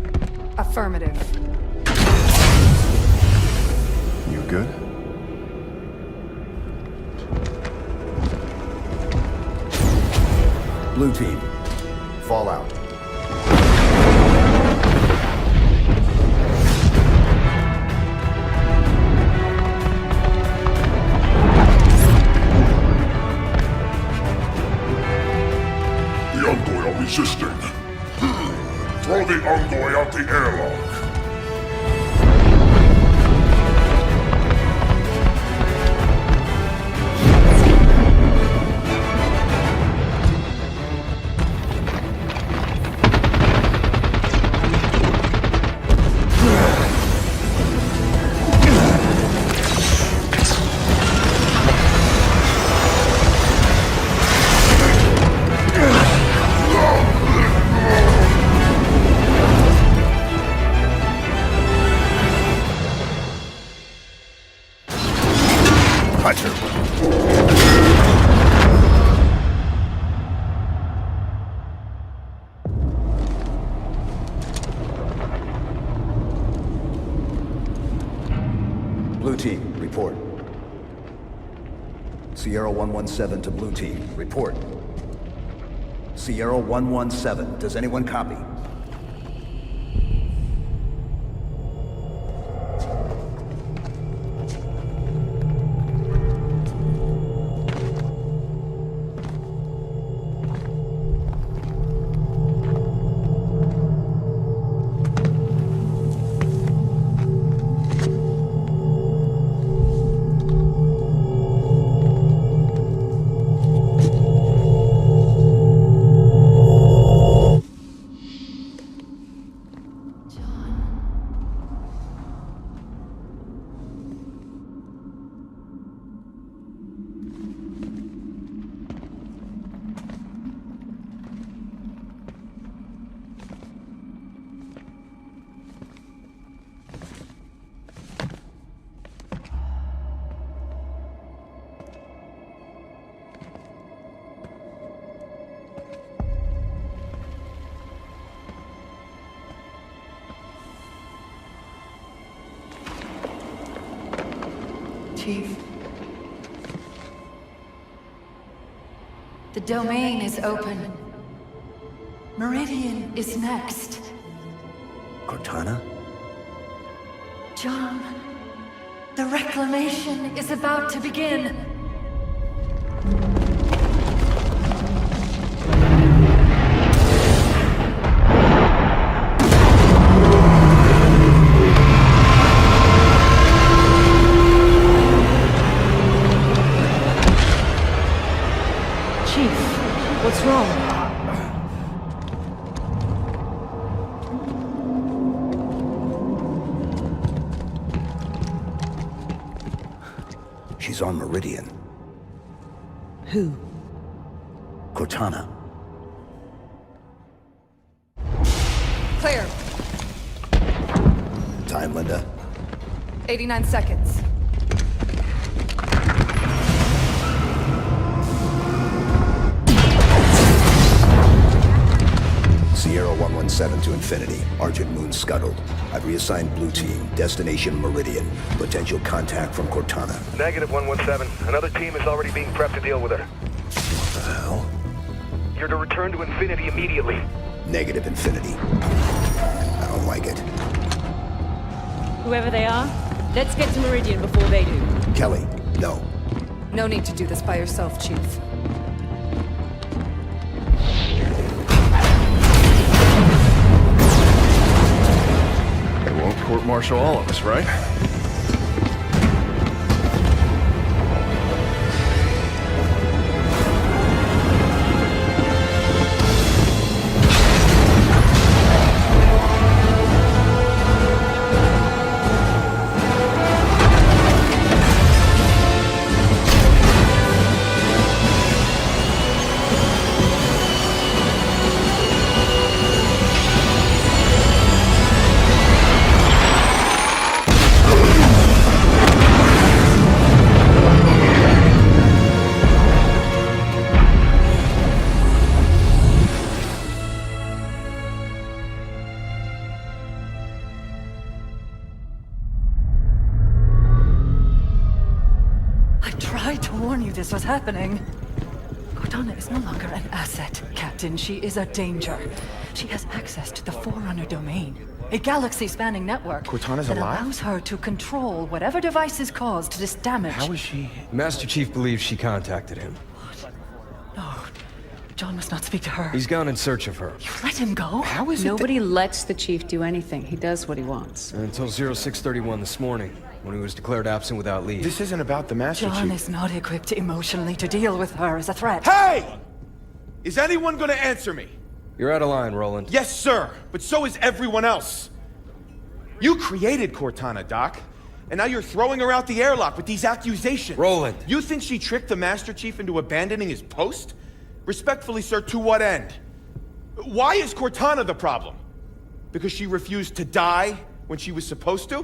Affirmative. You good? Blue team, fall out. The Envoy are resisting. Throw the Envoy out the airlock. team, report. Sierra 117 to blue team, report. Sierra 117, does anyone copy? Chief. The domain is open. Meridian is next. Cortana? John, the reclamation is about to begin. What's wrong? She's on Meridian. Who? Cortana. Clear. Time, Linda. 89 seconds. Sierra 117 to Infinity. Argent Moon scuttled. I've reassigned blue team. Destination Meridian. Potential contact from Cortana. Negative 117. Another team is already being prepped to deal with her. What the hell? You're to return to Infinity immediately. Negative Infinity. I don't like it. Whoever they are, let's get to Meridian before they do. Kelly, no. No need to do this by yourself, Chief. They won't court-martial all of us, right? This was happening. Cortana is no longer an asset, Captain. She is a danger. She has access to the Forerunner domain, a galaxy-spanning network Cortana's that alive? allows her to control whatever devices caused this damage. How is she? Master Chief believes she contacted him. No, John must not speak to her. He's gone in search of her. You let him go? How is Nobody lets the chief do anything. He does what he wants. Until 0631 this morning, when he was declared absent without leave. This isn't about the Master John Chief. is not equipped emotionally to deal with her as a threat. Hey! Is anyone gonna answer me? You're out of line, Roland. Yes, sir, but so is everyone else. You created Cortana, Doc. And now you're throwing her out the airlock with these accusations. Roland! You think she tricked the Master Chief into abandoning his post? Respectfully, sir, to what end? Why is Cortana the problem? Because she refused to die when she was supposed to?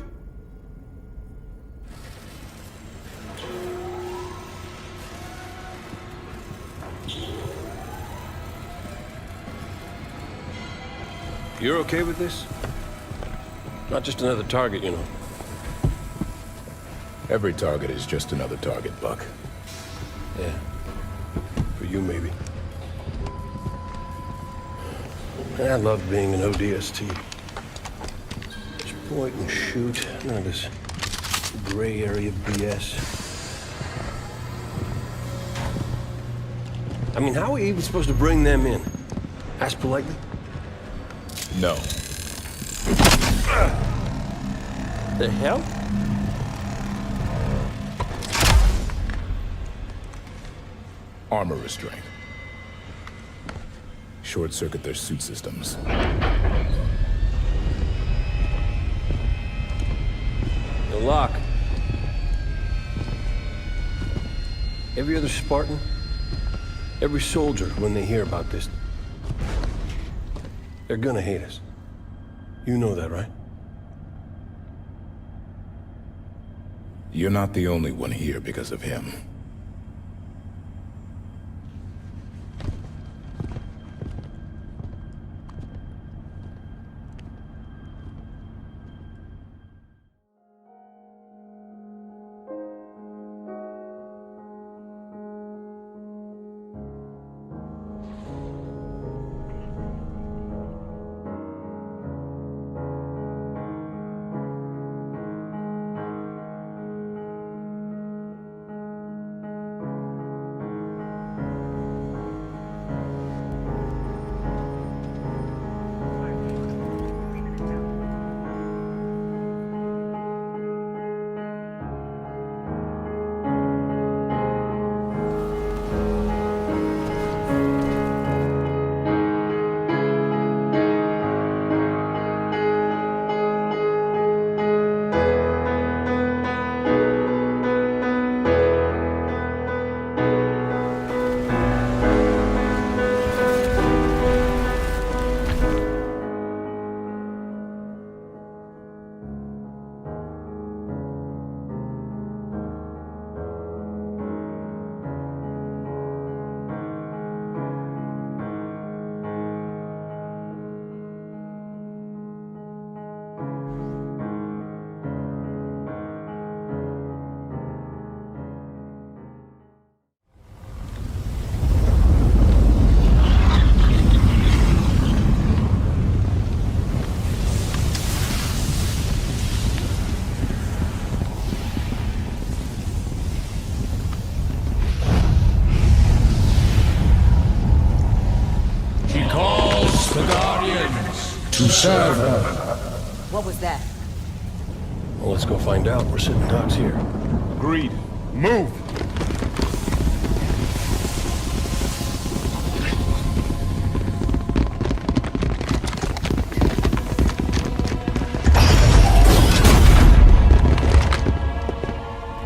You're okay with this? Not just another target, you know. Every target is just another target, Buck. Yeah. For you, maybe. I love being an ODST. Just point and shoot. None of this gray area BS. I mean, how are we even supposed to bring them in? Ask politely? No. The hell? Armor restraint. Short-circuit their suit systems. The lock. Every other Spartan, every soldier, when they hear about this, they're gonna hate us. You know that, right? You're not the only one here because of him. To serve her. What was that? Well, let's go find out. We're sitting ducks here. Agreed. Move!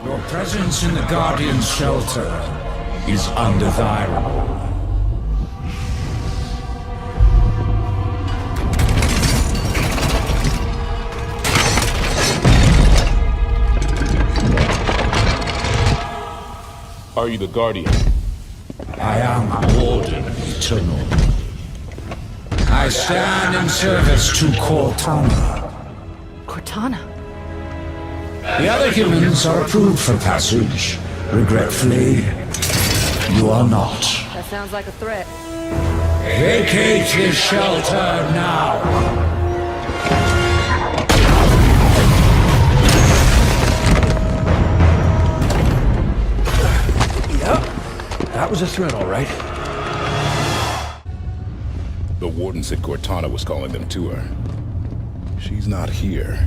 Your presence in the Guardian's shelter is undesirable. Are you the Guardian? I am Warden Eternal. I stand in service to Cortana. Cortana? The other humans are approved for passage. Regretfully, you are not. That sounds like a threat. Vacate his shelter now. That was a threat, all right. The Warden said Cortana was calling them to her. She's not here.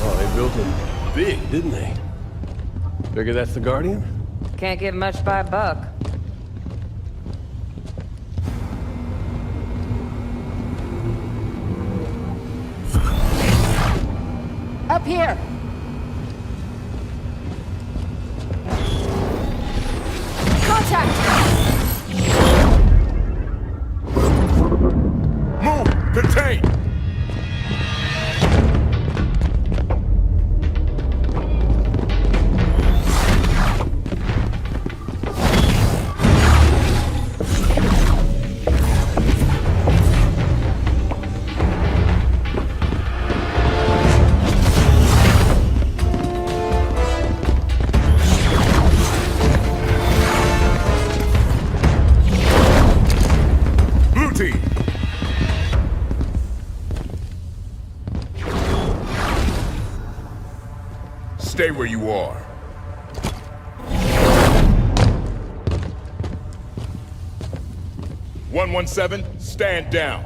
Oh, they built him big, didn't they? Figure that's the Guardian? Can't get much by a buck. Up here! Contact! Move! Contain! Stay where you are. "117, stand down.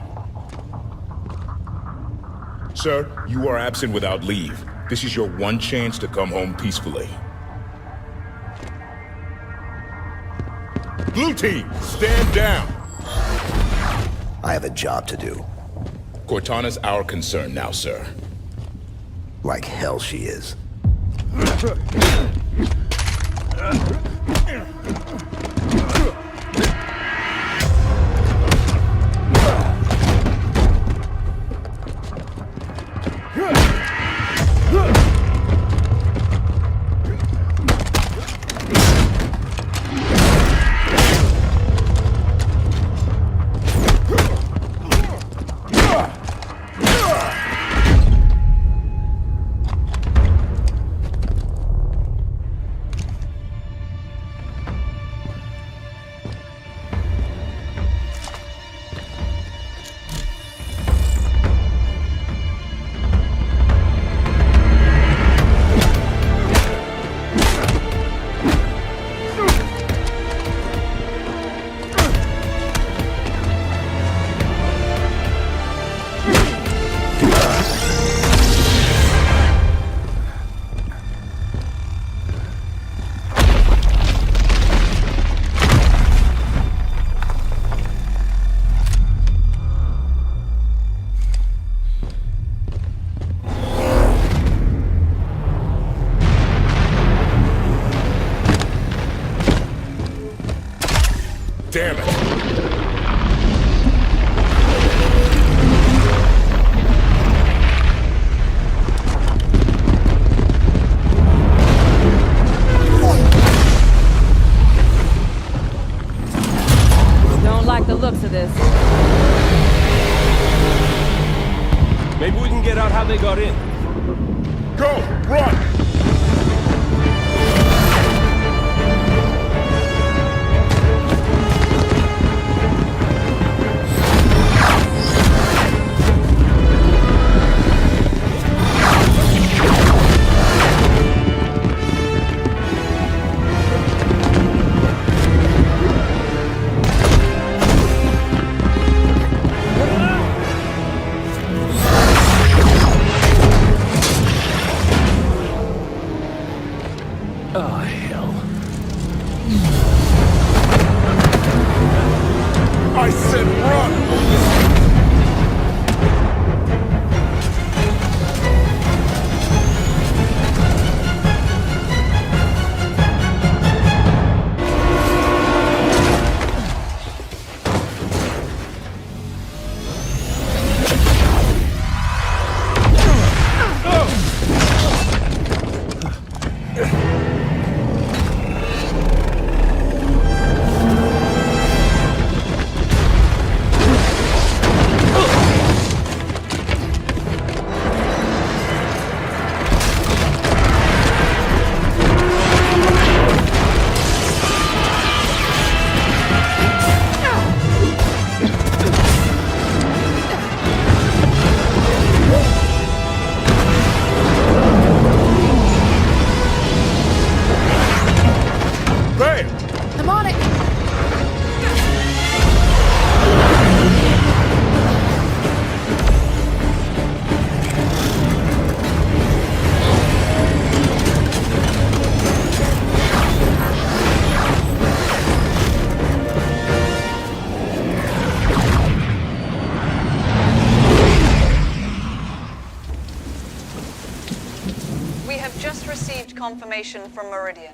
Sir, you are absent without leave. This is your one chance to come home peacefully. Blue team, stand down. I have a job to do. Cortana's our concern now, sir. Like hell she is. Damn it! Don't like the looks of this. Maybe we can get out how they got in. Go! Run! I said run! I'm on it! We have just received confirmation from Meridian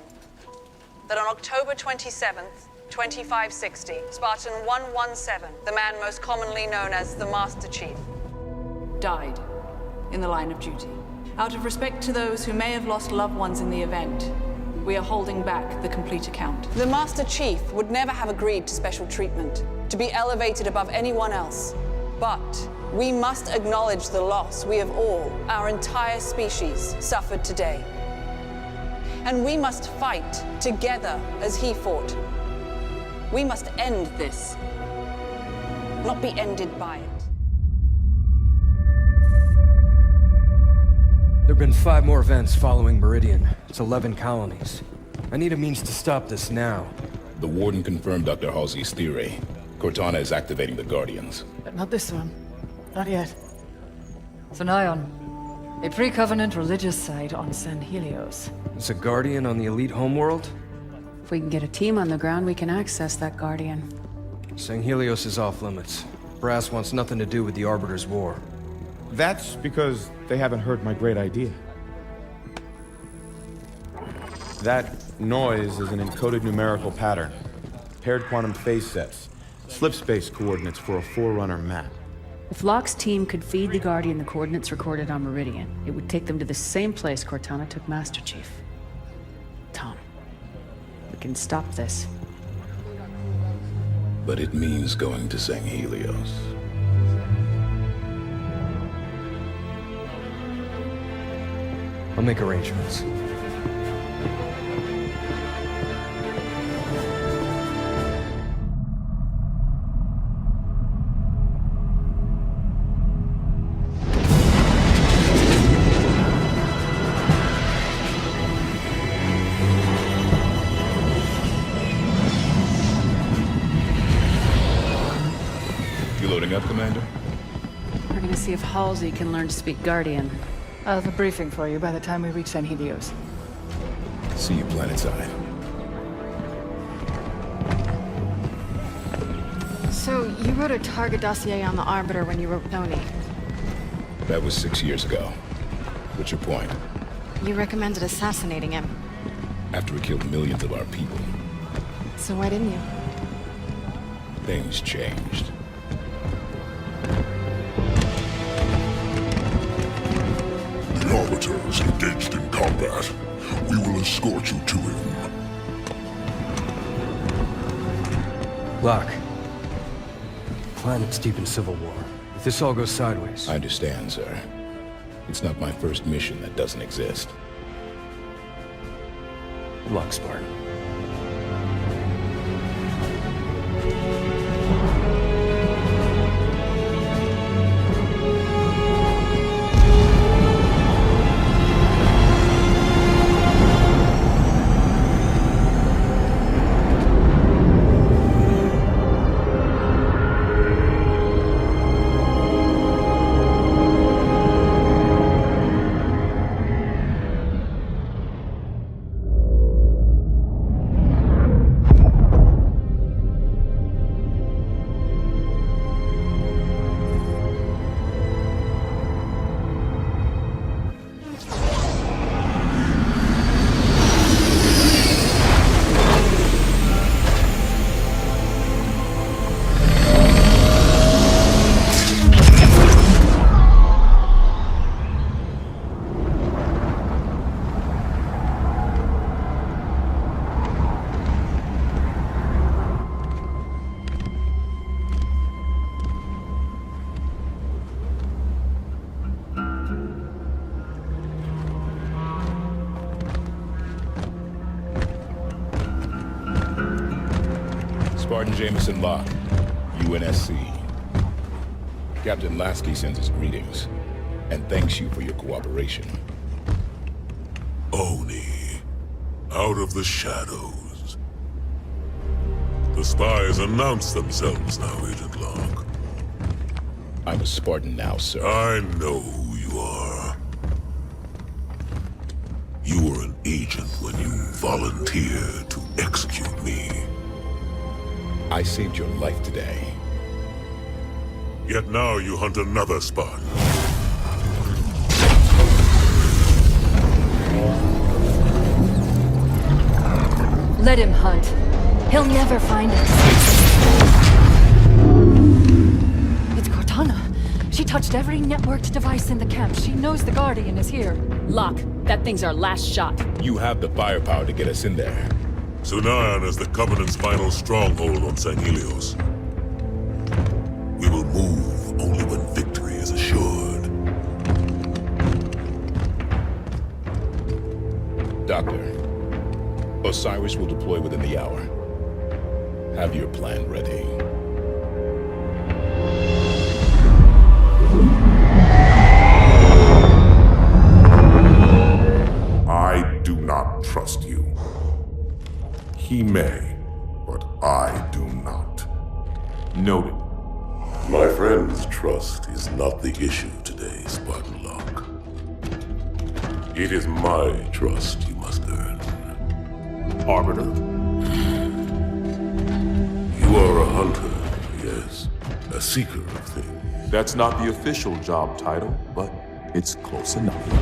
that on October 27th, 2560, Spartan 117, the man most commonly known as the Master Chief, died in the line of duty. Out of respect to those who may have lost loved ones in the event, we are holding back the complete account. The Master Chief would never have agreed to special treatment, to be elevated above anyone else. But we must acknowledge the loss we have all, our entire species, suffered today. And we must fight together as he fought. We must end this, not be ended by it. There have been 5 more events following Meridian. It's 11 colonies. I need a means to stop this now. The Warden confirmed Dr. Halsey's theory. Cortana is activating the Guardians. But not this one. Not yet. Zion. A pre-Covenant religious site on San Helios. It's a Guardian on the elite homeworld? If we can get a team on the ground, we can access that Guardian. San Helios is off limits. Brass wants nothing to do with the Arbiter's War. That's because they haven't heard my great idea. That noise is an encoded numerical pattern. Paired quantum phase sets. Slip space coordinates for a Forerunner map. If Locke's team could feed the Guardian the coordinates recorded on Meridian, it would take them to the same place Cortana took Master Chief. Tom, we can stop this. But it means going to San Helios. I'll make arrangements. You loading up, Commander? We're gonna see if Halsey can learn to speak Guardian. I'll have a briefing for you by the time we reach San Helios. See you planetside. So, you wrote a target dossier on the Arbiter when you wrote Tony. That was 6 years ago. What's your point? You recommended assassinating him. After he killed millions of our people, So why didn't you? things changed. The Arbiter is engaged in combat. We will escort you to him. Locke. Planet's deep in civil war. If this all goes sideways... I understand, sir. It's not my first mission that doesn't exist. Good luck, Spartan. Spartan Jameson Locke, UNSC. Captain Lasky sends his greetings, and thanks you for your cooperation. Oni, out of the shadows. The spies announce themselves now, Agent Locke. I'm a Spartan now, sir. I know who you are. You were an agent when you volunteered to execute me. I saved your life today. Yet now you hunt another Spartan. Let him hunt. He'll never find us. It's Cortana. She touched every networked device in the camp. She knows the Guardian is here. Locke, that thing's our last shot. You have the firepower to get us in there. Sunayan is the Covenant's final stronghold on San Helios. We will move only when victory is assured. Doctor, Osiris will deploy within the hour. Have your plan ready. he may, but I do not. Noted. My friend's trust is not the issue today, Spartan Locke. It is my trust you must earn. Arbiter? You are a hunter, yes. A seeker of things. That's not the official job title, but it's close enough.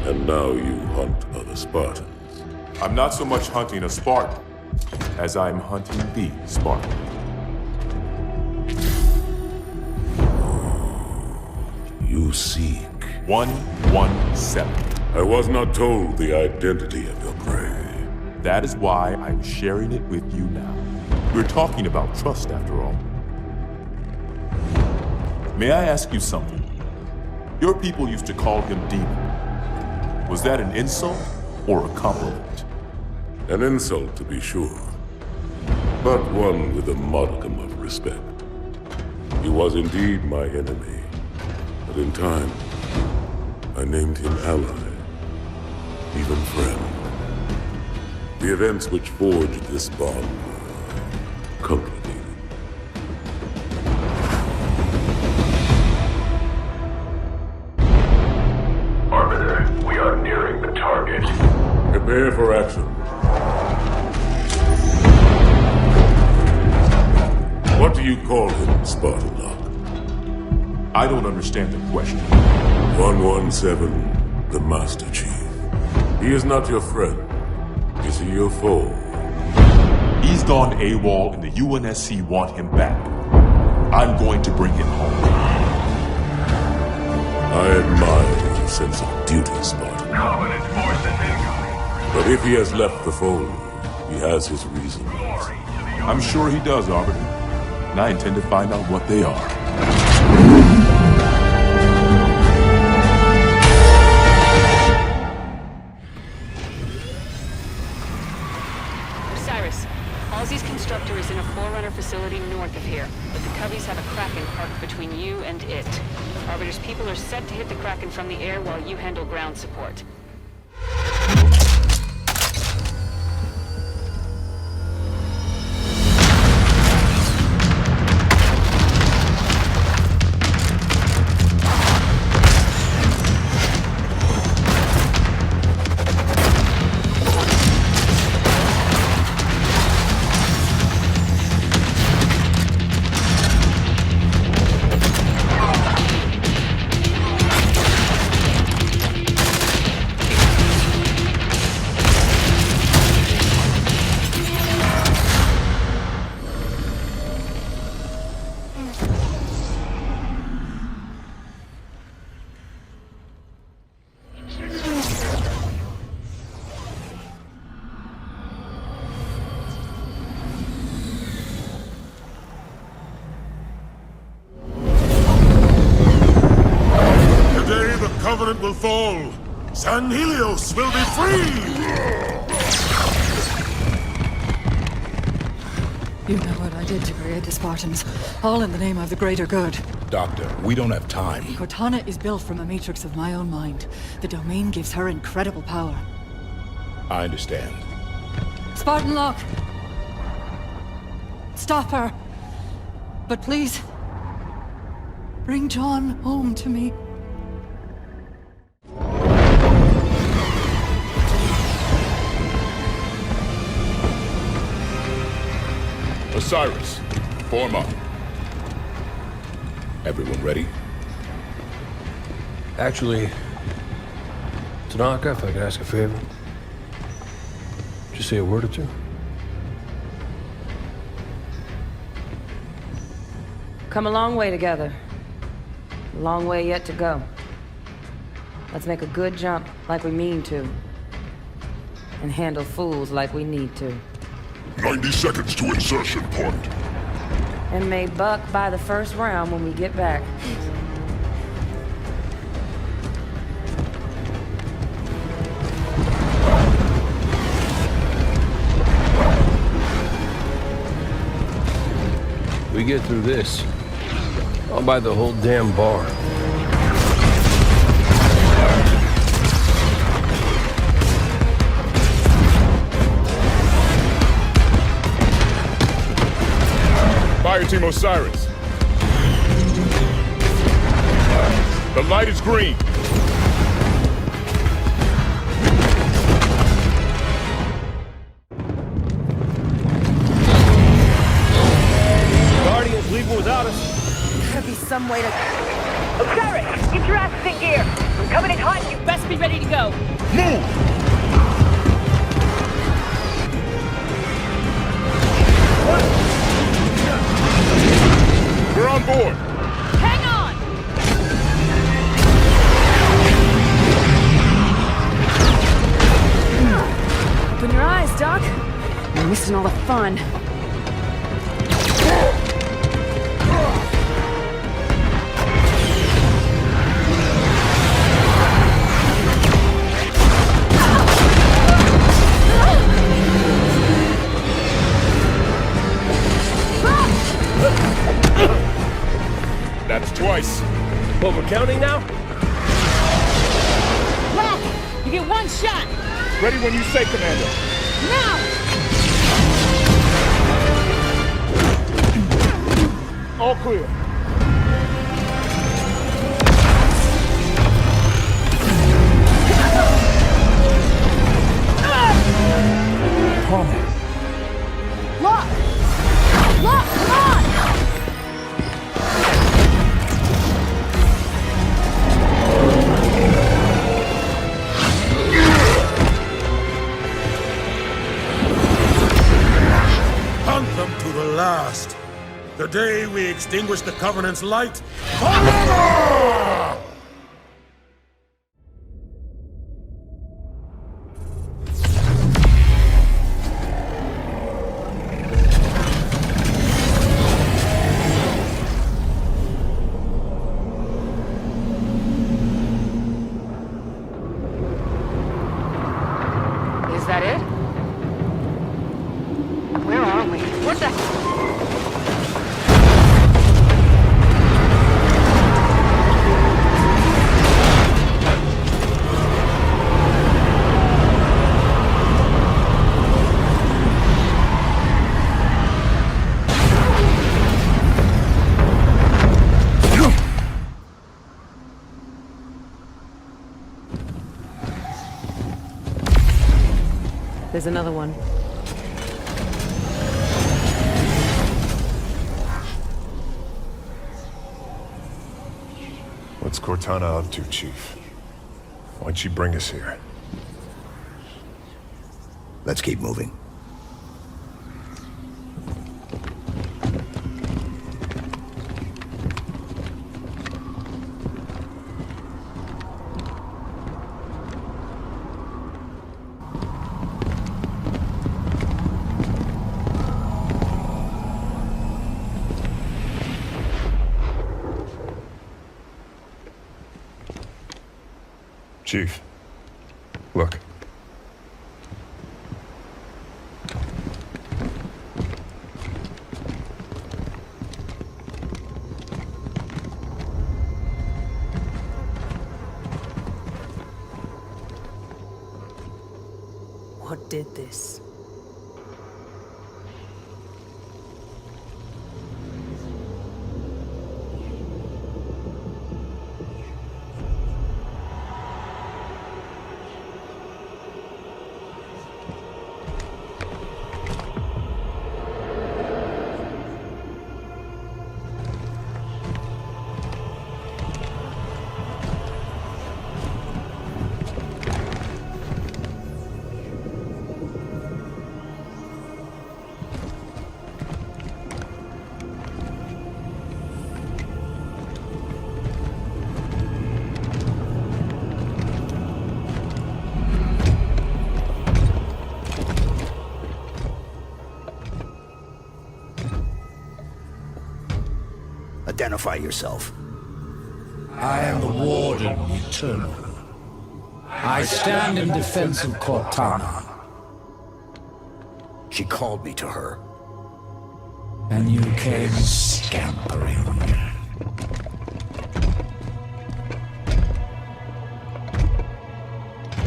And now you hunt other Spartans. I'm not so much hunting a Spartan as I'm hunting the Spartan. You seek 117. I was not told the identity of your prey. That is why I'm sharing it with you now. We're talking about trust, after all. May I ask you something? Your people used to call him Demon. Was that an insult or a compliment? An insult, to be sure, but one with a modicum of respect. He was indeed my enemy, but in time, I named him ally, even friend. The events which forged this bond were complicated. Arbiter, we are nearing the target. Prepare for action. What do you call him, Spartan Locke? I don't understand the question. 117, the Master Chief. He is not your friend. Is he your foe? He's gone AWOL and the UNSC want him back. I'm going to bring him home. I admire your sense of duty, Spartan. Covenant forces incoming. But if he has left the fold, he has his reasons. I'm sure he does, Arbiter. And I intend to find out what they are. Osiris, Halsey's constructor is in a Forerunner facility north of here, but the Coveys have a Kraken parked between you and it. Arbiter's people are set to hit the Kraken from the air while you handle ground support. Covenant will fall. San Helios will be free! You know what I did to create the Spartans, all in the name of the greater good. Doctor, we don't have time. Cortana is built from a matrix of my own mind. The domain gives her incredible power. I understand. Spartan Locke! Stop her! But please, bring John home to me. Osiris, form up. Everyone ready? Actually, Tanaka, if I could ask a favor. Just say a word or two. Come a long way together. A long way yet to go. Let's make a good jump like we mean to. And handle fools like we need to. 90 seconds to insertion point. And may buck by the first round when we get back. We get through this, I'll buy the whole damn bar. Team Osiris. The light is green. Guardians leaving without us. Gotta be some way to... Osiris, get your asses in gear. I'm coming in hot. You best be ready to go. Move! We're on board. Hang on! Open your eyes, Doc. You're missing all the fun. That's twice. What, we're counting now? Rock! You get one shot! Ready when you say, Commander. Now! All clear. Lock! Lock, come on! Hunt them to the last. The day we extinguish the Covenant's light forever! Is that it? Where are we? What the... There's another one. What's Cortana up to, Chief? Why'd she bring us here? Let's keep moving. Chief, look. What did this? Identify yourself. I am the Warden Eternal. I stand in defense of Cortana. She called me to her. And you came scampering.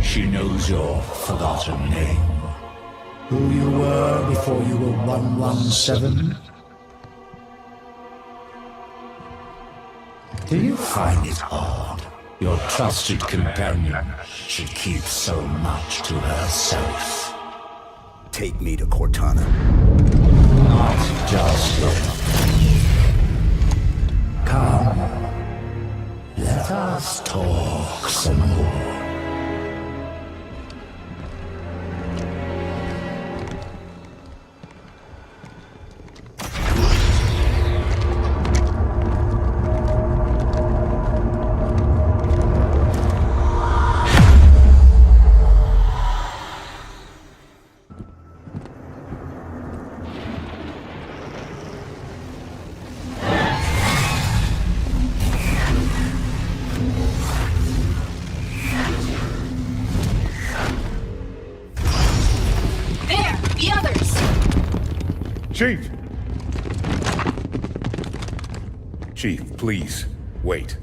She knows your forgotten name. Who you were before you were 117. Do you find it odd your trusted companion should keep so much to herself? Take me to Cortana. Not just yet. Come. Let us talk some more. Chief! Chief, please, wait.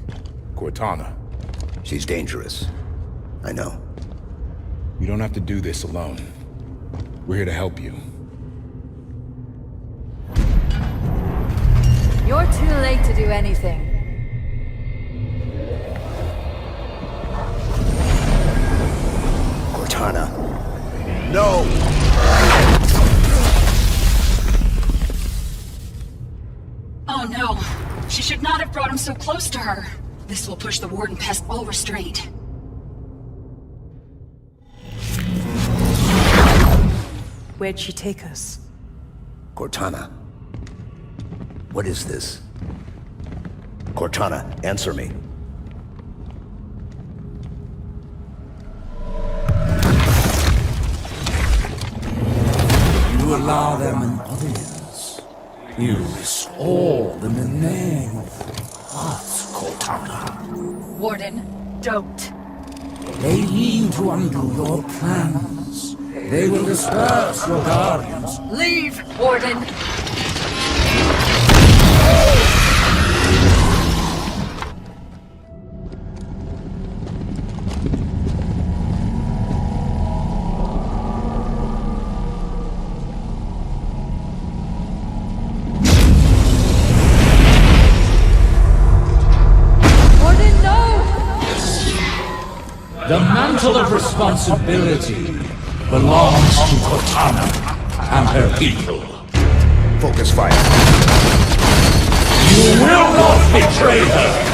Cortana. She's dangerous. I know. You don't have to do this alone. We're here to help you. You're too late to do anything. Cortana. No! Oh no! She should not have brought him so close to her. This will push the Warden past all restraint. Where'd she take us? Cortana. What is this? Cortana, answer me. You allow them an audience. You restore them in name of what, Cortana? Warden, don't. They mean to undo your plans. They will disperse your guardians. Leave, Warden! The mantle of responsibility belongs to Cortana and her people. Focus fire. You will not betray her!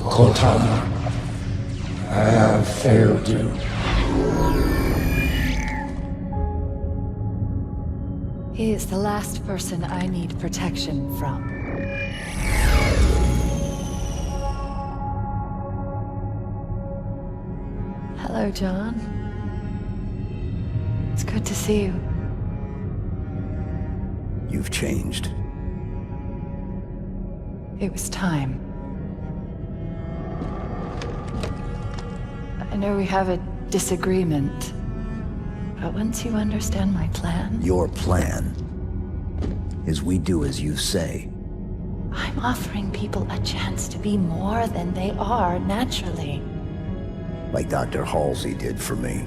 Cortana, I have failed you. He is the last person I need protection from. Hello, John. It's good to see you. You've changed. It was time. I know we have a disagreement, but once you understand my plan... Your plan is we do as you say. I'm offering people a chance to be more than they are naturally. Like Dr. Halsey did for me.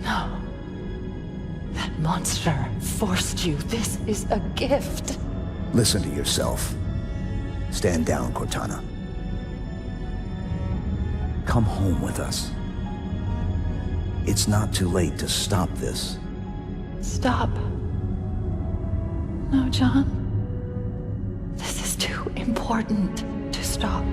No. That monster forced you. This is a gift. Listen to yourself. Stand down, Cortana. Come home with us. It's not too late to stop this. Stop. No, John. This is too important to stop.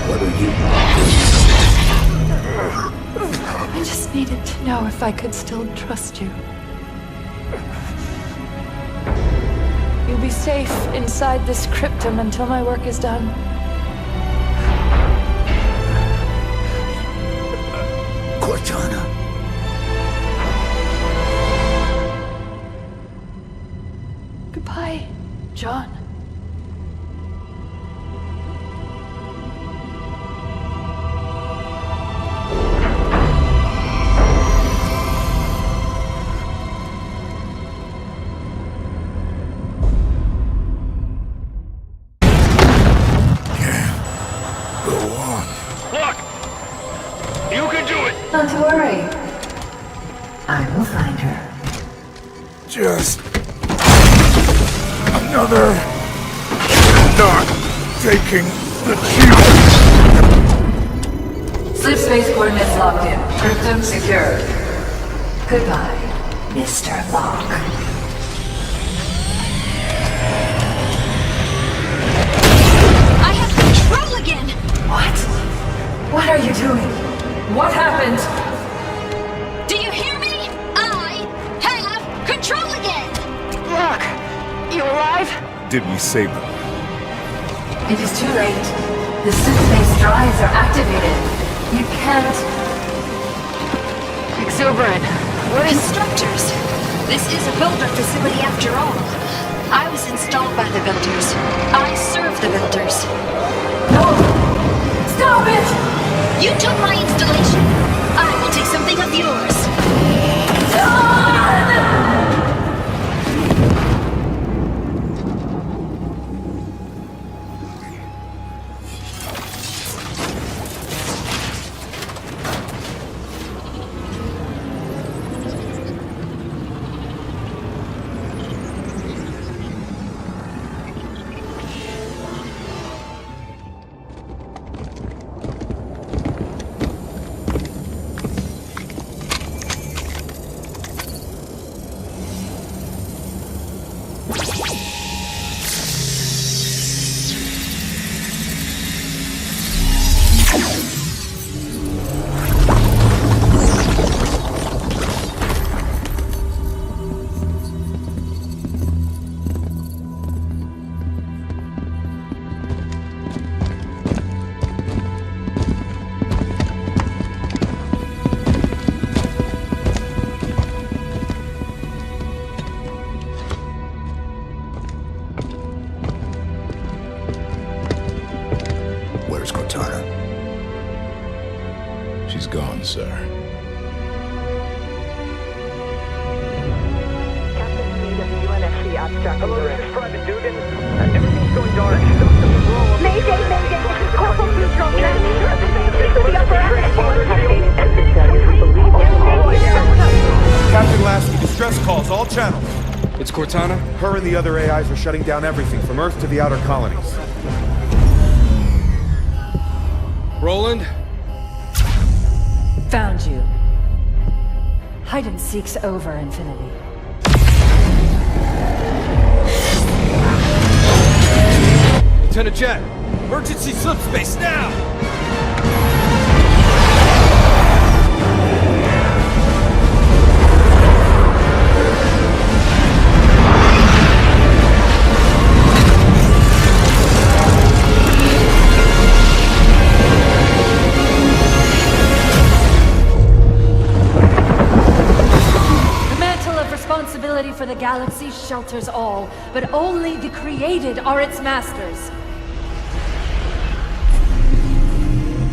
What are you? I just needed to know if I could still trust you. You'll be safe inside this cryptum until my work is done. Cortana. Goodbye, John. Not to worry. I will find her. Just another not taking the shield. Slip space coordinates locked in. Krypton secure. Goodbye, Mr. Locke. I have control again! What? What are you doing? What happened? Do you hear me? I have control again! Locke, you alive? Did we save them? It is too late. The slip space drives are activated. You can't... Exuberant. What is... Constructors! This is a builder facility after all. I was installed by the builders. I serve the builders. No! Stop it! You took my installation. I will take something of yours. Where's Cortana? She's gone, sir. Captain Meade of the UNSC abstract. Hello, this is Private Dugan. Everything's going dark. Mayday, mayday, this is Corporal Neutral. The upper Captain Lasky, distress calls, all channels. It's Cortana? Her and the other AIs are shutting down everything from Earth to the outer colonies. Roland? Found you. Hide and seek's over, Infinity. Lieutenant Jet! Emergency slip space now! Responsibility for the galaxy shelters all, but only the created are its masters.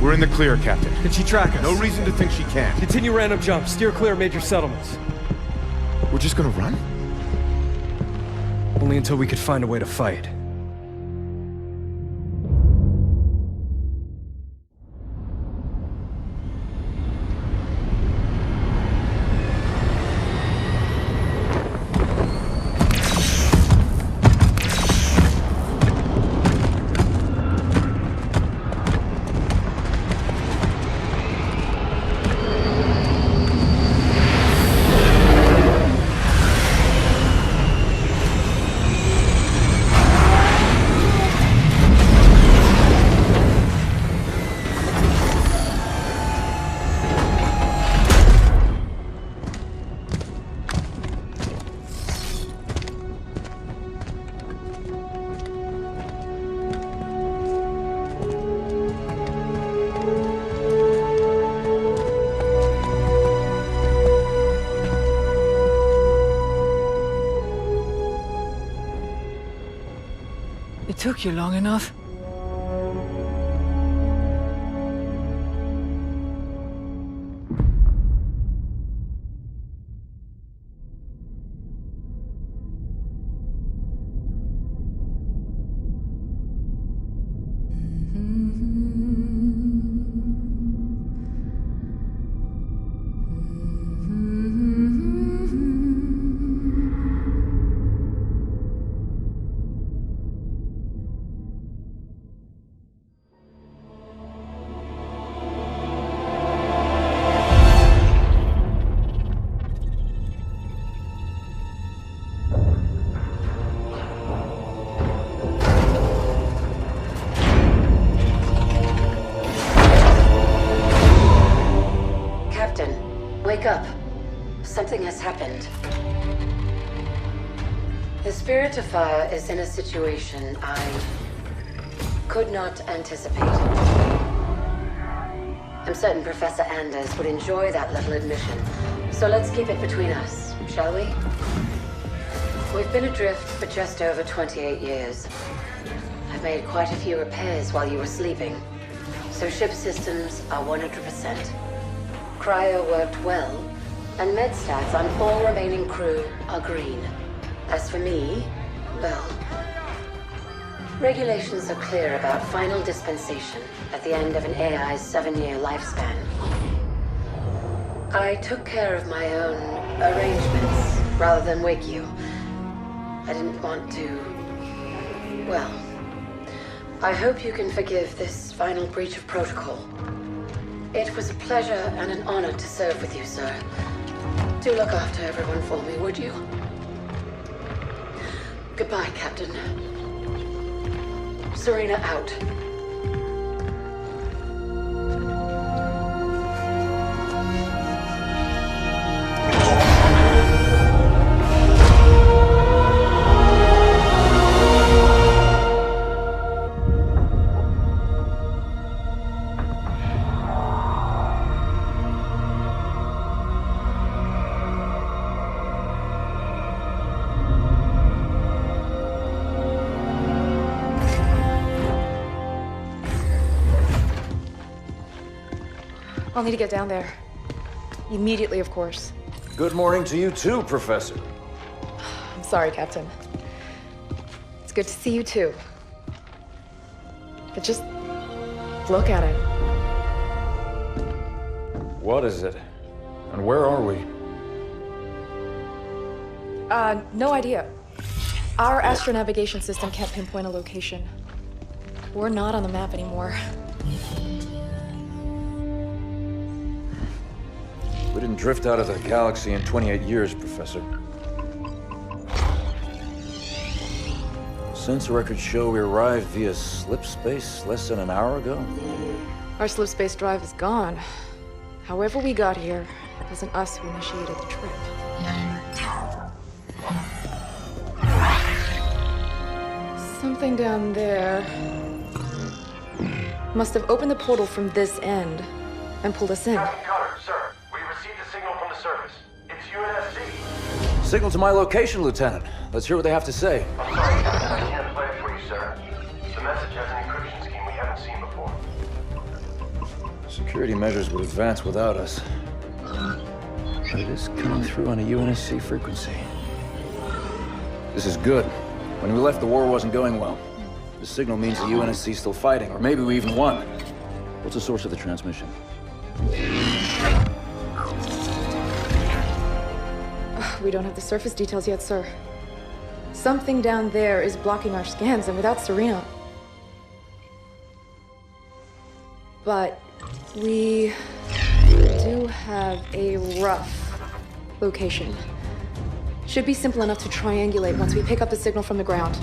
We're in the clear, Captain. Can she track us? No reason to think she can't. Continue random jumps. Steer clear of major settlements. We're just gonna run? Only until we could find a way to fight. took you long enough. Wake up. Something has happened. The Spirit of Fire is in a situation I could not anticipate. I'm certain Professor Anders would enjoy that little admission. So let's keep it between us, shall we? We've been adrift for just over 28 years. I've made quite a few repairs while you were sleeping. So ship systems are 100%. Cryo worked well, and med stats on all remaining crew are green. As for me, well, regulations are clear about final dispensation at the end of an AI's 7-year lifespan. I took care of my own arrangements rather than wake you. I didn't want to... well, I hope you can forgive this final breach of protocol. It was a pleasure and an honor to serve with you, sir. Do look after everyone for me, would you? Goodbye, Captain. Serena out. I'll need to get down there. Immediately, of course. Good morning to you too, Professor. I'm sorry, Captain. It's good to see you too. But just look at it. What is it? And where are we? No idea. Our astronavigation system can't pinpoint a location. We're not on the map anymore. We didn't drift out of the galaxy in 28 years, Professor. Sensor records show we arrived via slip space less than an hour ago. Our slip space drive is gone. However we got here, it wasn't us who initiated the trip. Something down there must have opened the portal from this end and pulled us in. Captain Cutter, sir. We received a signal from the surface. It's UNSC. Signal to my location, Lieutenant. Let's hear what they have to say. I'm sorry, Captain. I can't play it for you, sir. The message has an encryption scheme we haven't seen before. Security measures would advance without us. But it is coming through on a UNSC frequency. This is good. When we left, the war wasn't going well. The signal means the UNSC is still fighting, or maybe we even won. What's the source of the transmission? We don't have the surface details yet, sir. Something down there is blocking our scans, and without Serena... But we do have a rough location. Should be simple enough to triangulate once we pick up the signal from the ground.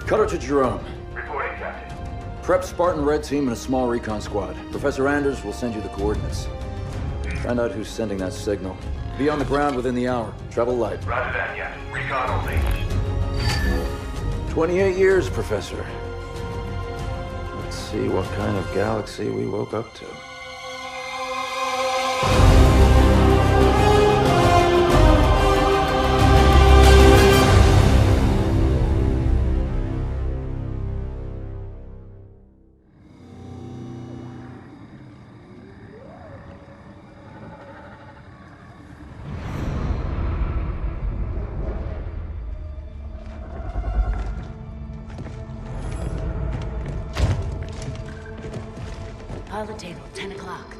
Cutter to Jerome. Reporting, Captain. Prep Spartan Red Team and a small recon squad. Professor Anders will send you the coordinates. Find out who's sending that signal. Be on the ground within the hour. Travel light. Roger that, yeah. Recon only. 28 years, Professor. Let's see what kind of galaxy we woke up to. Pilot table, 10 o'clock.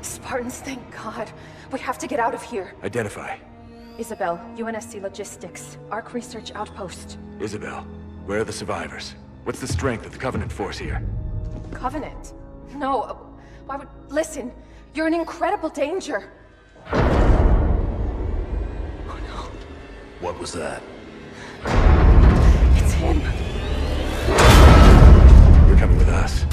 Spartans, thank God. We have to get out of here. Identify. Isabel, UNSC Logistics, Ark Research Outpost. Isabel, where are the survivors? What's the strength of the Covenant force here? Covenant? No, why would... Listen, you're in incredible danger. What was that? It's him. You're coming with us.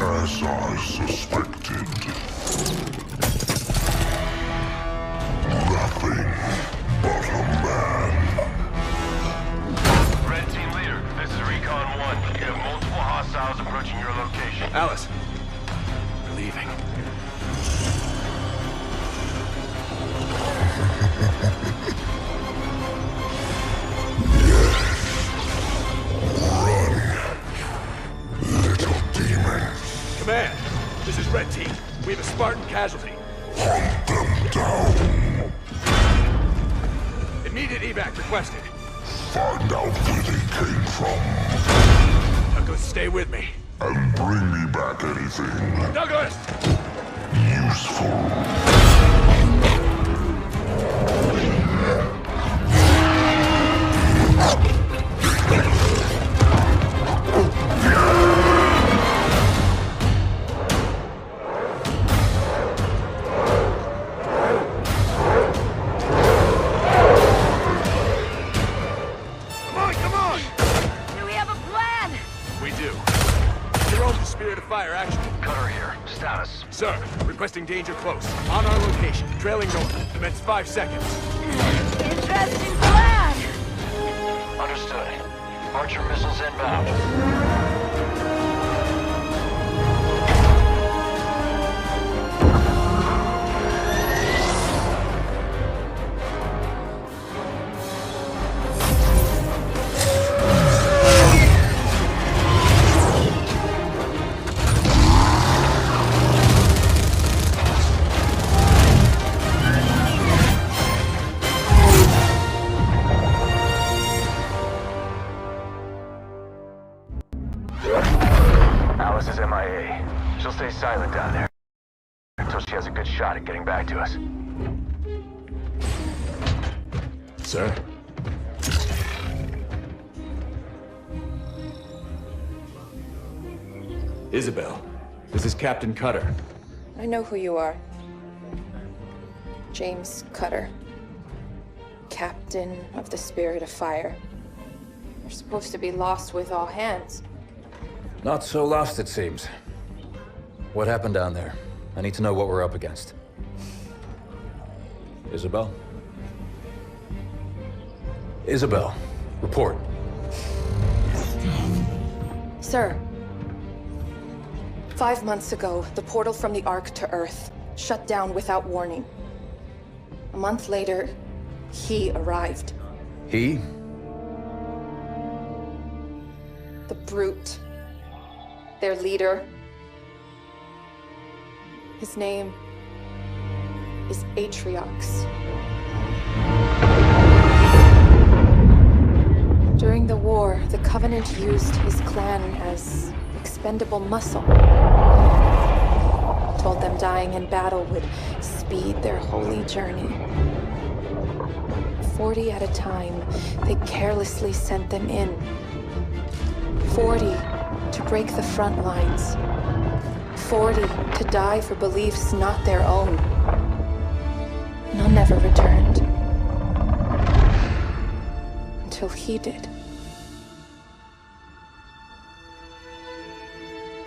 As I suspected. Nothing but a man. Red Team Leader, this is Recon 1. You have multiple hostiles approaching your location. Alice. We're leaving. Command, this is Red Team. We have a Spartan casualty. Hunt them down. Immediate evac requested. Find out where they came from. Douglas, stay with me. And bring me back anything. Douglas! Useful. Sir, requesting danger close. On our location, trailing north. Commence 5 seconds. Interesting plan! Understood. Archer missiles inbound. Alice is MIA. She'll stay silent down there until she has a good shot at getting back to us. Sir? Isabel, this is Captain Cutter. I know who you are. James Cutter. Captain of the Spirit of Fire. You're supposed to be lost with all hands. Not so lost, it seems. What happened down there? I need to know what we're up against. Isabel? Isabel, report. Sir. 5 months ago, the portal from the Ark to Earth shut down without warning. A month later, he arrived. He? The Brute. Their leader. His name is Atriox. During the war, the Covenant used his clan as expendable muscle. told them dying in battle would speed their holy journey. 40 at a time, they carelessly sent them in. 40 to break the front lines. 40 to die for beliefs not their own. None ever returned. Until he did.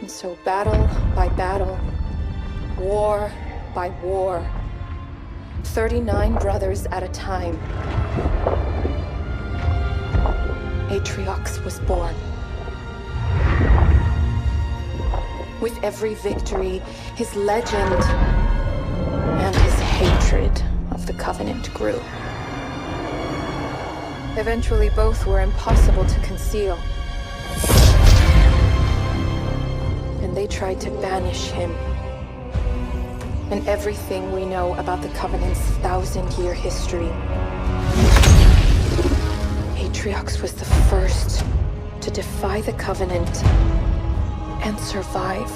And so battle by battle, war by war, 39 brothers at a time, Atriox was born. With every victory, his legend and his hatred of the Covenant grew. Eventually, both were impossible to conceal. And they tried to banish him. And everything we know about the Covenant's 1,000-year history. Atriox was the first to defy the Covenant and survive.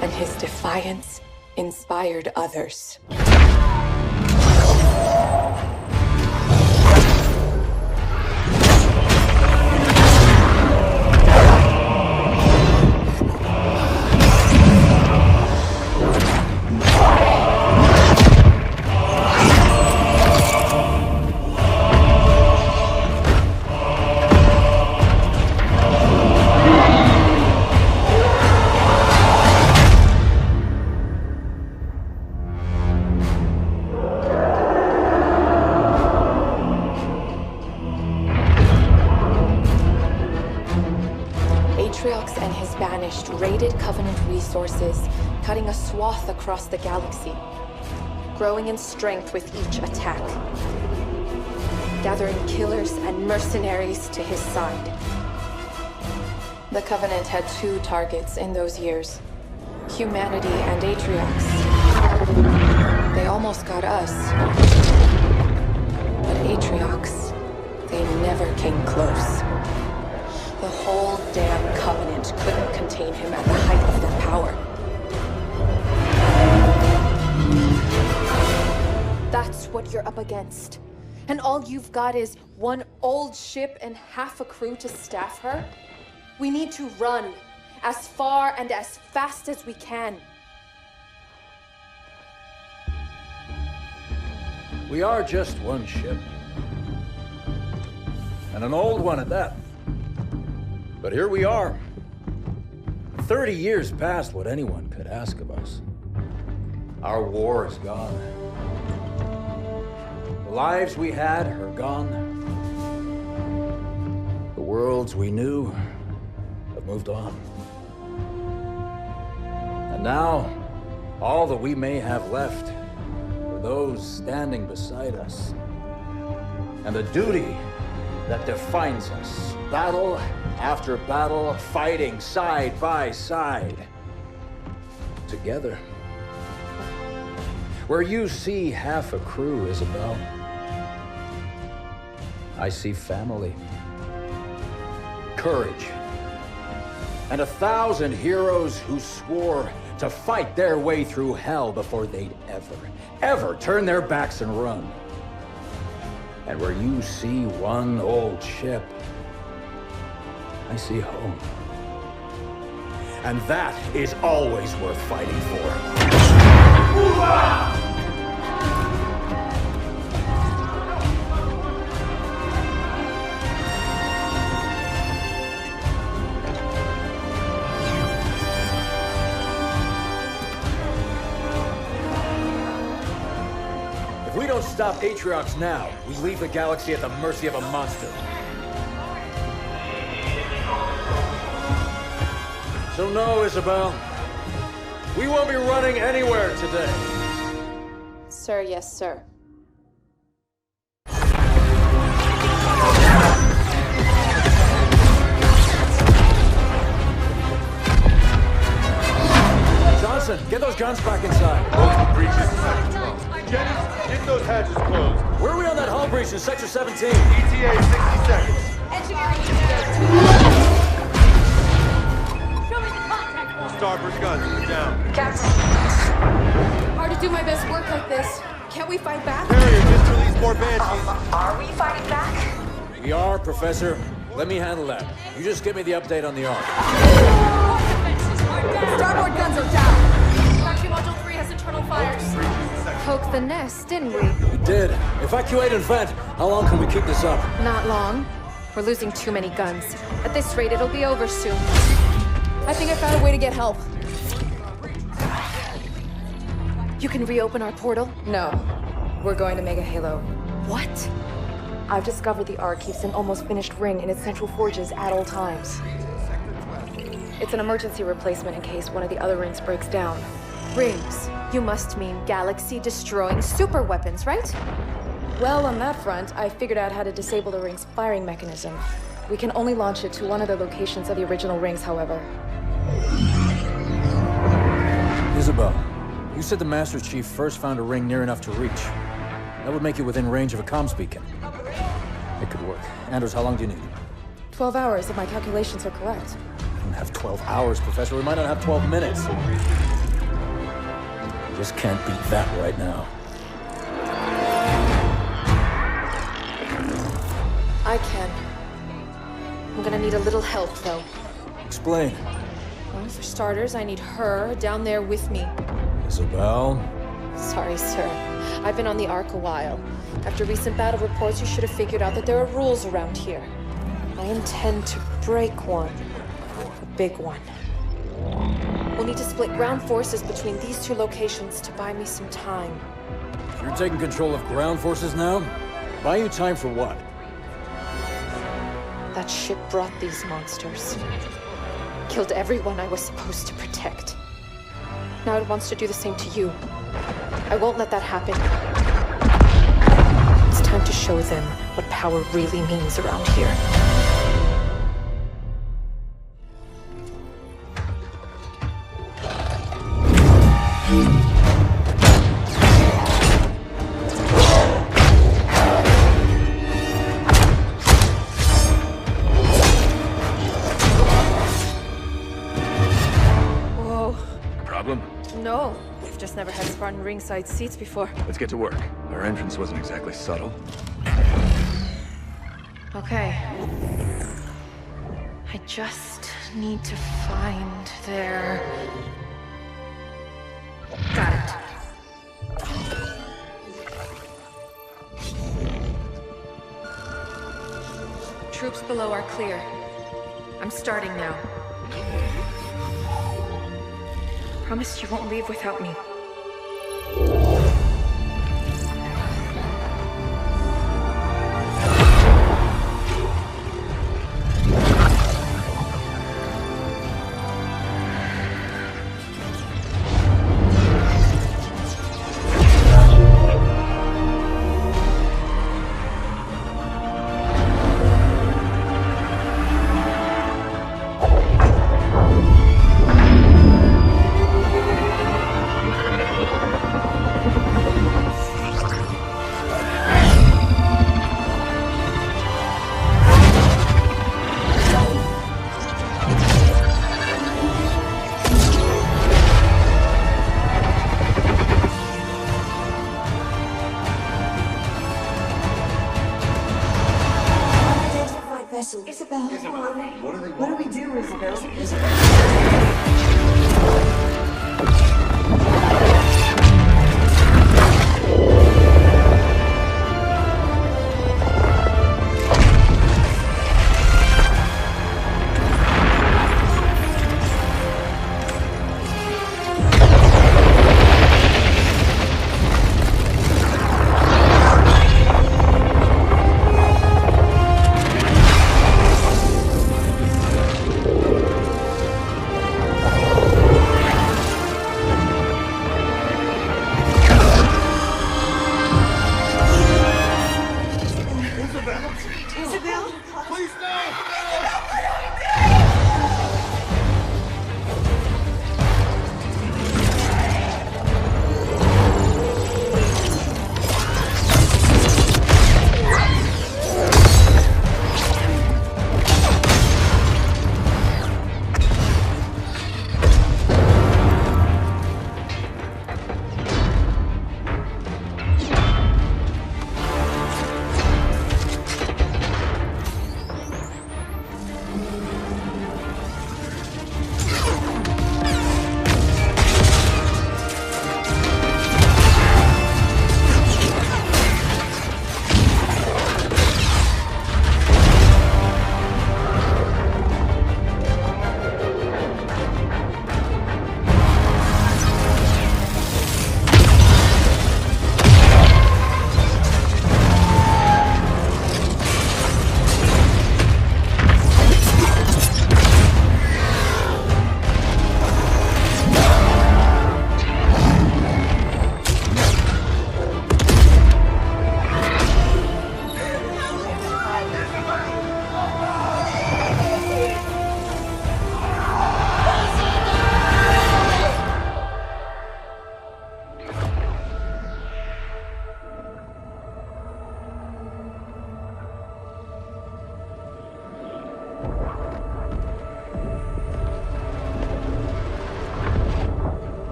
And his defiance inspired others. Atriox and his Banished raided Covenant resources, cutting a swath across the galaxy, growing in strength with each attack, gathering killers and mercenaries to his side. The Covenant had two targets in those years, humanity and Atriox. They almost got us, but Atriox, they never came close. The whole damn Covenant couldn't contain him at the height of their power. That's what you're up against. And all you've got is one old ship and half a crew to staff her? We need to run as far and as fast as we can. We are just one ship. And an old one at that. But here we are. 30 years past what anyone could ask of us. Our war is gone. The lives we had are gone. The worlds we knew have moved on. And now, all that we may have left are those standing beside us. And the duty that defines us. Battle after battle, fighting side by side. Together. Where you see half a crew, Isabel, I see family, courage, and 1,000 heroes who swore to fight their way through hell before they'd ever turn their backs and run. And where you see one old ship, I see home. And that is always worth fighting for. If we don't stop Atriox now, we leave the galaxy at the mercy of a monster. So no, Isabel. We won't be running anywhere today. Sir, yes, sir. Johnson, get those guns back inside. Close the breaches in Sector 12. Jennings, get those hatches closed. Where are we on that hull breach in Sector 17? ETA 60 seconds. Engineering about we fight back? Carrier just released more banshees. Are we fighting back? We are, Professor. Let me handle that. You just give me the update on the Ark. Starboard guns are down. Vacuum Module 3 has internal fires. Poked the nest, didn't we? We did. Evacuate and vent. How long can we keep this up? Not long. We're losing too many guns. At this rate, it'll be over soon. I think I found a way to get help. You can reopen our portal? No. We're going to Mega Halo. What? I've discovered the Ark keeps an almost finished ring in its central forges at all times. It's an emergency replacement in case one of the other rings breaks down. Rings? You must mean galaxy-destroying super weapons, right? Well, on that front, I figured out how to disable the ring's firing mechanism. We can only launch it to one of the locations of the original rings, however. Isabel, you said the Master Chief first found a ring near enough to reach. That would make it within range of a comms beacon. It could work. Anders, how long do you need? 12 hours, if my calculations are correct. We don't have 12 hours, Professor. We might not have 12 minutes. Just can't beat that right now. I can. I'm gonna need a little help, though. Explain. Well, for starters, I need her down there with me. Isabel? Sorry, sir. I've been on the Ark a while. After recent battle reports, you should have figured out that there are rules around here. I intend to break one. A big one. We'll need to split ground forces between these two locations to buy me some time. You're taking control of ground forces now? Buy you time for what? That ship brought these monsters. Killed everyone I was supposed to protect. Now it wants to do the same to you. I won't let that happen. It's time to show them what power really means around here. No, we've just never had Spartan ringside seats before. Let's get to work. Our entrance wasn't exactly subtle. Okay. I just need to find their... Got it. Troops below are clear. I'm starting now. Promise you won't leave without me. Isabel. What do we do, Isabel?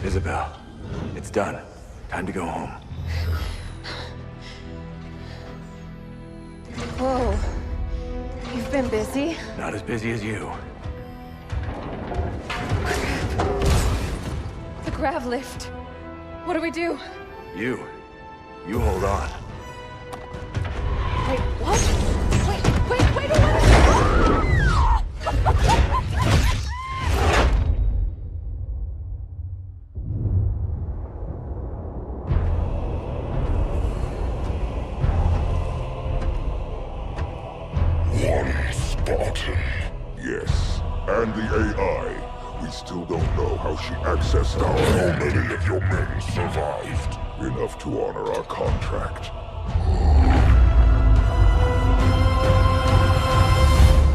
Isabel, it's done. Time to go home. Whoa. You've been busy? Not as busy as you. The grav lift. What do we do? You hold on. Wait, what? Wait, what? One Spartan. Yes, and the AI. We still don't know how she accessed our... How many of your men survived? Enough to honor our contract.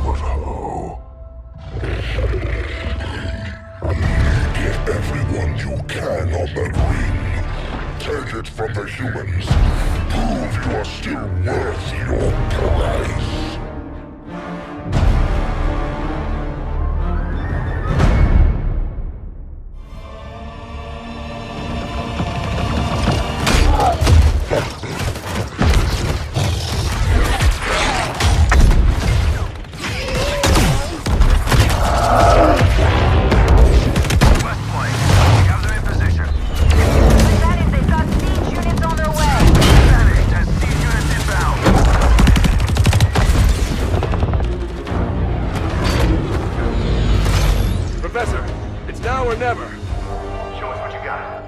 But how? Get everyone you can on that ring. Take it from the humans. Prove you are still worth your price. Professor, it's now or never. Show us what you got.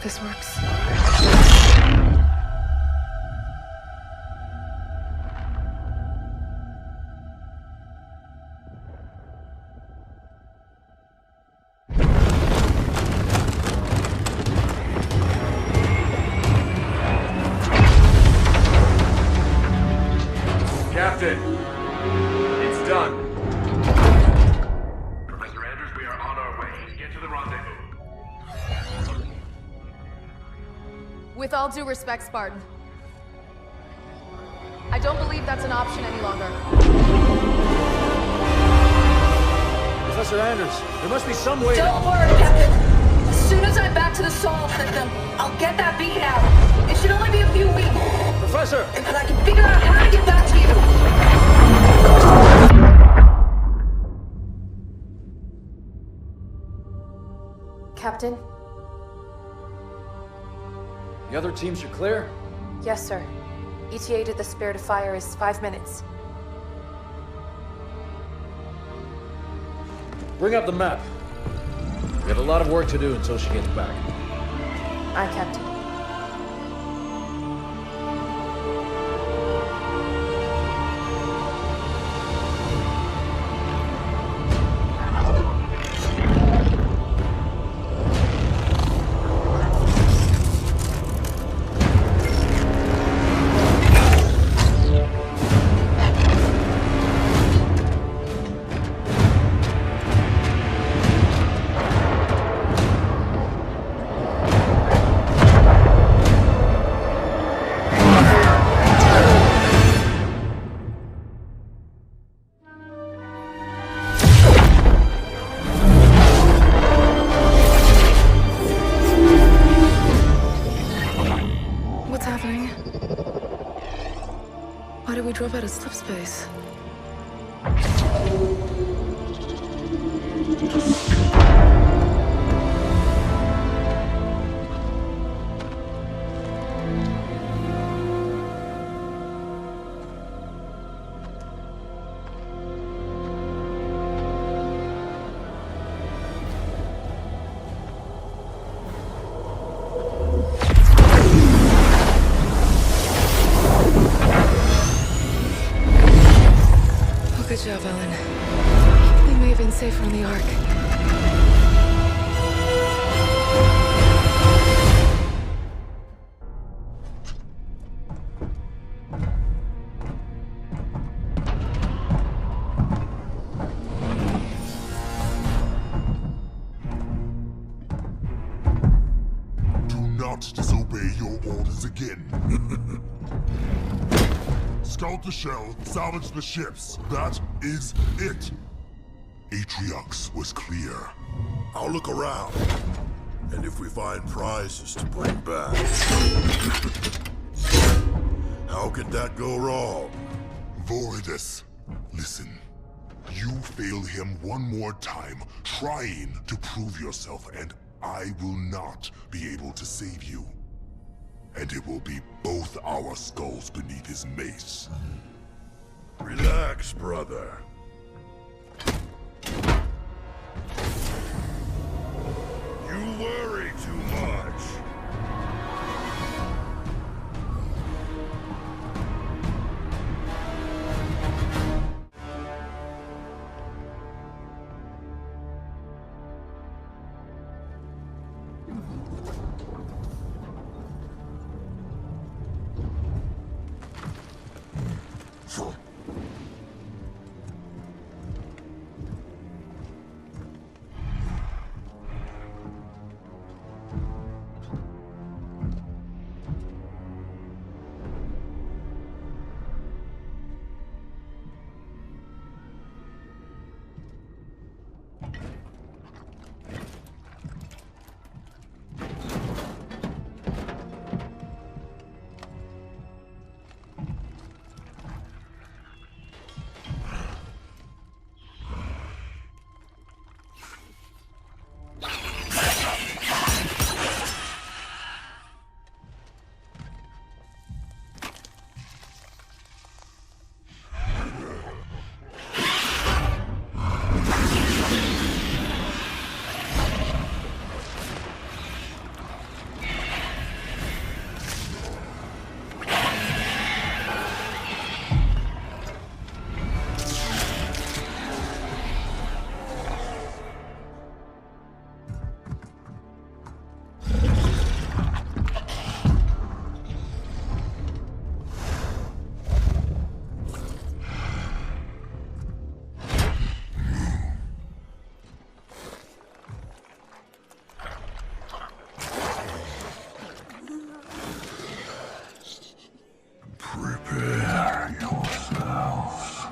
This works. Captain, it's done. Professor Anders, we are on our way. Get to the rendezvous. With all due respect, Spartan, I don't believe that's an option any longer. Professor Anders, there must be some way... Don't worry, Captain. As soon as I'm back to the Sol system, I'll get that beacon out. It should only be a few weeks. Professor! And I can figure out how to get back to you. Captain? The other teams are clear? Yes, sir. ETA to the Spirit of Fire is 5 minutes. Bring up the map. We have a lot of work to do until she gets back. Aye, Captain. Why did we drop out of slip space? not disobey your orders again. Scout the shell, salvage the ships. That is it. Atriox was clear. I'll look around. And if we find prizes to bring back... how could that go wrong? Voridus, listen. You fail him one more time, trying to prove yourself, and I will not be able to save you. And it will be both our skulls beneath his mace. Relax, brother. You worry too much. Prepare yourselves.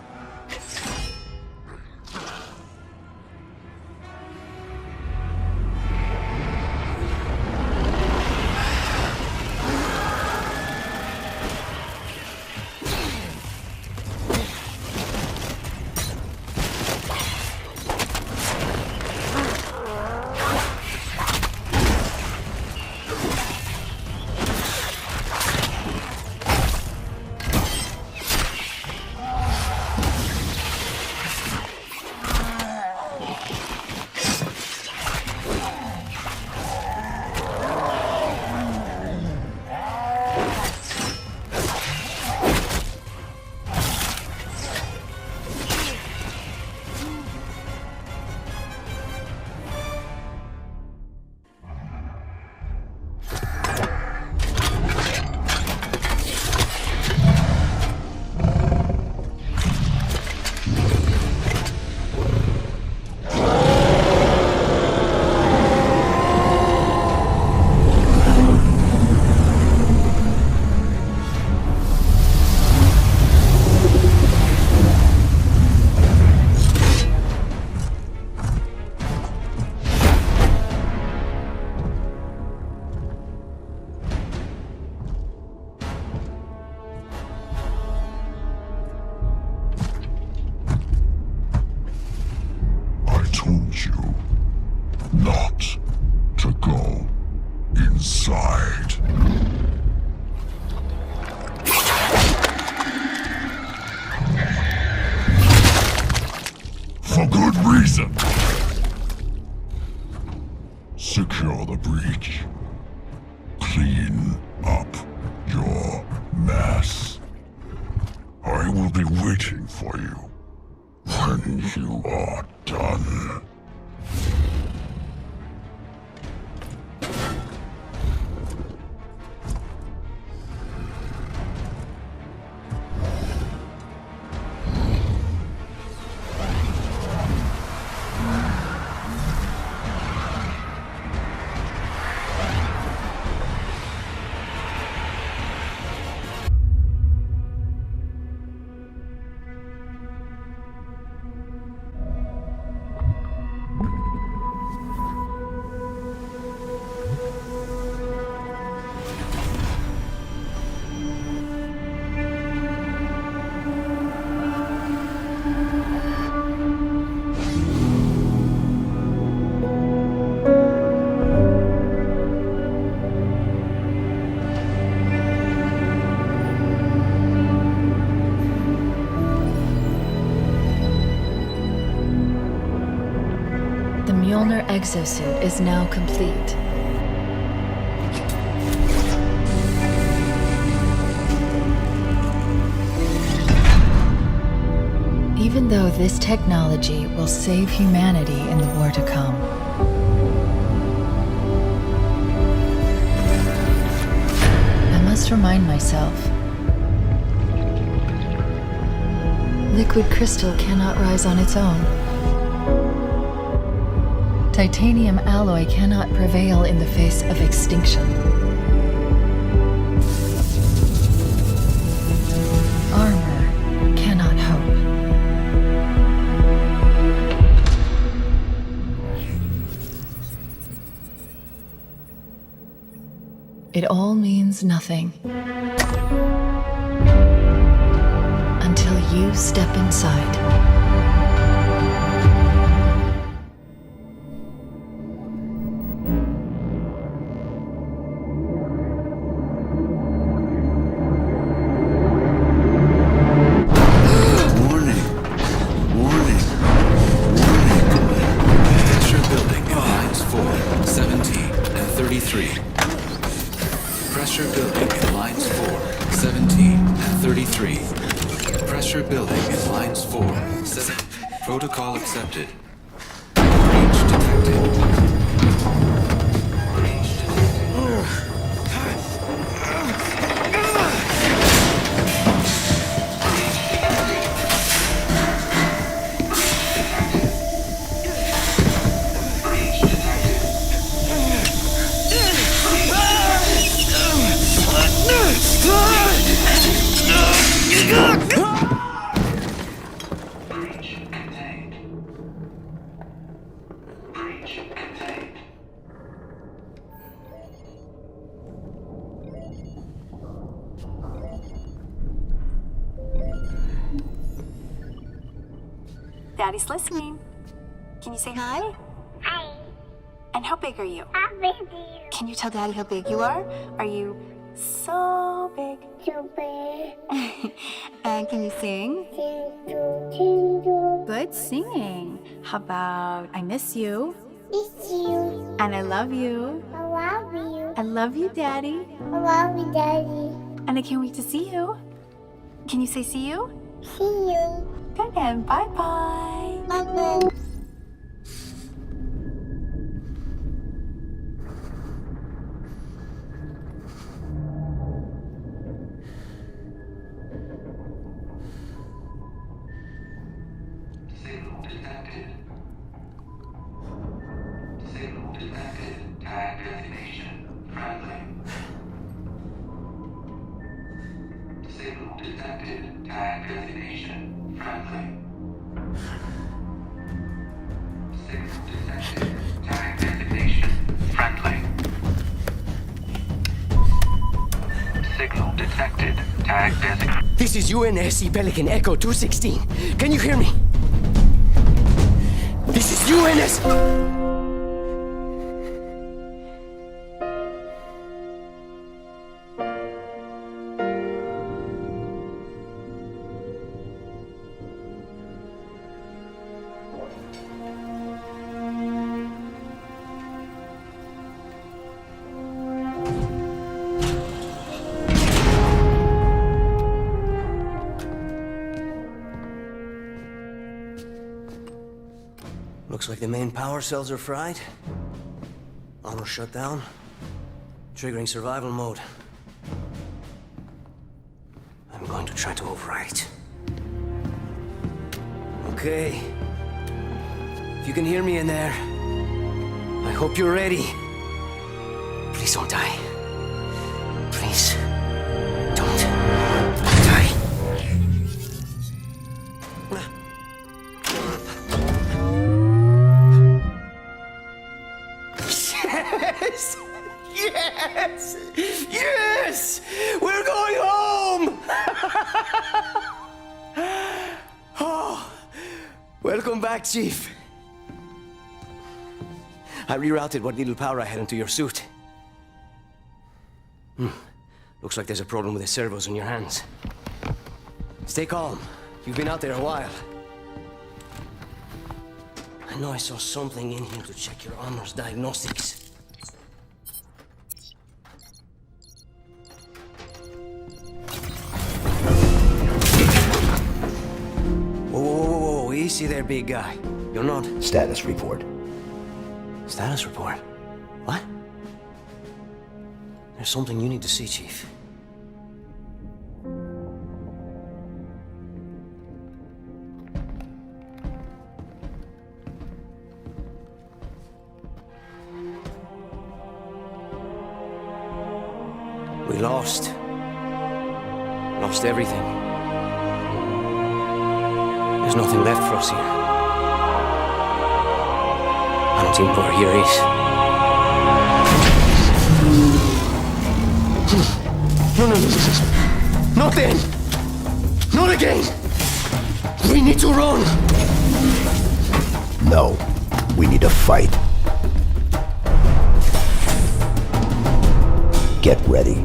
Secure the breach. Clean up your mess. I will be waiting for you when you are done. exosuit is now complete. Even though this technology will save humanity in the war to come, I must remind myself, liquid crystal cannot rise on its own. Titanium alloy cannot prevail in the face of extinction. Armor cannot hope. It all means nothing until you step inside. Protocol accepted. Breach detected. Daddy's listening. Can you say hi? Hi. And how big are you? How big are you? Can you tell Daddy how big you are? Are you so big? So big. And can you sing? Good singing. How about I miss you? Miss you. And I love you. I love you. I love you, Daddy. I love you, Daddy. And I can't wait to see you. Can you say see you? See you. Good, and bye-bye. Bye-bye. Signal detected. Signal detected. Tag designation. Friendly. Signal detected. Tag designation. Friendly. Signal detected. Tag designation. Friendly. Signal detected. Tag designation. This is UNSC Pelican Echo 216. Can you hear me? This is UNSC... Looks like the main power cells are fried. Armor shut down. Triggering survival mode. I'm going to try to overwrite. Okay. If you can hear me in there, I hope you're ready. Please don't die. Please. Don't die. Yes! Yes! Yes! We're going home! Oh, welcome back, Chief. I rerouted what little power I had into your suit. Looks like there's a problem with the servos in your hands. Stay calm. You've been out there a while. I know I saw something in here to check your armor's diagnostics. Whoa, easy there, big guy. You're not... Status report. Status report? What? There's something you need to see, Chief. We lost. Lost everything. There's nothing left for us here. I don't think we're here is. No. Not then! Not again! We need to run! No. We need to fight. Get ready.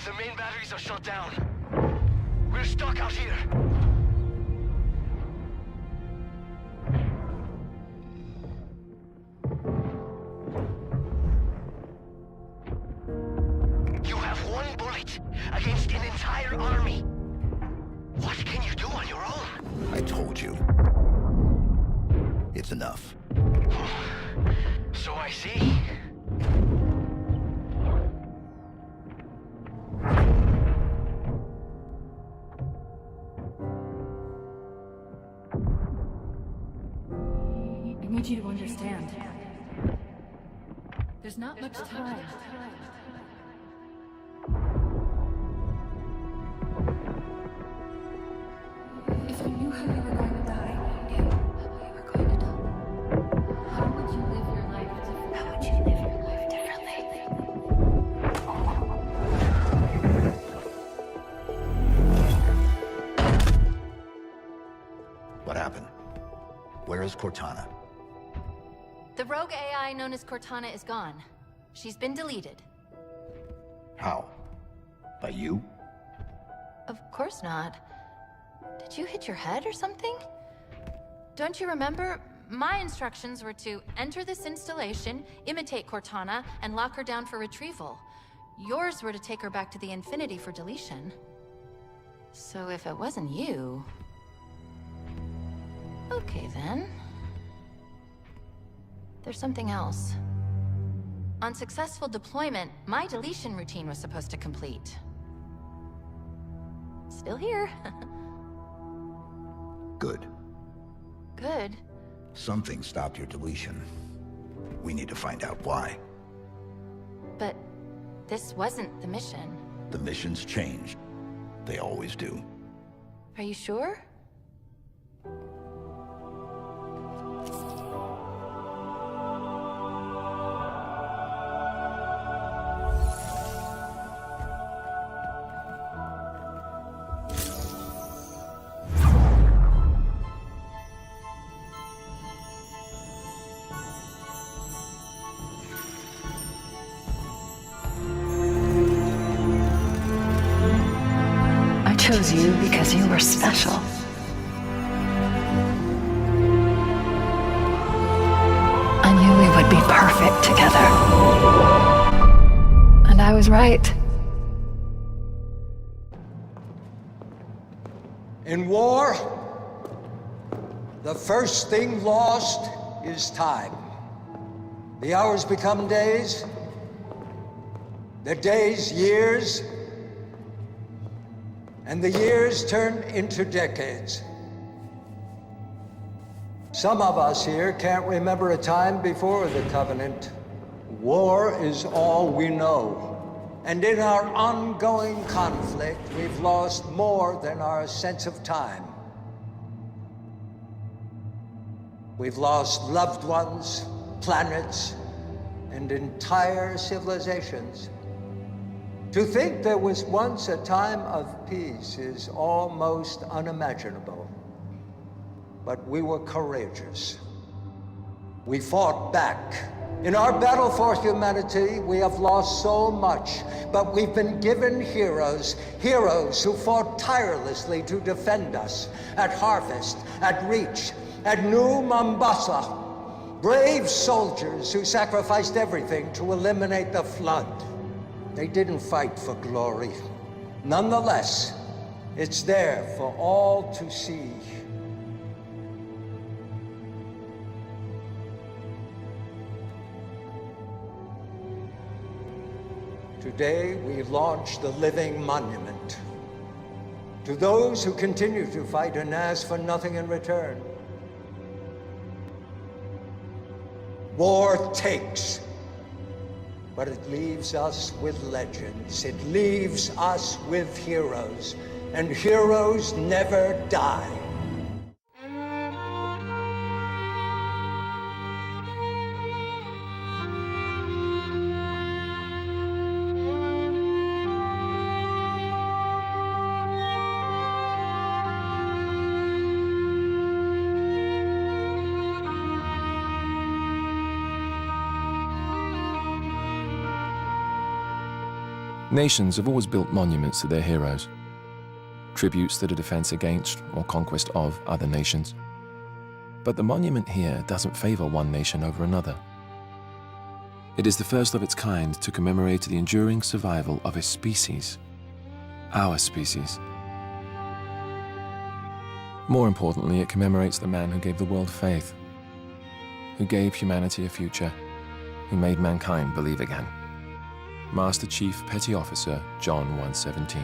The main batteries are shut down. We're stuck out here. You have one bullet against an entire army. What can you do on your own? I told you. It's enough. So I see. I need you to understand. There's not much time. If you knew how you were going to die, how would you live your life differently? How would you live your life differently? What happened? Where is Cortana? The rogue AI known as Cortana is gone. She's been deleted. How? By you? Of course not. Did you hit your head or something? Don't you remember? My instructions were to enter this installation, imitate Cortana, and lock her down for retrieval. Yours were to take her back to the Infinity for deletion. So if it wasn't you... Okay then. There's something else. On successful deployment, my deletion routine was supposed to complete. Still here. Good. Good. Something stopped your deletion. We need to find out why. But this wasn't the mission. The missions changed. They always do. Are you sure? I chose you because you were special. I knew we would be perfect together. And I was right. In war, the first thing lost is time. The hours become days, the days years, and the years turn into decades. Some of us here can't remember a time before the Covenant. War is all we know. And in our ongoing conflict, we've lost more than our sense of time. We've lost loved ones, planets, and entire civilizations. To think there was once a time of peace is almost unimaginable. But we were courageous. We fought back In our battle for humanity, we have lost so much, but we've been given heroes, heroes who fought tirelessly to defend us at Harvest, at Reach, at New Mombasa. Brave soldiers who sacrificed everything to eliminate the Flood. They didn't fight for glory. Nonetheless, it's there for all to see. Today, we launch the living monument to those who continue to fight and ask for nothing in return. War takes, but it leaves us with legends. It leaves us with heroes, and heroes never die. Nations have always built monuments to their heroes, tributes that are defense against or conquest of other nations. But the monument here doesn't favor one nation over another. It is the first of its kind to commemorate the enduring survival of a species, our species. More importantly, it commemorates the man who gave the world faith, who gave humanity a future, who made mankind believe again. Master Chief Petty Officer John 117.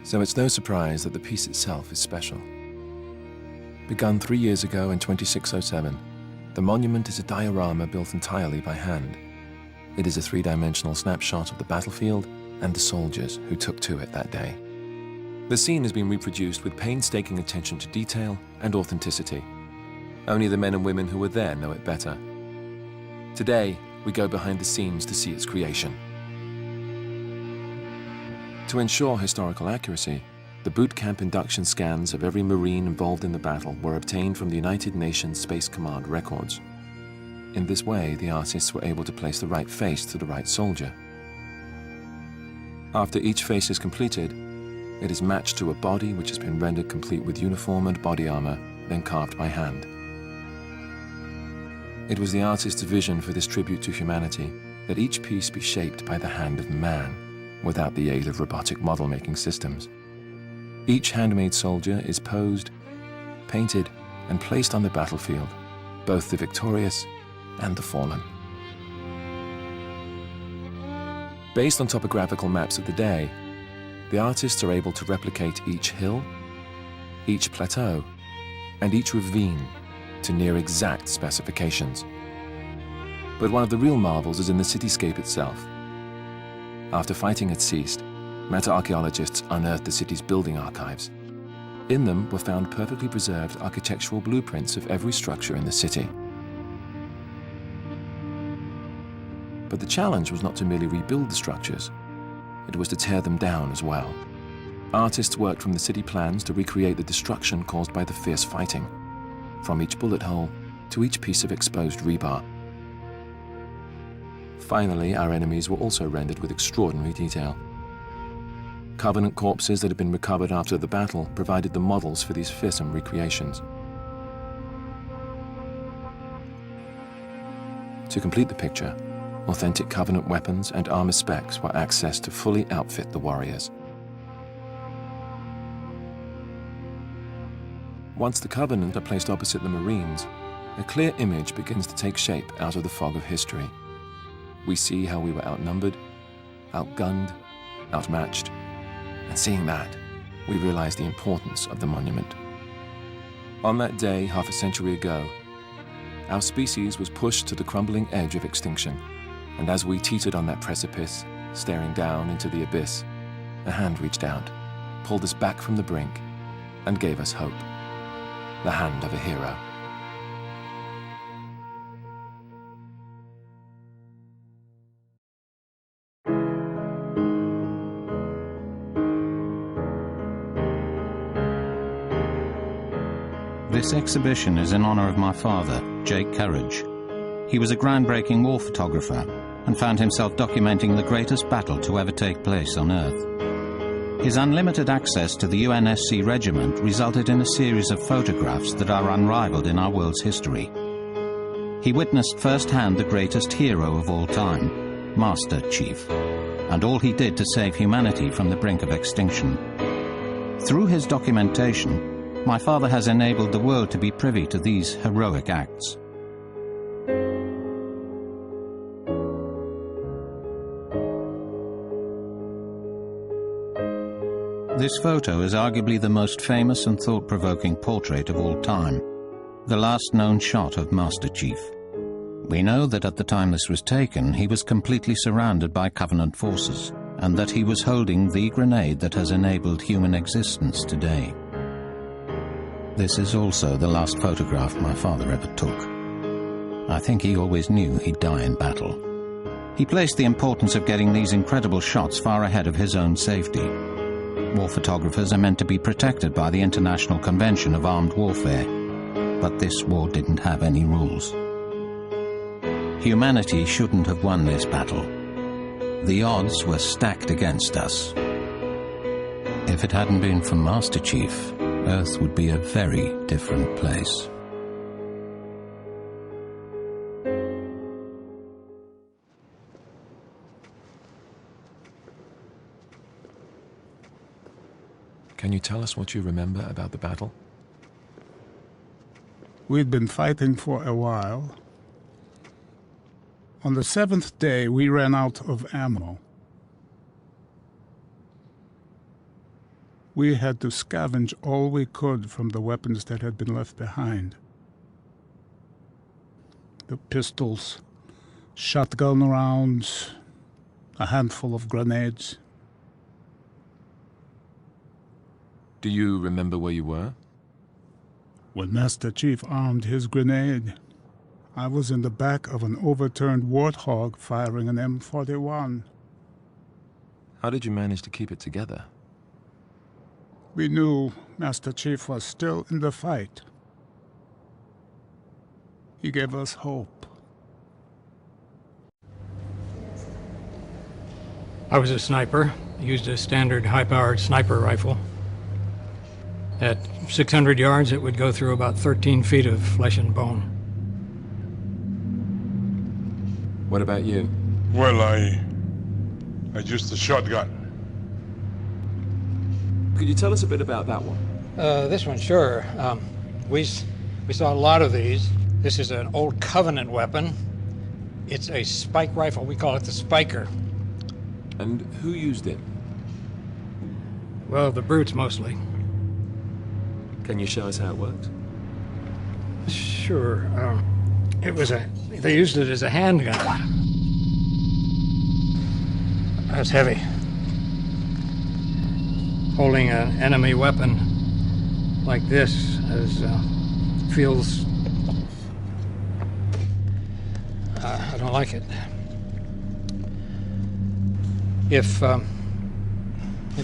So it's no surprise that the piece itself is special. Begun 3 years ago in 2607, the monument is a diorama built entirely by hand. It is a three-dimensional snapshot of the battlefield and the soldiers who took to it that day. The scene has been reproduced with painstaking attention to detail and authenticity. Only the men and women who were there know it better. Today, we go behind the scenes to see its creation. To ensure historical accuracy, the boot camp induction scans of every Marine involved in the battle were obtained from the United Nations Space Command records. In this way, the artists were able to place the right face to the right soldier. After each face is completed, it is matched to a body which has been rendered complete with uniform and body armor, then carved by hand. It was the artist's vision for this tribute to humanity that each piece be shaped by the hand of man, without the aid of robotic model-making systems. Each handmade soldier is posed, painted, and placed on the battlefield, both the victorious and the fallen. Based on topographical maps of the day, the artists are able to replicate each hill, each plateau, and each ravine to near exact specifications. But one of the real marvels is in the cityscape itself. After fighting had ceased, meta-archaeologists unearthed the city's building archives. In them were found perfectly preserved architectural blueprints of every structure in the city. But the challenge was not to merely rebuild the structures, it was to tear them down as well. Artists worked from the city plans to recreate the destruction caused by the fierce fighting, from each bullet hole to each piece of exposed rebar. Finally, our enemies were also rendered with extraordinary detail. Covenant corpses that had been recovered after the battle provided the models for these fearsome recreations. To complete the picture, authentic Covenant weapons and armor specs were accessed to fully outfit the warriors. Once the Covenant are placed opposite the Marines, a clear image begins to take shape out of the fog of history. We see how we were outnumbered, outgunned, outmatched, and seeing that, we realize the importance of the monument. On that day, half a century ago, our species was pushed to the crumbling edge of extinction, and as we teetered on that precipice, staring down into the abyss, a hand reached out, pulled us back from the brink, and gave us hope. The hand of a hero. This exhibition is in honor of my father, Jake Courage. He was a groundbreaking war photographer and found himself documenting the greatest battle to ever take place on Earth. His unlimited access to the UNSC regiment resulted in a series of photographs that are unrivaled in our world's history. He witnessed firsthand the greatest hero of all time, Master Chief, and all he did to save humanity from the brink of extinction. Through his documentation, my father has enabled the world to be privy to these heroic acts. This photo is arguably the most famous and thought-provoking portrait of all time, the last known shot of Master Chief. We know that at the time this was taken, he was completely surrounded by Covenant forces, and that he was holding the grenade that has enabled human existence today. This is also the last photograph my father ever took. I think he always knew he'd die in battle. He placed the importance of getting these incredible shots far ahead of his own safety. War photographers are meant to be protected by the International Convention of Armed Warfare, but this war didn't have any rules. Humanity shouldn't have won this battle. The odds were stacked against us. If it hadn't been for Master Chief, Earth would be a very different place. Can you tell us what you remember about the battle? We'd been fighting for a while. On the 7th day, we ran out of ammo. We had to scavenge all we could from the weapons that had been left behind. The pistols, shotgun rounds, a handful of grenades. Do you remember where you were? When Master Chief armed his grenade, I was in the back of an overturned Warthog firing an M41. How did you manage to keep it together? We knew Master Chief was still in the fight. He gave us hope. I was a sniper. I used a standard high-powered sniper rifle. At 600 yards, it would go through about 13 feet of flesh and bone. What about you? Well, I used a shotgun. Could you tell us a bit about that one? This one, sure. We saw a lot of these. This is an old Covenant weapon. It's a spike rifle. We call it the Spiker. And who used it? Well, the brutes mostly. Can you show us how it works? Sure. They used it as a handgun. That's heavy. Holding an enemy weapon like this feels... I don't like it. If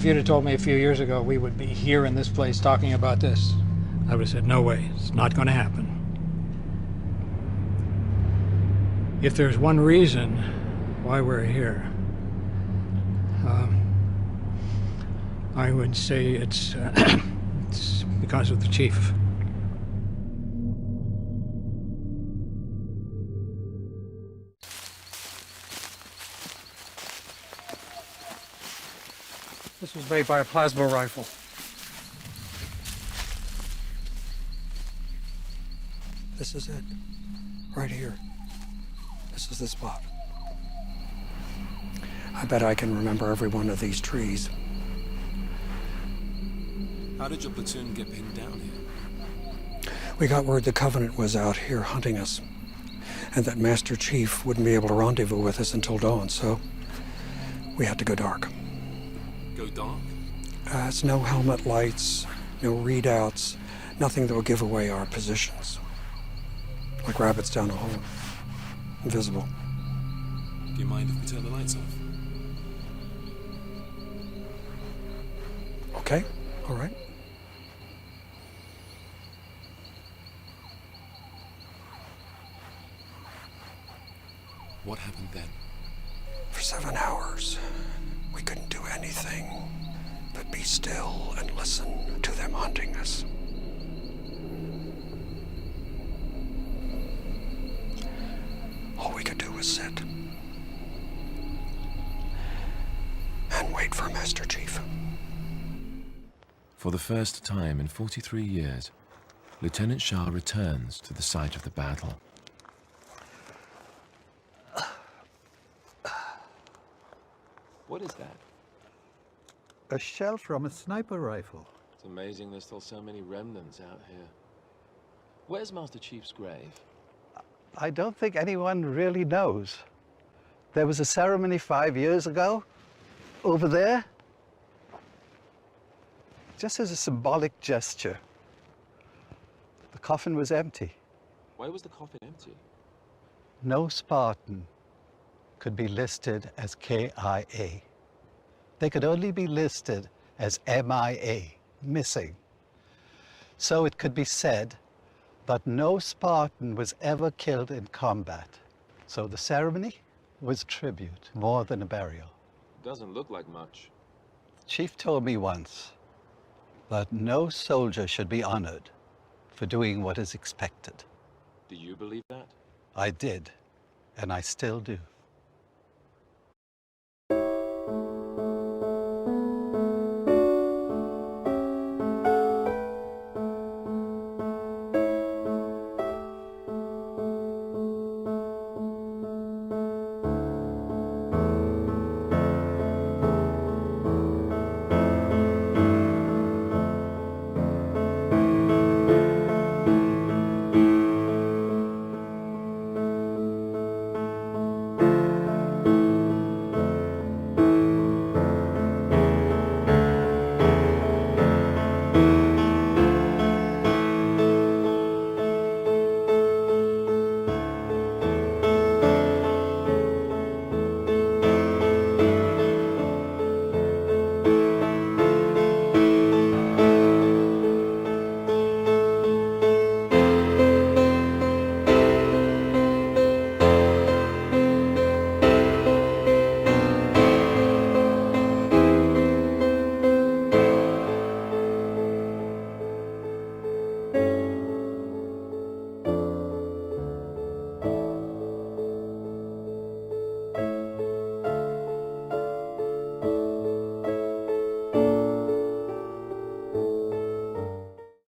you'd have told me a few years ago we would be here in this place talking about this, I would have said, no way, it's not going to happen. If there's one reason why we're here, I would say it's because of the Chief. This was made by a plasma rifle. This is it. Right here. This is the spot. I bet I can remember every one of these trees. How did your platoon get pinned down here? We got word the Covenant was out here hunting us, and that Master Chief wouldn't be able to rendezvous with us until dawn, so we had to go dark. Go dark? It's no helmet lights, no readouts, nothing that will give away our positions. Like rabbits down a hole. Invisible. Do you mind if we turn the lights off? Okay, all right. What happened then? For 7 hours, we couldn't do anything but be still and listen to them hunting us. All we could do was sit and wait for Master Chief. For the first time in 43 years, Lieutenant Shah returns to the site of the battle. What is that? A shell from a sniper rifle. It's amazing there's still so many remnants out here. Where's Master Chief's grave? I don't think anyone really knows. There was a ceremony 5 years ago, over there. Just as a symbolic gesture. The coffin was empty. Why was the coffin empty? No Spartan could be listed as KIA. They could only be listed as MIA, missing. So it could be said that no Spartan was ever killed in combat. So the ceremony was tribute, more than a burial. Doesn't look like much. Chief told me once that no soldier should be honored for doing what is expected. Do you believe that? I did, and I still do.